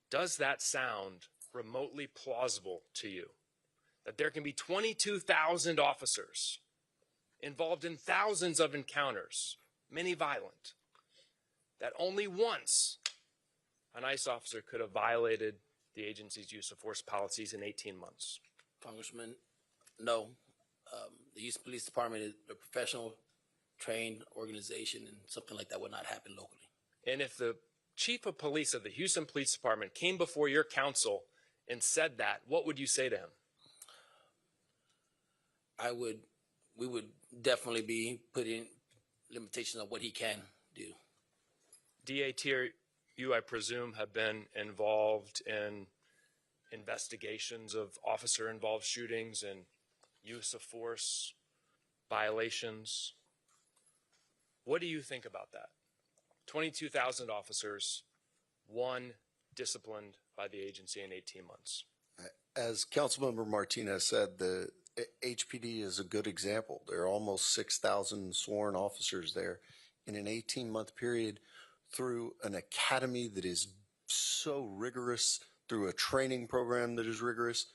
Does that sound remotely plausible to you? That there can be 22,000 officers involved in thousands of encounters, many violent, that only once an ICE officer could have violated the agency's use of force policies in 18 months? Congressman, no. The Houston Police Department is a professional, trained organization, and something like that would not happen locally. And if the chief of police of the Houston Police Department came before your council and said that, what would you say to him? We would definitely be putting limitations on what he can do. DAT, you, I presume, have been involved in investigations of officer-involved shootings and use of force violations. What do you think about that? 22,000 officers, one disciplined by the agency in 18 months. As Councilmember Martinez said, the HPD is a good example. There are almost 6,000 sworn officers there in an 18-month period through an academy that is so rigorous, through a training program that is rigorous.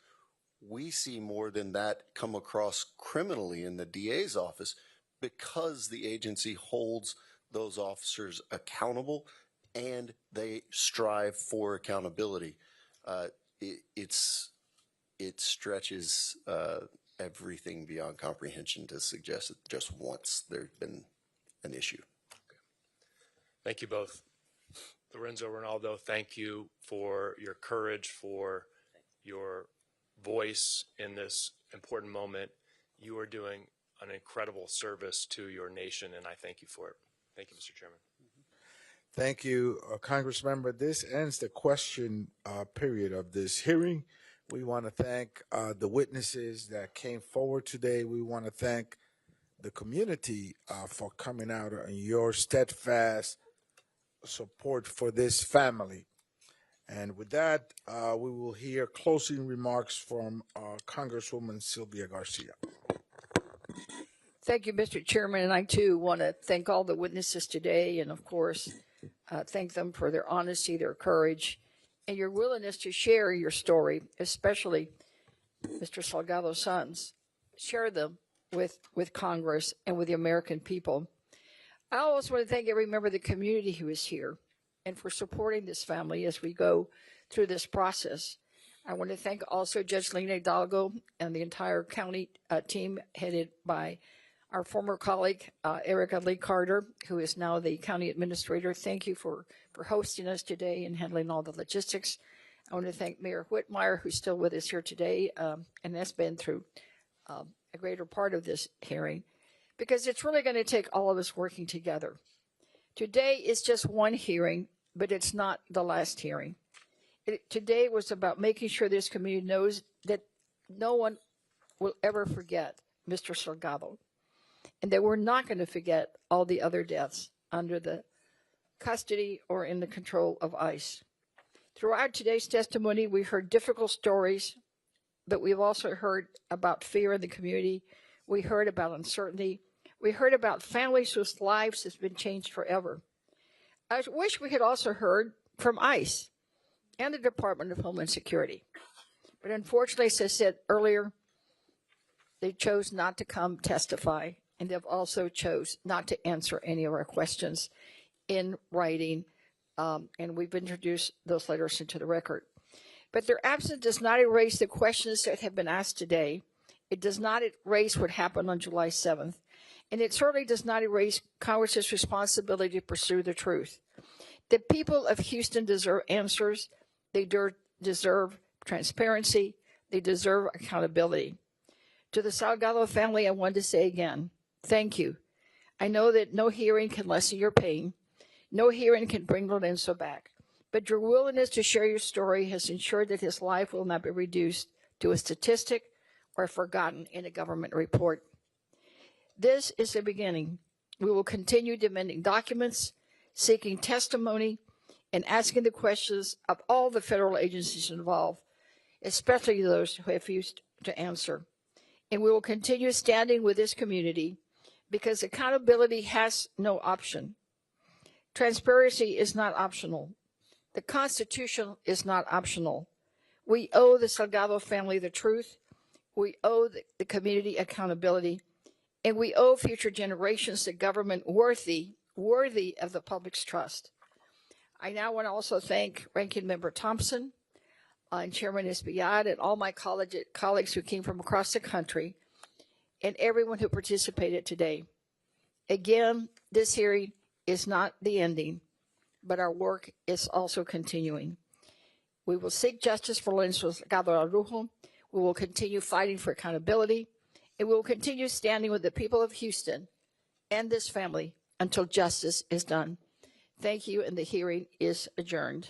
We see more than that come across criminally in the DA's office because the agency holds those officers accountable and they strive for accountability. It stretches everything beyond comprehension to suggest that just once there's been an issue. Okay. Thank you both. Lorenzo, Ronaldo, thank you for your courage, for your voice in this important moment. You are doing an incredible service to your nation, and I thank you for it. Thank you, Mr. Chairman. Thank you, Congressmember. This ends the question period of this hearing. We want to thank the witnesses that came forward today. We want to thank the community for coming out and your steadfast support for this family. And with that, we will hear closing remarks from Congresswoman Sylvia Garcia. Thank you, Mr. Chairman. And I, too, want to thank all the witnesses today and, of course, thank them for their honesty, their courage, and your willingness to share your story, especially Mr. Salgado's sons. Share them with Congress and with the American people. I also want to thank every member of the community who is here and for supporting this family as we go through this process. I want to thank also Judge Lena Hidalgo and the entire county team headed by our former colleague, Erica Lee Carter, who is now the county administrator. Thank you for hosting us today and handling all the logistics. I want to thank Mayor Whitmire, who's still with us here today, and has been through a greater part of this hearing, because it's really going to take all of us working together. Today is just one hearing, but it's not the last hearing. Today was about making sure this community knows that no one will ever forget Mr. Salgado, and that we're not going to forget all the other deaths under the custody, or in the control of ICE. Throughout today's testimony, we heard difficult stories, but we've also heard about fear in the community. We heard about uncertainty. We heard about families whose lives has been changed forever. I wish we had also heard from ICE and the Department of Homeland Security. But unfortunately, as I said earlier, they chose not to come testify, and they've also chose not to answer any of our questions in writing, and we've introduced those letters into the record. But their absence does not erase the questions that have been asked today. It does not erase what happened on July 7th, and it certainly does not erase Congress's responsibility to pursue the truth. The people of Houston deserve answers. They deserve transparency. They deserve accountability. To the Salgado family, I want to say again, thank you. I know that no hearing can lessen your pain. No hearing can bring Lorenzo back. But your willingness to share your story has ensured that his life will not be reduced to a statistic or forgotten in a government report. This is the beginning. We will continue demanding documents, seeking testimony, and asking the questions of all the federal agencies involved, especially those who have refused to answer. And we will continue standing with this community because accountability has no option. Transparency is not optional. The Constitution is not optional. We owe the Salgado family the truth. We owe the community accountability. And we owe future generations a government worthy of the public's trust. I now want to also thank Ranking Member Thompson and Chairman Espaillat and all my colleagues who came from across the country and everyone who participated today. Again, this hearing is not the ending, but our work is also continuing. We will seek justice for Lorenzo Salgado Araujo. We will continue fighting for accountability, and we will continue standing with the people of Houston and this family until justice is done. Thank you, and the hearing is adjourned.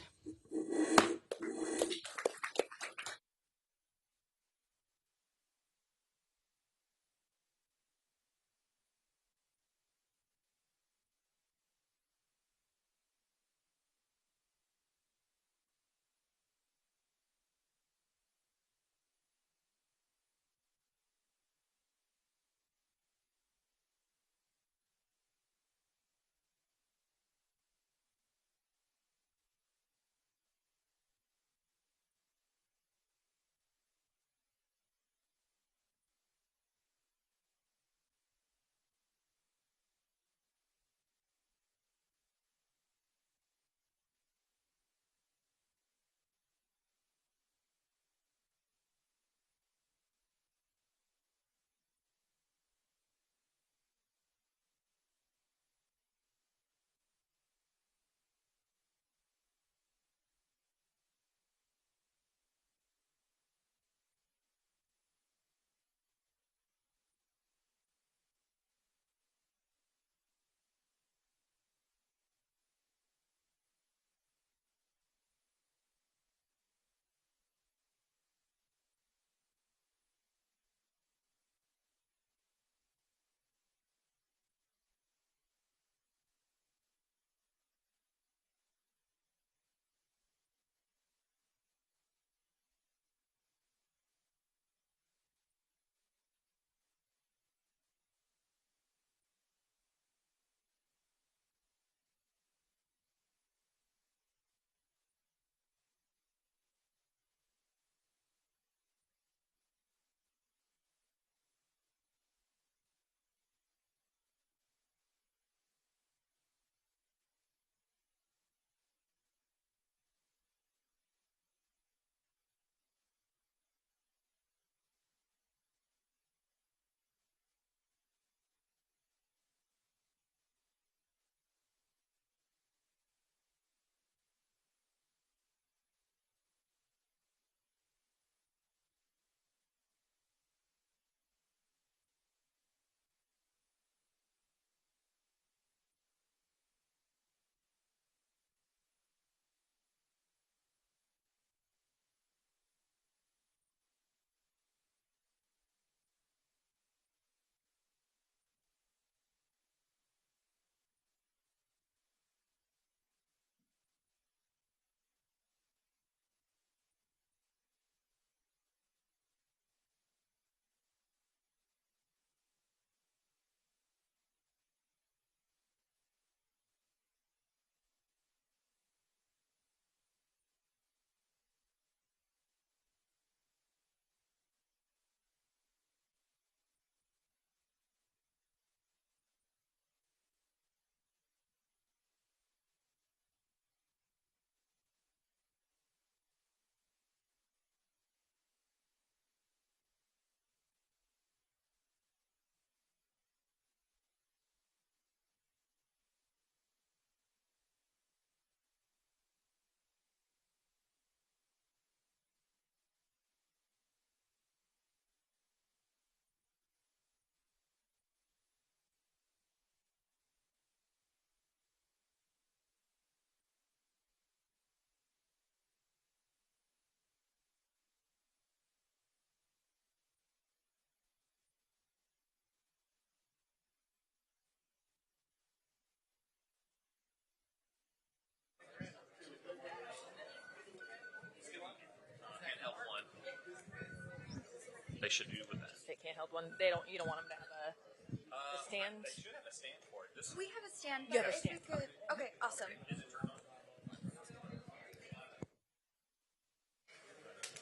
they should do with that? They can't hold one. They don't. You don't want them to have a stand. They should have a stand for it. We have a stand. You have a If stand. we could, okay, awesome.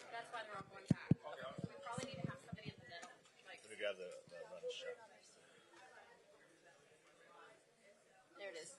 That's why they're all going back. We probably need to have somebody in the middle. Like, We got the lunch shop. there it is.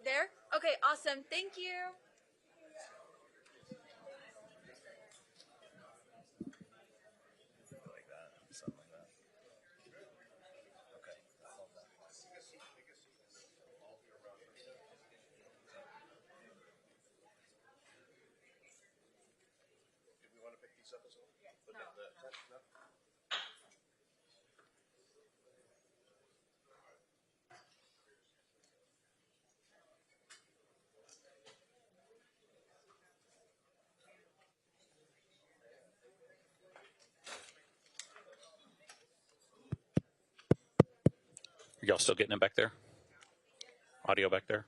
There? Okay, awesome. Thank you. Like that. Something like that. Okay. Do we want to pick these up as well? No. Are y'all still getting it back there? Audio back there?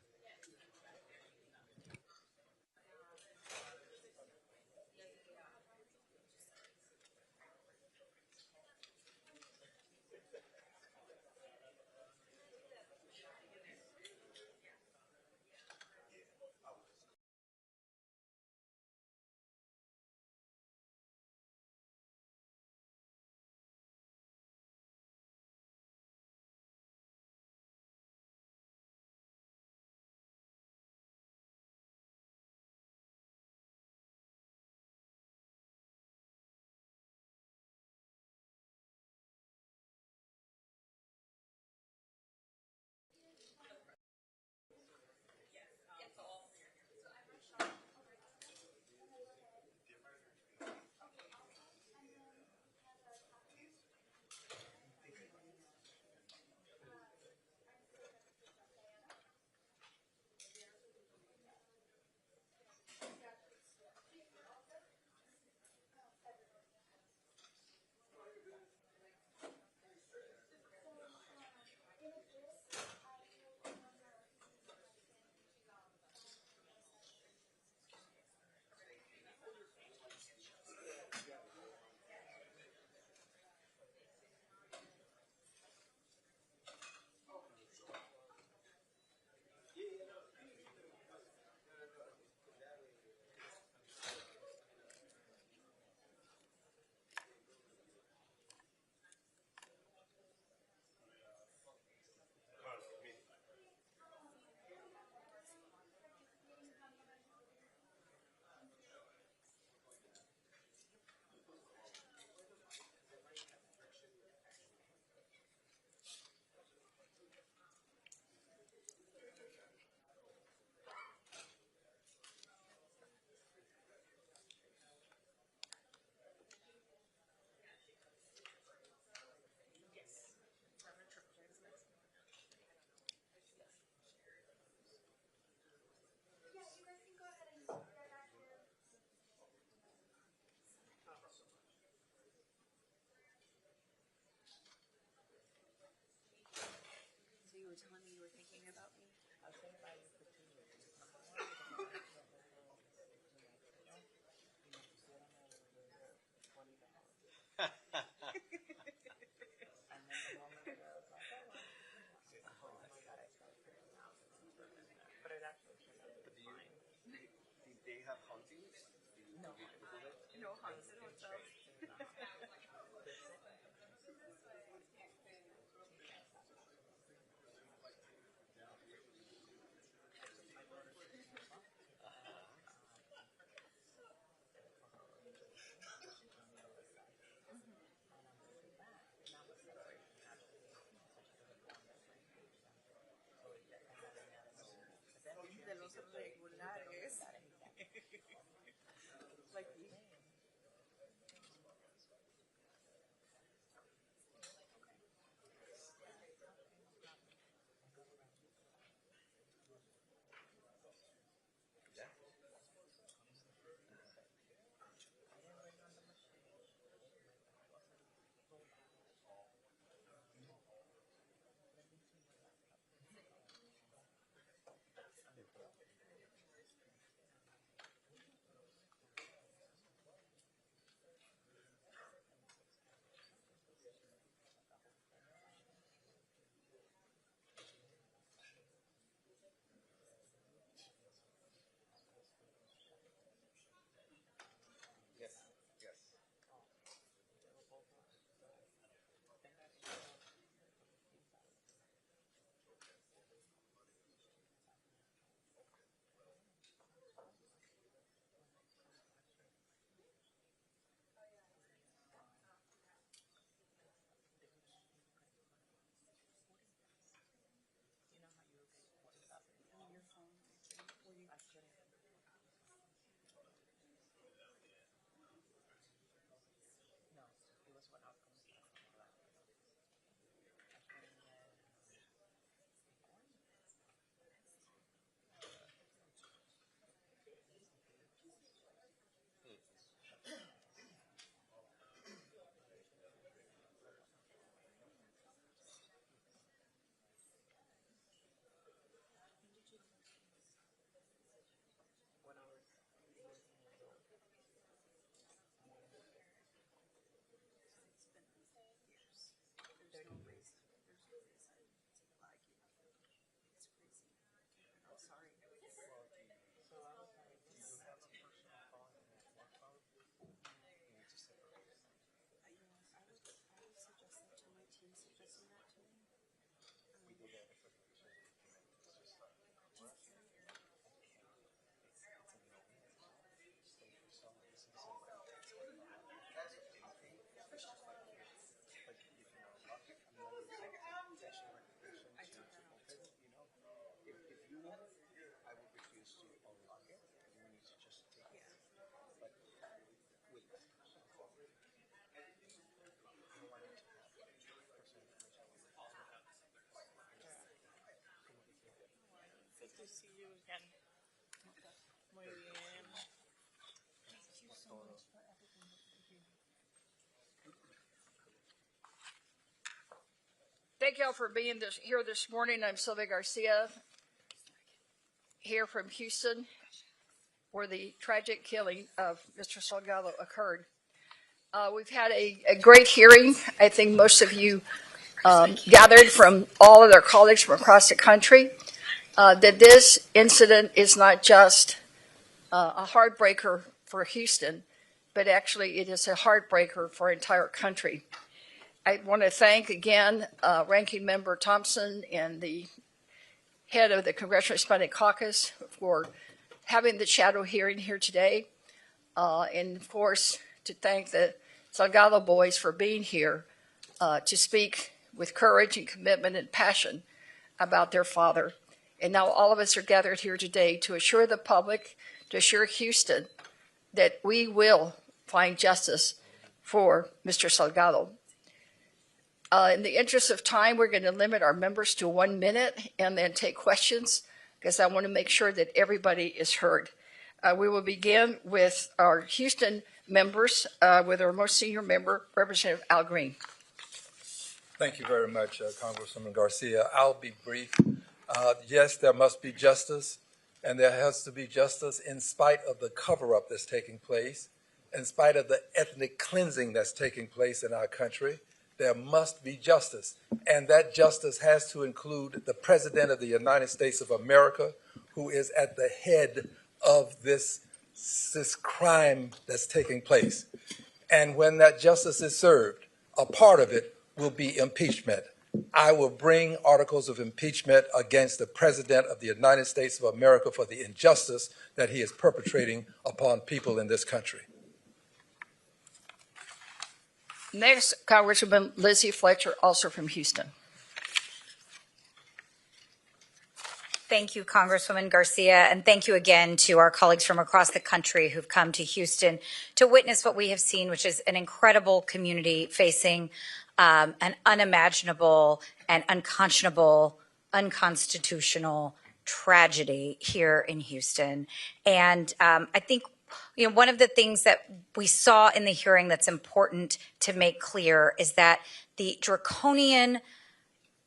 were telling me you were thinking about me. De los regulares. Like to see you again. Muy bien. Thank you so much for everything that you do. Thank y'all for being here this morning. I'm Sylvia Garcia, here from Houston, where the tragic killing of Mr. Salgado occurred. We've had a great hearing. I think most of you gathered from all of their colleagues from across the country. That this incident is not just a heartbreaker for Houston, but actually it is a heartbreaker for our entire country. I want to thank again Ranking Member Thompson and the head of the Congressional Hispanic Caucus for having the shadow hearing here today. And of course, to thank the Salgado boys for being here to speak with courage and commitment and passion about their father. And now all of us are gathered here today to assure the public, to assure Houston that we will find justice for Mr. Salgado. In the interest of time, we're going to limit our members to 1 minute and then take questions because I want to make sure that everybody is heard. We will begin with our Houston members with our most senior member, Representative Al Green. Thank you very much, Congresswoman Garcia. I'll be brief. Yes, there must be justice, and there has to be justice in spite of the cover-up that's taking place, in spite of the ethnic cleansing that's taking place in our country. There must be justice, and that justice has to include the President of the United States of America, who is at the head of this crime that's taking place. And when that justice is served, a part of it will be impeachment. I will bring articles of impeachment against the President of the United States of America for the injustice that he is perpetrating upon people in this country. Next, Congresswoman Lizzie Fletcher, also from Houston. Thank you, Congresswoman Garcia, and thank you again to our colleagues from across the country who've come to Houston to witness what we have seen, which is an incredible community facing an unimaginable and unconscionable, unconstitutional tragedy here in Houston. And I think one of the things that we saw in the hearing that's important to make clear is that the draconian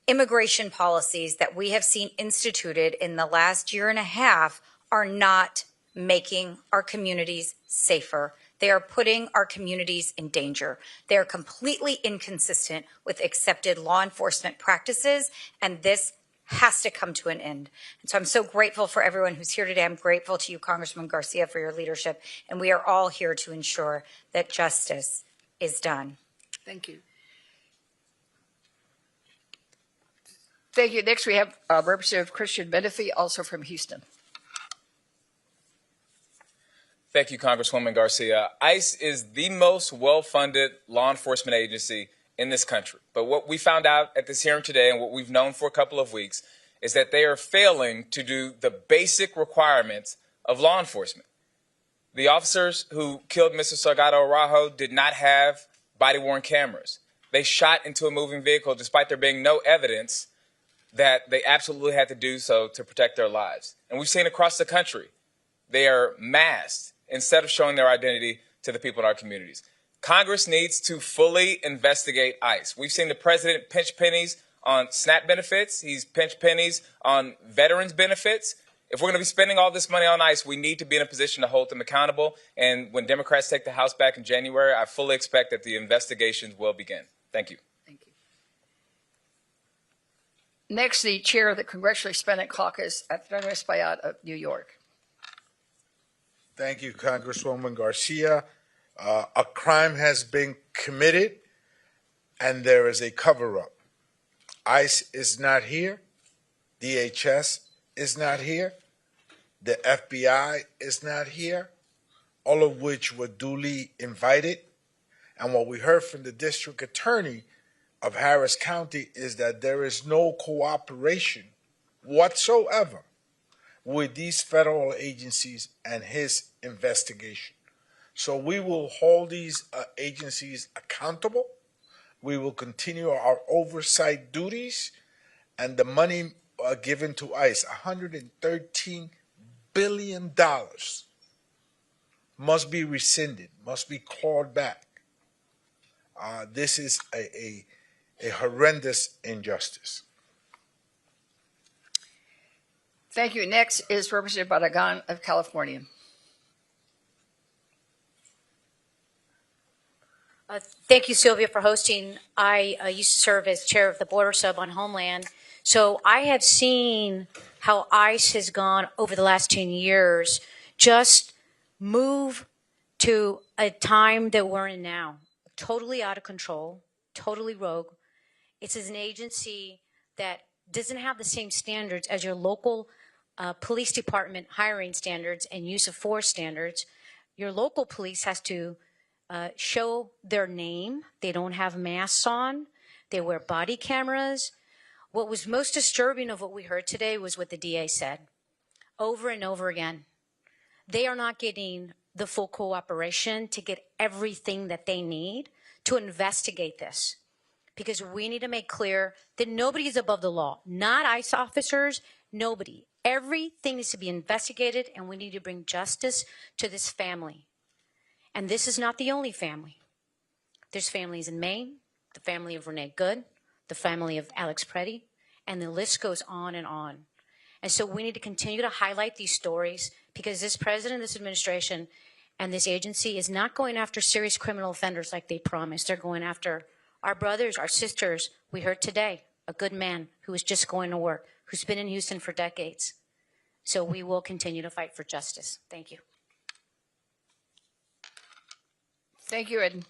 immigration policies that we have seen instituted in the last year and a half are not making our communities safer. They are putting our communities in danger. They are completely inconsistent with accepted law enforcement practices, and this has to come to an end. And so I'm so grateful for everyone who's here today. I'm grateful to you, Congressman Garcia, for your leadership, and we are all here to ensure that justice is done. Thank you. Thank you. Next, we have Representative Christian Menifee, also from Houston. Thank you, Congresswoman Garcia. ICE is the most well-funded law enforcement agency in this country. But what we found out at this hearing today, and what we've known for a couple of weeks, is that they are failing to do the basic requirements of law enforcement. The officers who killed Mr. Salgado Araujo did not have body-worn cameras. They shot into a moving vehicle despite there being no evidence that they absolutely had to do so to protect their lives. And we've seen across the country, they are masked instead of showing their identity to the people in our communities. Congress needs to fully investigate ICE. We've seen the president pinch pennies on SNAP benefits. He's pinched pennies on veterans benefits. If we're going to be spending all this money on ICE, we need to be in a position to hold them accountable. And when Democrats take the House back in January, I fully expect that the investigations will begin. Thank you. Next, the chair of the Congressional Hispanic Caucus, Antonio Espaillat of New York. Thank you, Congresswoman Garcia. A crime has been committed, and there is a cover-up. ICE is not here. DHS is not here. The FBI is not here, all of which were duly invited. And what we heard from the district attorney of Harris County is that there is no cooperation whatsoever with these federal agencies and his investigation. So we will hold these agencies accountable. We will continue our oversight duties, and the money given to ICE, $113 billion, must be rescinded, must be clawed back. This is a horrendous injustice. Thank you. Next is Representative Barragan of California. Thank you, Sylvia, for hosting. I used to serve as chair of the Border Sub on Homeland. So I have seen how ICE has gone over the last 10 years, just move to a time that we're in now. Totally out of control, totally rogue. It's an agency that doesn't have the same standards as your local police department hiring standards and use of force standards. Your local police has to show their name. They don't have masks on. They wear body cameras. What was most disturbing of what we heard today was what the DA said over and over again. They are not getting the full cooperation to get everything that they need to investigate this, because we need to make clear that nobody is above the law, not ICE officers, nobody. Everything needs to be investigated, and we need to bring justice to this family. And this is not the only family. There's families in Maine, the family of Renee Good, the family of Alex Preddy, and the list goes on and on. And so we need to continue to highlight these stories because this president, this administration, and this agency is not going after serious criminal offenders like they promised. They're going after our brothers, our sisters. We heard today a good man who was just going to work, who's been in Houston for decades. So we will continue to fight for justice. Thank you. Thank you. And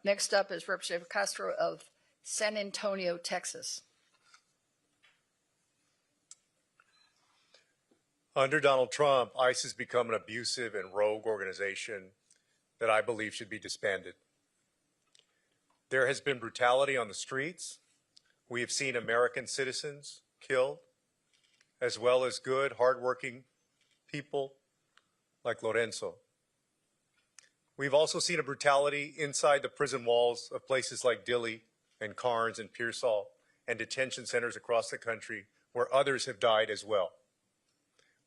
next up is Representative Castro of San Antonio, Texas. Under Donald Trump, ICE has become an abusive and rogue organization that I believe should be disbanded. There has been brutality on the streets. We have seen American citizens killed, as well as good, hardworking people like Lorenzo. We've also seen a brutality inside the prison walls of places like Dilley and Carnes and Pearsall and detention centers across the country where others have died as well.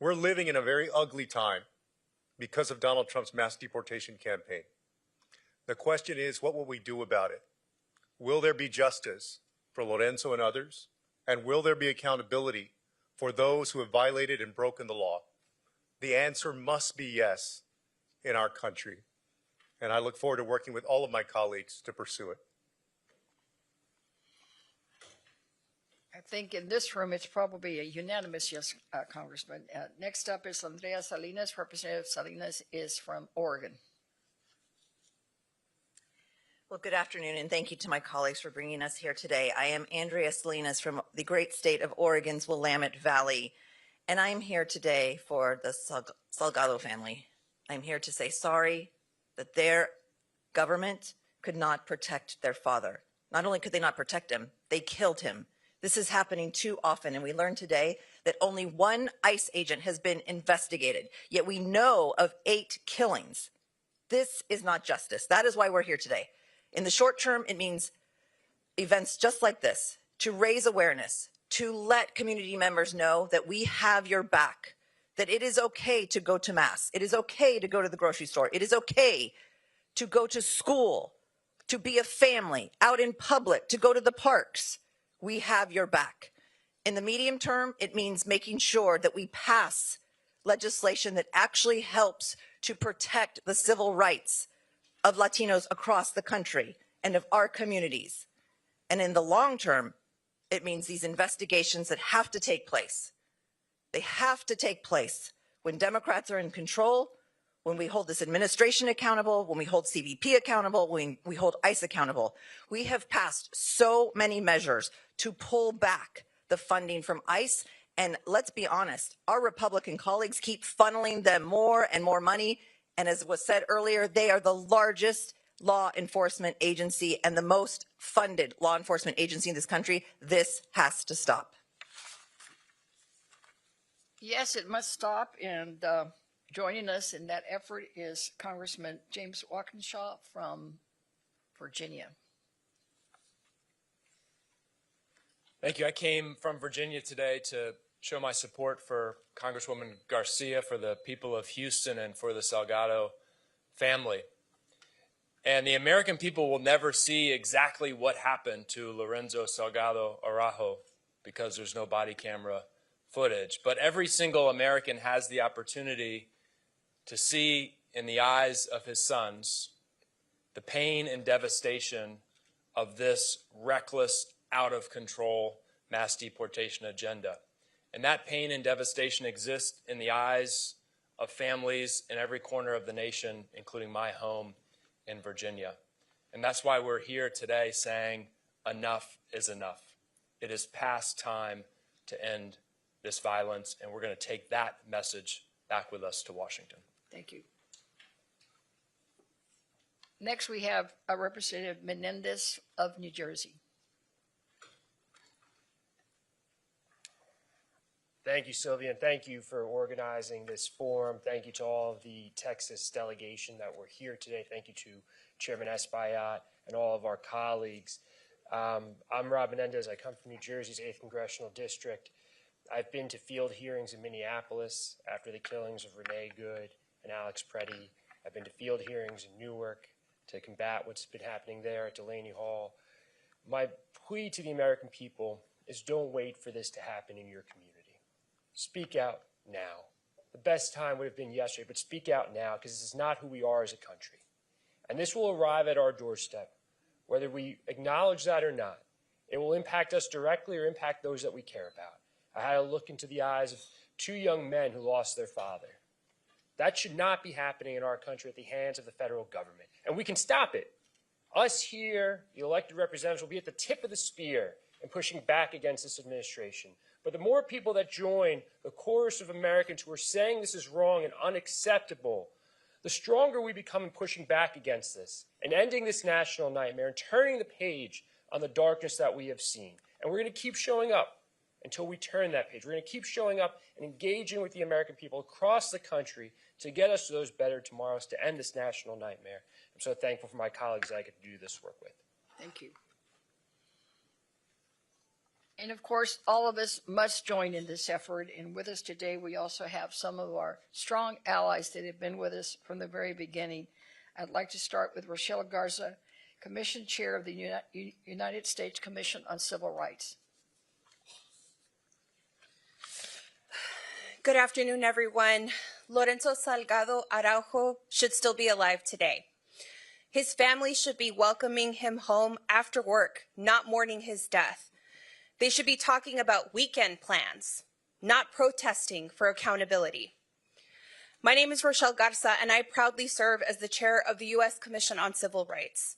We're living in a very ugly time because of Donald Trump's mass deportation campaign. The question is, what will we do about it? Will there be justice for Lorenzo and others? And will there be accountability for those who have violated and broken the law? The answer must be yes in our country. And I look forward to working with all of my colleagues to pursue it. I think in this room, it's probably a unanimous yes, Congressman. Next up is Andrea Salinas. Representative Salinas is from Oregon. Well, good afternoon, and thank you to my colleagues for bringing us here today. I am Andrea Salinas from the great state of Oregon's Willamette Valley, and I'm here today for the Salgado family. I'm here to say sorry that their government could not protect their father. Not only could they not protect him, they killed him. This is happening too often, and we learned today that only one ICE agent has been investigated, yet we know of 8 killings. This is not justice. That is why we're here today. In the short term, it means events just like this, to raise awareness, to let community members know that we have your back, that it is okay to go to Mass. It is okay to go to the grocery store. It is okay to go to school, to be a family, out in public, to go to the parks. We have your back. In the medium term, it means making sure that we pass legislation that actually helps to protect the civil rights of Latinos across the country and of our communities. And in the long term, it means these investigations that have to take place. They have to take place when Democrats are in control, when we hold this administration accountable, when we hold CBP accountable, when we hold ICE accountable. We have passed so many measures to pull back the funding from ICE. And let's be honest, our Republican colleagues keep funneling them more and more money. And as was said earlier, they are the largest law enforcement agency and the most funded law enforcement agency in this country. This has to stop. Yes, it must stop. And joining us in that effort is Congressman James Walkinshaw from Virginia. Thank you. I came from Virginia today to show my support for Congresswoman Garcia, for the people of Houston, and for the Salgado family. And the American people will never see exactly what happened to Lorenzo Salgado Araujo because there's no body camera footage. But every single American has the opportunity to see in the eyes of his sons the pain and devastation of this reckless, out of control mass deportation agenda. And that pain and devastation exists in the eyes of families in every corner of the nation, including my home in Virginia. And that's why we're here today saying enough is enough. It is past time to end this violence, and we're going to take that message back with us to Washington. Thank you. Next, we have Representative Menendez of New Jersey. Thank you, Sylvia, and thank you for organizing this forum. Thank you to all of the Texas delegation that were here today. Thank you to Chairman Espaillat and all of our colleagues. I'm Rob Menendez. I come from New Jersey's 8th Congressional District. I've been to field hearings in Minneapolis after the killings of Renee Good and Alex Preddy. I've been to field hearings in Newark to combat what's been happening there at Delaney Hall. My plea to the American people is don't wait for this to happen in your community. Speak out now. The best time would have been yesterday, but speak out now because this is not who we are as a country. And this will arrive at our doorstep, whether we acknowledge that or not. It will impact us directly or impact those that we care about. I had a look into the eyes of 2 young men who lost their father. That should not be happening in our country at the hands of the federal government. And we can stop it. Us here, the elected representatives, will be at the tip of the spear in pushing back against this administration. But the more people that join the chorus of Americans who are saying this is wrong and unacceptable, the stronger we become in pushing back against this and ending this national nightmare and turning the page on the darkness that we have seen. And we're going to keep showing up until we turn that page. We're going to keep showing up and engaging with the American people across the country to get us to those better tomorrows, to end this national nightmare. I'm so thankful for my colleagues that I get to do this work with. Thank you. And of course, all of us must join in this effort. And with us today, we also have some of our strong allies that have been with us from the very beginning. I'd like to start with Rochelle Garza, Commission Chair of the United States Commission on Civil Rights. Good afternoon, everyone. Lorenzo Salgado Araujo should still be alive today. His family should be welcoming him home after work, not mourning his death. They should be talking about weekend plans, not protesting for accountability. My name is Rochelle Garza, and I proudly serve as the chair of the U.S. Commission on Civil Rights.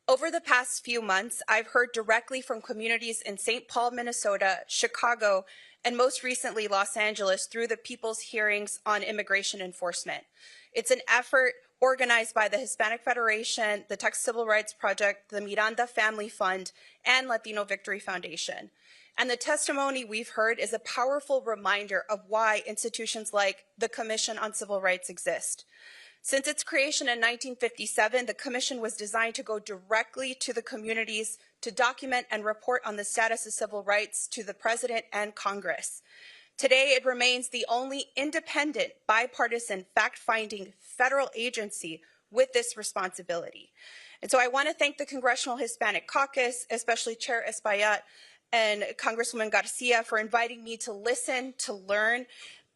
Over the past few months, I've heard directly from communities in St. Paul, Minnesota, Chicago, and most recently Los Angeles through the People's Hearings on Immigration Enforcement. It's an effort organized by the Hispanic Federation, the Texas Civil Rights Project, the Miranda Family Fund, and Latino Victory Foundation. And the testimony we've heard is a powerful reminder of why institutions like the Commission on Civil Rights exist. Since its creation in 1957, the Commission was designed to go directly to the communities to document and report on the status of civil rights to the President and Congress. Today, it remains the only independent, bipartisan, fact-finding federal agency with this responsibility. And so I want to thank the Congressional Hispanic Caucus, especially Chair Espaillat and Congresswoman Garcia, for inviting me to listen, to learn,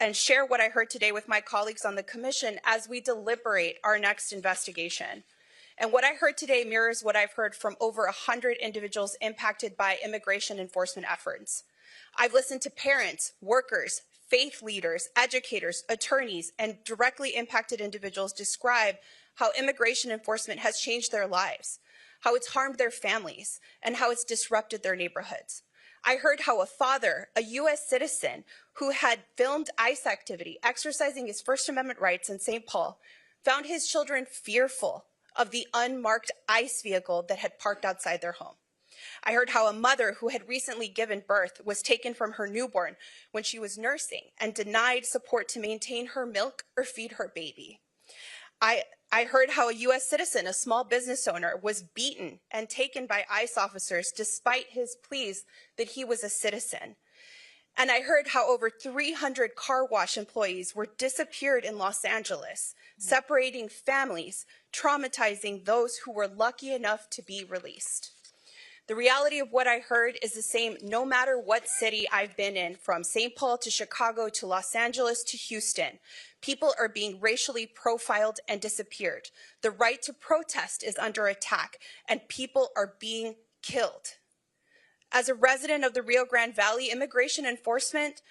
and share what I heard today with my colleagues on the Commission as we deliberate our next investigation. And what I heard today mirrors what I've heard from over 100 individuals impacted by immigration enforcement efforts. I've listened to parents, workers, faith leaders, educators, attorneys, and directly impacted individuals describe how immigration enforcement has changed their lives, how it's harmed their families, and how it's disrupted their neighborhoods. I heard how a father, a U.S. citizen who had filmed ICE activity, exercising his First Amendment rights in St. Paul, found his children fearful of the unmarked ICE vehicle that had parked outside their home. I heard how a mother who had recently given birth was taken from her newborn when she was nursing and denied support to maintain her milk or feed her baby. I heard how a U.S. citizen, a small business owner, was beaten and taken by ICE officers despite his pleas that he was a citizen. And I heard how over 300 car wash employees were disappeared in Los Angeles, separating families, traumatizing those who were lucky enough to be released. The reality of what I heard is the same no matter what city I've been in, from St. Paul to Chicago to Los Angeles to Houston. People are being racially profiled and disappeared. The right to protest is under attack, and people are being killed. As a resident of the Rio Grande Valley, immigration enforcement,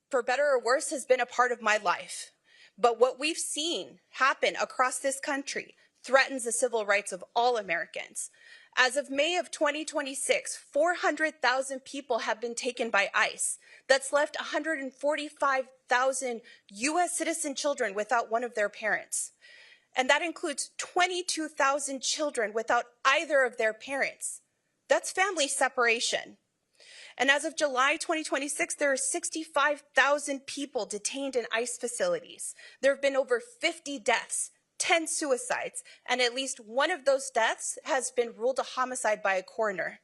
for better or worse, has been a part of my life. But what we've seen happen across this country threatens the civil rights of all Americans. As of May of 2026, 400,000 people have been taken by ICE. That's left 145,000 U.S. citizen children without one of their parents. And that includes 22,000 children without either of their parents. That's family separation. And as of July 2026, there are 65,000 people detained in ICE facilities. There have been over 50 deaths, 10 suicides, and at least one of those deaths has been ruled a homicide by a coroner.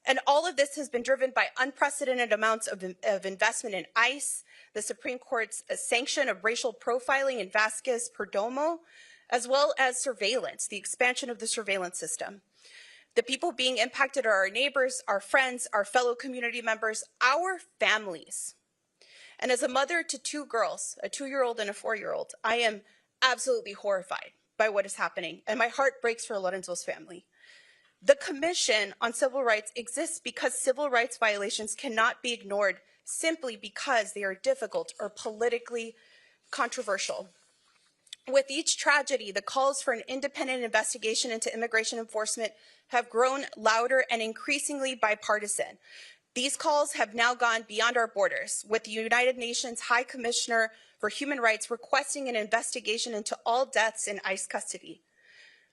And all of this has been driven by unprecedented amounts of investment in ICE, the Supreme Court's sanction of racial profiling in Vasquez Perdomo, as well as surveillance, the expansion of the surveillance system. The people being impacted are our neighbors, our friends, our fellow community members, our families. And as a mother to two girls, a 2-year-old and a 4-year-old, I am absolutely horrified by what is happening, and my heart breaks for Lorenzo's family. The Commission on Civil Rights exists because civil rights violations cannot be ignored simply because they are difficult or politically controversial. With each tragedy, the calls for an independent investigation into immigration enforcement have grown louder and increasingly bipartisan. These calls have now gone beyond our borders, with the United Nations High Commissioner for Human Rights requesting an investigation into all deaths in ICE custody.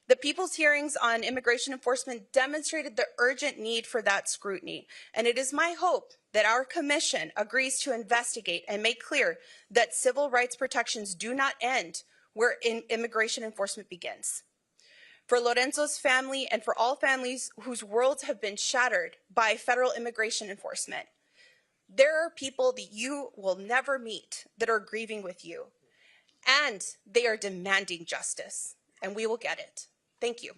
The people's hearings on immigration enforcement demonstrated the urgent need for that scrutiny, and it is my hope that our commission agrees to investigate and make clear that civil rights protections do not end where immigration enforcement begins. For Lorenzo's family and for all families whose worlds have been shattered by federal immigration enforcement, there are people that you will never meet that are grieving with you, and they are demanding justice, and we will get it. Thank you.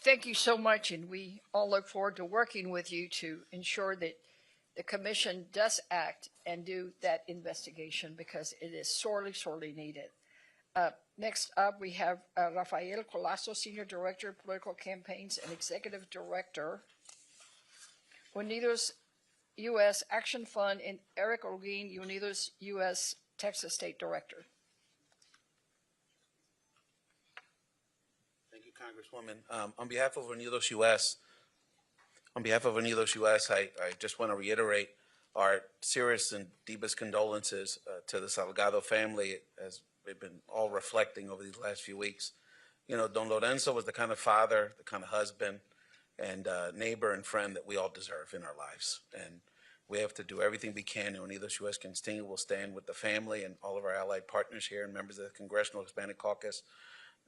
Thank you so much, and we all look forward to working with you to ensure that the Commission does act and do that investigation, because it is sorely, sorely needed. Next up, we have Rafael Colasso, Senior Director of Political Campaigns and Executive Director, Unidos U.S. Action Fund, and Eric Olguin, Unidos U.S. Texas State Director. Thank you, Congresswoman. On behalf of Unidos U.S., I just want to reiterate our serious and deepest condolences to the Salgado family, as we've been all reflecting over these last few weeks. You know, Don Lorenzo was the kind of father, the kind of husband, and neighbor and friend that we all deserve in our lives. And we have to do everything we can. Unidos U.S. will stand with the family and all of our allied partners here and members of the Congressional Hispanic Caucus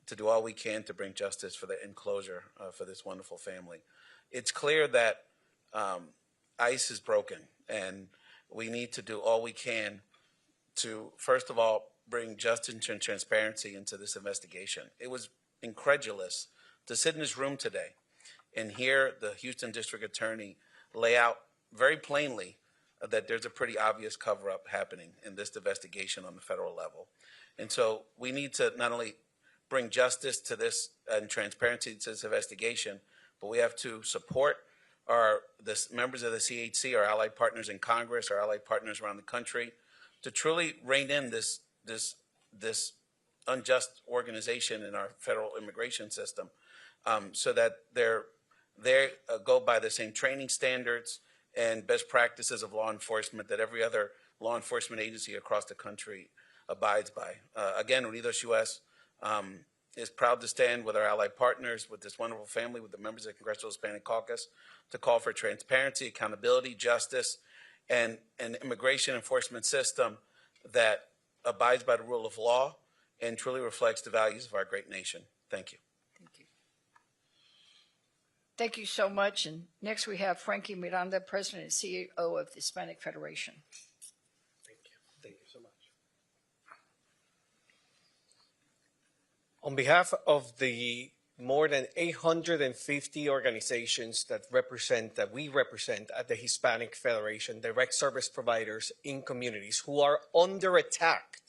to do all we can to bring justice for the enclosure for this wonderful family. It's clear that ICE is broken, and we need to do all we can to, first of all, bring justice and transparency into this investigation. It was incredulous to sit in this room today and hear the Houston District Attorney lay out very plainly that there's a pretty obvious cover-up happening in this investigation on the federal level. And so we need to not only bring justice to this and transparency to this investigation, but we have to support the members of the CHC, our allied partners in Congress, our allied partners around the country, to truly rein in this unjust organization in our federal immigration system, so that they go by the same training standards and best practices of law enforcement that every other law enforcement agency across the country abides by. Again, Unidos U.S. Is proud to stand with our allied partners, with this wonderful family, with the members of the Congressional Hispanic Caucus, to call for transparency, accountability, justice, and an immigration enforcement system that abides by the rule of law and truly reflects the values of our great nation. Thank you. Thank you. Thank you so much. And next we have Frankie Miranda, President and CEO of the Hispanic Federation. Thank you. Thank you so much. On behalf of the more than 850 organizations that we represent at the Hispanic Federation, direct service providers in communities who are under attack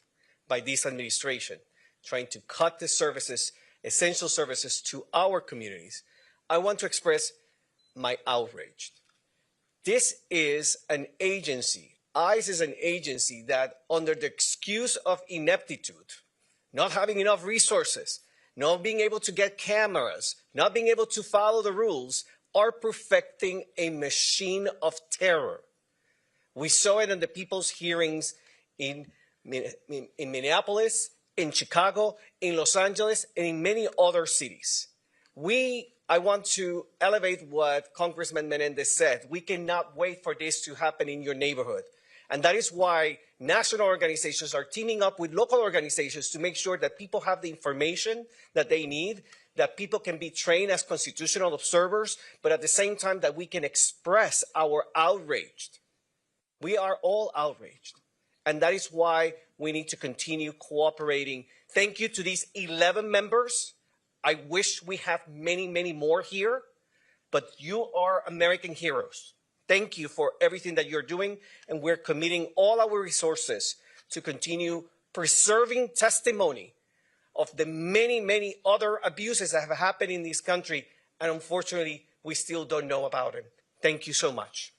by this administration, trying to cut the services, essential services to our communities, I want to express my outrage. This is an agency, ICE is an agency that, under the excuse of ineptitude, not having enough resources, not being able to get cameras, not being able to follow the rules, are perfecting a machine of terror. We saw it in the people's hearings in Minneapolis, in Chicago, in Los Angeles, and in many other cities. I want to elevate what Congressman Menendez said. We cannot wait for this to happen in your neighborhood. And that is why national organizations are teaming up with local organizations to make sure that people have the information that they need, that people can be trained as constitutional observers, but at the same time that we can express our outrage. We are all outraged. And that is why we need to continue cooperating Thank you to these 11 members. I wish we have many, many more here, but you are American heroes. Thank you for everything that you're doing, and we're committing all our resources to continue preserving testimony of the many, many other abuses that have happened in this country, and unfortunately, we still don't know about them. Thank you so much.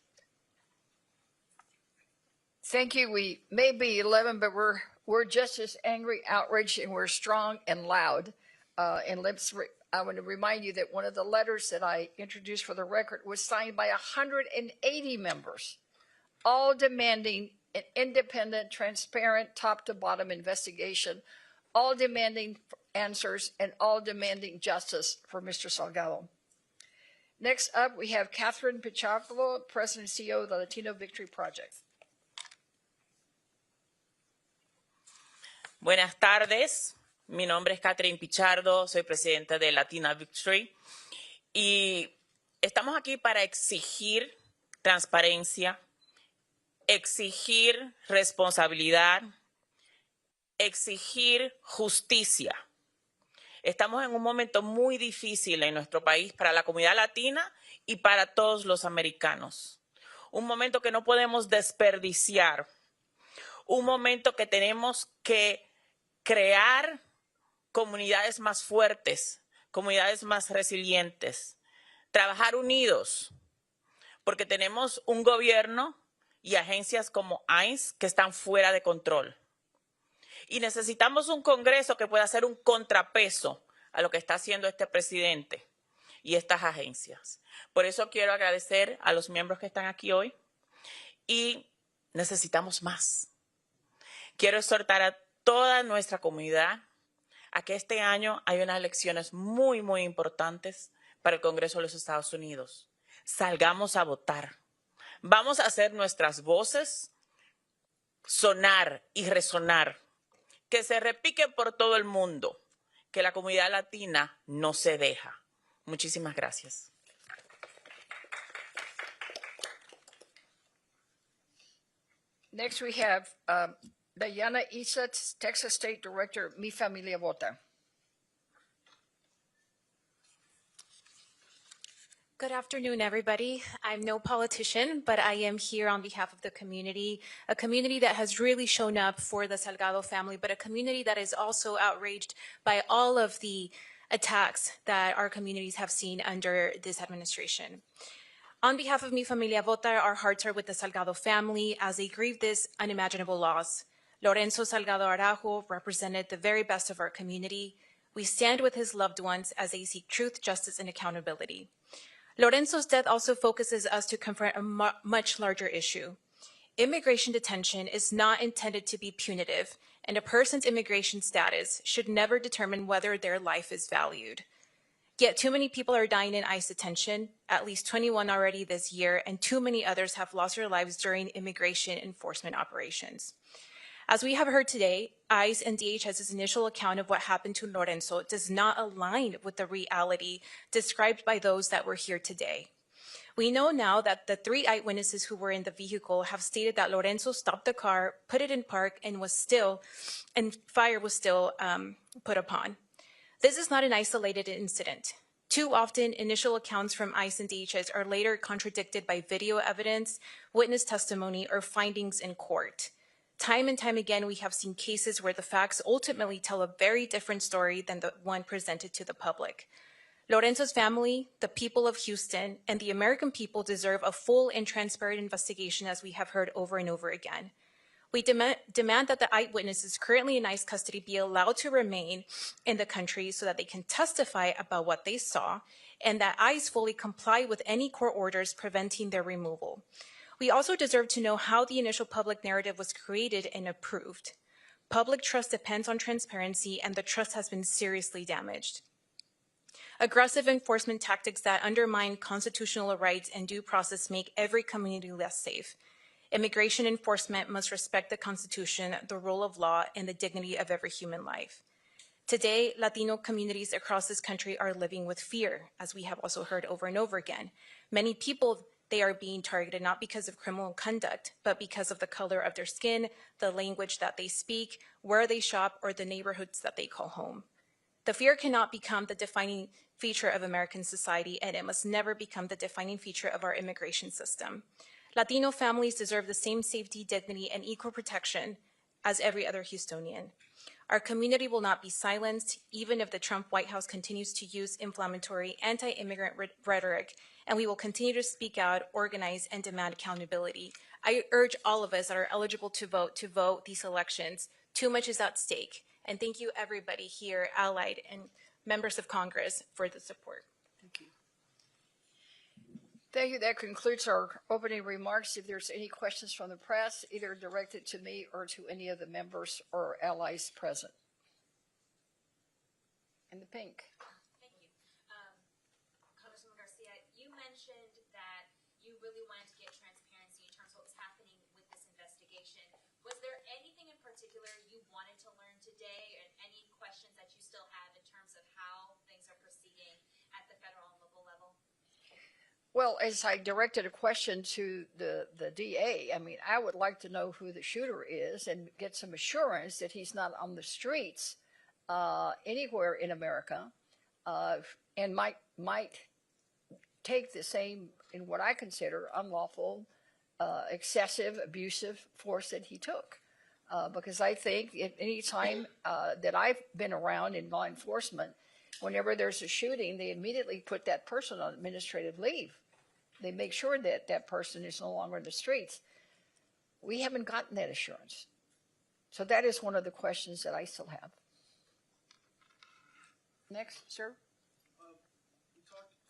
Thank you. We may be 11, but we're just as angry, outraged, and we're strong and loud. I want to remind you that one of the letters that I introduced for the record was signed by 180 members, all demanding an independent, transparent, top-to-bottom investigation, all demanding answers, and all demanding justice for Mr. Salgado. Next up, we have Catherine Pichardo, President and CEO of the Latino Victory Project. Buenas tardes, mi nombre es Catherine Pichardo, soy presidenta de Latina Victory y estamos aquí para exigir transparencia, exigir responsabilidad, exigir justicia. Estamos en un momento muy difícil en nuestro país para la comunidad latina y para todos los americanos. Un momento que no podemos desperdiciar, un momento que tenemos que crear comunidades más fuertes, comunidades más resilientes, trabajar unidos, porque tenemos un gobierno y agencias como ICE que están fuera de control. Y necesitamos un Congreso que pueda hacer un contrapeso a lo que está haciendo este presidente y estas agencias. Por eso quiero agradecer a los miembros que están aquí hoy y necesitamos más. Quiero exhortar a toda nuestra comunidad a que este año hay unas elecciones muy, muy importantes para el Congreso de los Estados Unidos. Salgamos a votar. Vamos a hacer nuestras voces sonar y resonar. Que se repique por todo el mundo. Que la comunidad latina no se deja. Muchísimas gracias. Next we have Diana Isa, Texas State Director, Mi Familia Vota. Good afternoon, everybody. I'm no politician, but I am here on behalf of the community, a community that has really shown up for the Salgado family, but a community that is also outraged by all of the attacks that our communities have seen under this administration. On behalf of Mi Familia Vota, our hearts are with the Salgado family as they grieve this unimaginable loss. Lorenzo Salgado Araujo represented the very best of our community. We stand with his loved ones as they seek truth, justice, and accountability. Lorenzo's death also focuses us to confront a much larger issue. Immigration detention is not intended to be punitive, and a person's immigration status should never determine whether their life is valued. Yet too many people are dying in ICE detention, at least 21 already this year, and too many others have lost their lives during immigration enforcement operations. As we have heard today, ICE and DHS's initial account of what happened to Lorenzo does not align with the reality described by those that were here today. We know now that the 3 eyewitnesses who were in the vehicle have stated that Lorenzo stopped the car, put it in park, and fire was still put upon. This is not an isolated incident. Too often, initial accounts from ICE and DHS are later contradicted by video evidence, witness testimony, or findings in court. Time and time again, we have seen cases where the facts ultimately tell a very different story than the one presented to the public. Lorenzo's family, the people of Houston, and the American people deserve a full and transparent investigation, as we have heard over and over again. We demand that the eyewitnesses currently in ICE custody be allowed to remain in the country so that they can testify about what they saw, and that ICE fully comply with any court orders preventing their removal. We also deserve to know how the initial public narrative was created and approved. Public trust depends on transparency, and the trust has been seriously damaged. Aggressive enforcement tactics that undermine constitutional rights and due process make every community less safe. Immigration enforcement must respect the Constitution, the rule of law, and the dignity of every human life. Today, Latino communities across this country are living with fear, as we have also heard over and over again. Many people they are being targeted not because of criminal conduct, but because of the color of their skin, the language that they speak, where they shop, or the neighborhoods that they call home. The fear cannot become the defining feature of American society, and it must never become the defining feature of our immigration system. Latino families deserve the same safety, dignity, and equal protection as every other Houstonian. Our community will not be silenced, even if the Trump White House continues to use inflammatory anti-immigrant rhetoric, and we will continue to speak out, organize, and demand accountability. I urge all of us that are eligible to vote these elections. Too much is at stake. And thank you, everybody here, allied and members of Congress, for the support. Thank you. Thank you. That concludes our opening remarks. If there's any questions from the press, either directed to me or to any of the members or allies present. In the pink. Thank you. Congresswoman Garcia, you mentioned that you really wanted to get transparency in terms of what was happening with this investigation. Was there anything in particular you wanted to learn today, and any questions that you still have in terms of how things are proceeding at the federal and local level? Well, as I directed a question to the DA, I mean, I would like to know who the shooter is and get some assurance that he's not on the streets anywhere in America, and might take the same, in what I consider, unlawful, excessive, abusive force that he took. Because I think at any time that I've been around in law enforcement, whenever there's a shooting, they immediately put that person on administrative leave. They make sure that that person is no longer in the streets. We haven't gotten that assurance. So that is one of the questions that I still have. Next, sir.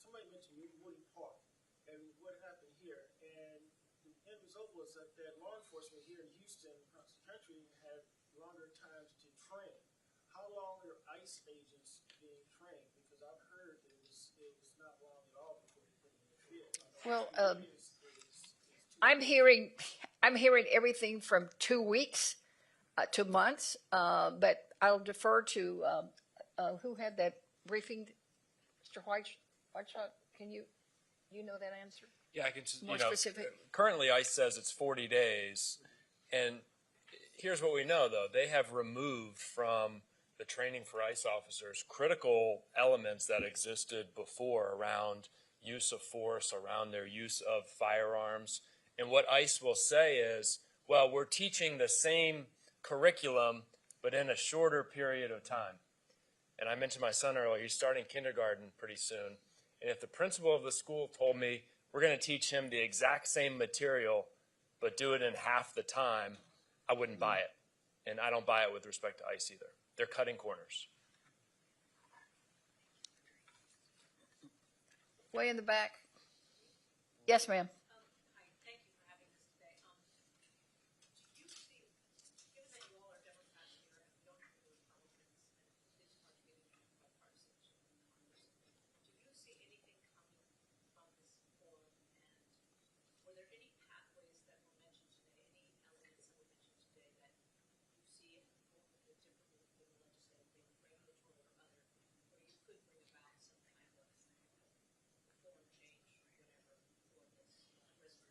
Somebody mentioned Woody Park and what happened here. And the end result was that law enforcement here in Houston, across the country, had longer times to train. How long are ICE agents being trained? Because I've heard it was not long at all before they put them in the field. Well, I'm hearing everything from 2 weeks to months, but I'll defer to who had that briefing, Mr. Whiteshot. Can you know that answer? Yeah, I can. More specific. Currently, ICE says it's 40 days, and here's what we know, though: they have removed from the training for ICE officers critical elements that existed before around use of force, around their use of firearms. And what ICE will say is, well, we're teaching the same curriculum, but in a shorter period of time. And I mentioned my son earlier, he's starting kindergarten pretty soon. And if the principal of the school told me, we're going to teach him the exact same material, but do it in half the time, I wouldn't buy it. And I don't buy it with respect to ICE either. They're cutting corners. Way in the back. Yes, ma'am. Hi, thank you for having us today. Do you see, given that you all are Democrats here and we don't have any Republicans, and this much maybe bipartisanship in Congress, do you see anything coming from this forum? And were there any pathways that were mentioned today, any elements that were mentioned today that you see in a different legislative, regulatory or other, where you could bring about some kind of form change or whatever for this resolution?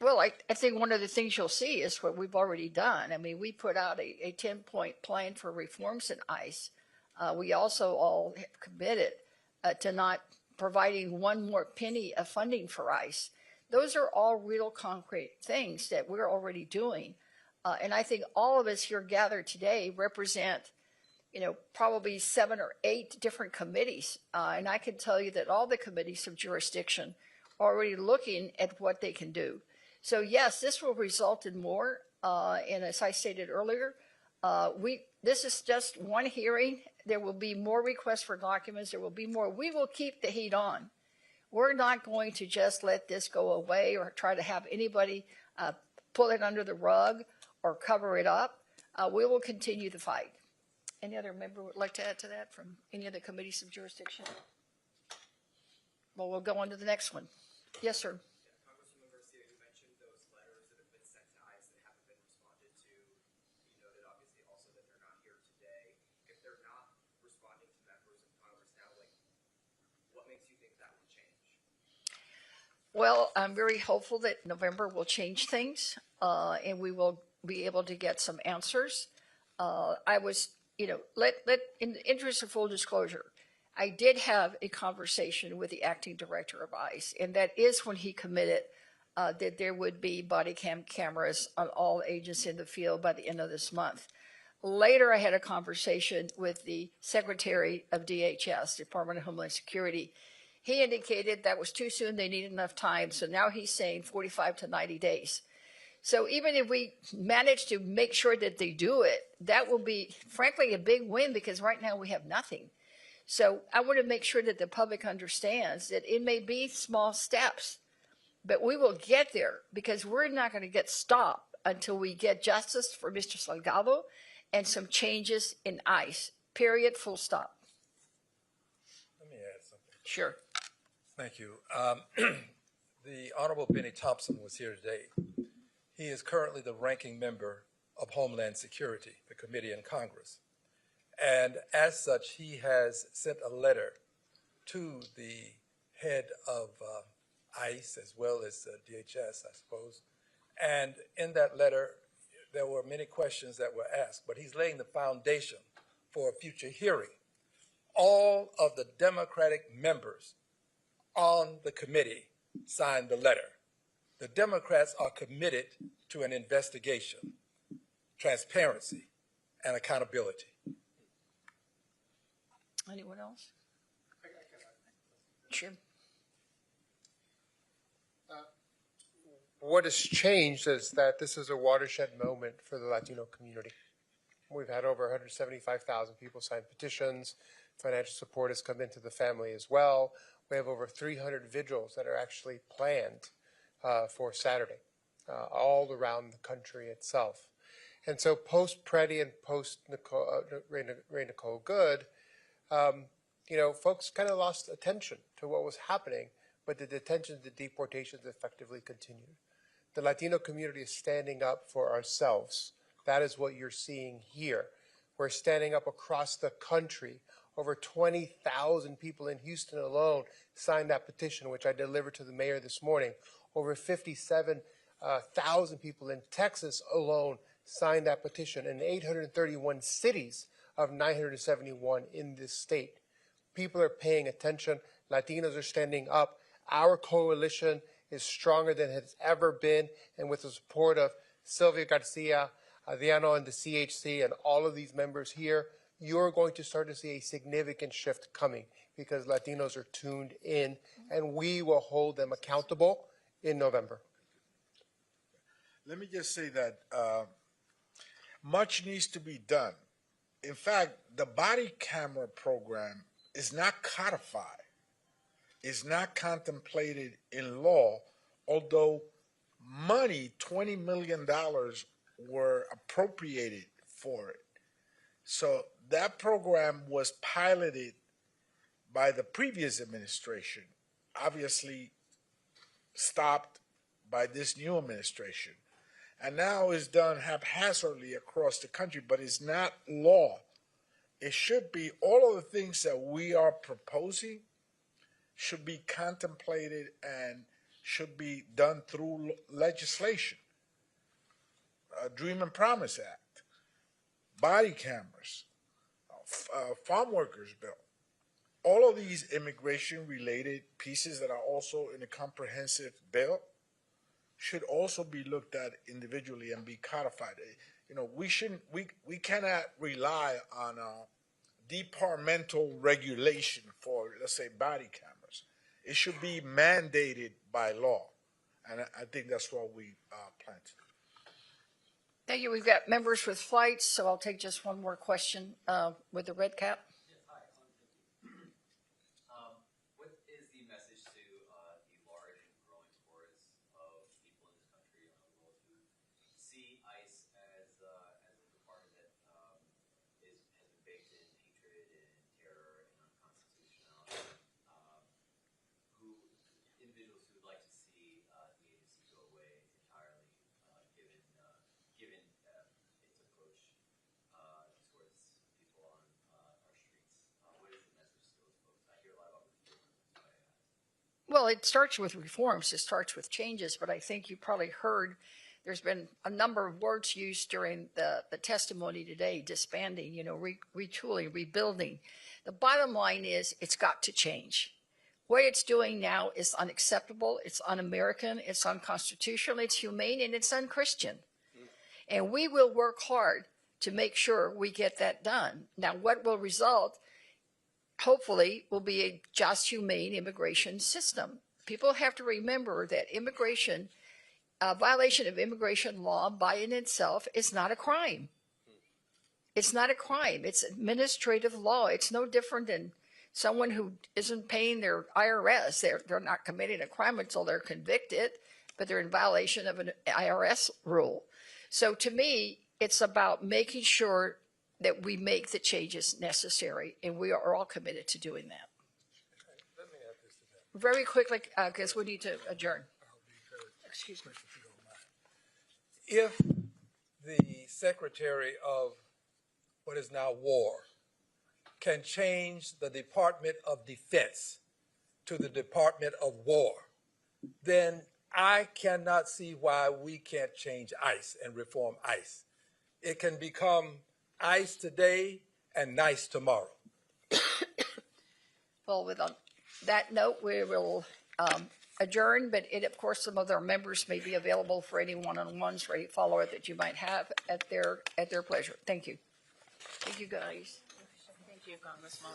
Well, I think one of the things you'll see is what we've already done. I mean, we put out a 10-point plan for reforms in ICE. We also all have committed to not providing one more penny of funding for ICE. Those are all real concrete things that we're already doing. And I think all of us here gathered today represent, probably 7 or 8 different committees. And I can tell you that all the committees of jurisdiction are already looking at what they can do. So yes, this will result in more. And as I stated earlier, this is just one hearing. There will be more requests for documents. There will be more. We will keep the heat on. We're not going to just let this go away or try to have anybody pull it under the rug or cover it up. We will continue the fight. Any other member would like to add to that from any of the committees of jurisdiction? Well, we'll go on to the next one. Yes, sir. Congresswoman Garcia, you mentioned those letters that have been sent to ICE that haven't been responded to. You noted, obviously, also that they're not here today. If they're not responding to members of Congress now, what makes you think that would change? Well, I'm very hopeful that November will change things, and we will be able to get some answers. I was, in the interest of full disclosure, I did have a conversation with the acting director of ICE, and that is when he committed that there would be body cameras on all agents in the field by the end of this month. Later, I had a conversation with the Secretary of DHS, Department of Homeland Security. He indicated that was too soon, they needed enough time, so now he's saying 45 to 90 days. So even if we manage to make sure that they do it, that will be, frankly, a big win because right now we have nothing. So I want to make sure that the public understands that it may be small steps, but we will get there because we're not going to get stopped until we get justice for Mr. Salgado and some changes in ICE, period, full stop. Let me add something. Sure. Thank you. The Honorable Benny Thompson was here today. He is currently the ranking member of Homeland Security, the committee in Congress. And as such, he has sent a letter to the head of ICE as well as DHS, I suppose. And in that letter, there were many questions that were asked, but he's laying the foundation for a future hearing. All of the Democratic members on the committee signed the letter. The Democrats are committed to an investigation, transparency, and accountability. Anyone else? Sure. What has changed is that this is a watershed moment for the Latino community. We've had over 175,000 people sign petitions. Financial support has come into the family as well. We have over 300 vigils that are actually planned for Saturday, all around the country itself. And so post-Preddy and post-Ray Nicole Good, folks kind of lost attention to what was happening, but the detentions, the deportations effectively continued. The Latino community is standing up for ourselves. That is what you're seeing here. We're standing up across the country. Over 20,000 people in Houston alone signed that petition, which I delivered to the mayor this morning. Over 57,000 people in Texas alone signed that petition, in 831 cities of 971 in this state. People are paying attention. Latinos are standing up. Our coalition is stronger than it has ever been, and with the support of Sylvia Garcia, Adriano and the CHC and all of these members here, you're going to start to see a significant shift coming because Latinos are tuned in, and we will hold them accountable in November. Let me just say that much needs to be done. In fact, the body camera program is not codified, is not contemplated in law, although money, $20 million, were appropriated for it. So that program was piloted by the previous administration, obviously stopped by this new administration, and now is done haphazardly across the country, but it's not law. It should be, all of the things that we are proposing should be contemplated and should be done through legislation. Dream and Promise Act, body cameras, farm workers bill. All of these immigration-related pieces that are also in a comprehensive bill should also be looked at individually and be codified. We cannot rely on departmental regulation for, let's say, body cameras. It should be mandated by law, and I think that's what we plan to do. Thank you. We've got members with flights, so I'll take just one more question with the red cap. What is the message to the large and growing chorus of people in this country and the world who see ICE as a department that has been baked in hatred and terror and unconstitutionality? Individuals who would like to see the agency go away entirely, given its approach towards people on our streets. What is the message to those folks? I hear a lot about reform. That's why I asked. Well, Well, it starts with reforms. It starts with changes. But I think you probably heard there's been a number of words used during the testimony today, disbanding, retooling, rebuilding. The bottom line is it's got to change. What it's doing now is unacceptable. It's un-American. It's unconstitutional. It's humane, and it's unchristian. And we will work hard to make sure we get that done. Now, what will result, hopefully, will be a just, humane immigration system. People have to remember that immigration, violation of immigration law by in itself is not a crime. It's not a crime. It's administrative law. It's no different than someone who isn't paying their IRS. They're not committing a crime until they're convicted, but they're in violation of an IRS rule. So to me, it's about making sure that we make the changes necessary, and we are all committed to doing that. Very quickly, because we need to adjourn. Excuse me. If the Secretary of what is now War can change the Department of Defense to the Department of War, then I cannot see why we can't change ICE and reform ICE. It can become ICE today and nice tomorrow. Well, with that note, we will adjourn, but of course, some of our members may be available for any one-on-ones or any follow-up that you might have at their pleasure. Thank you. Thank you, guys. Thank you, Congressman.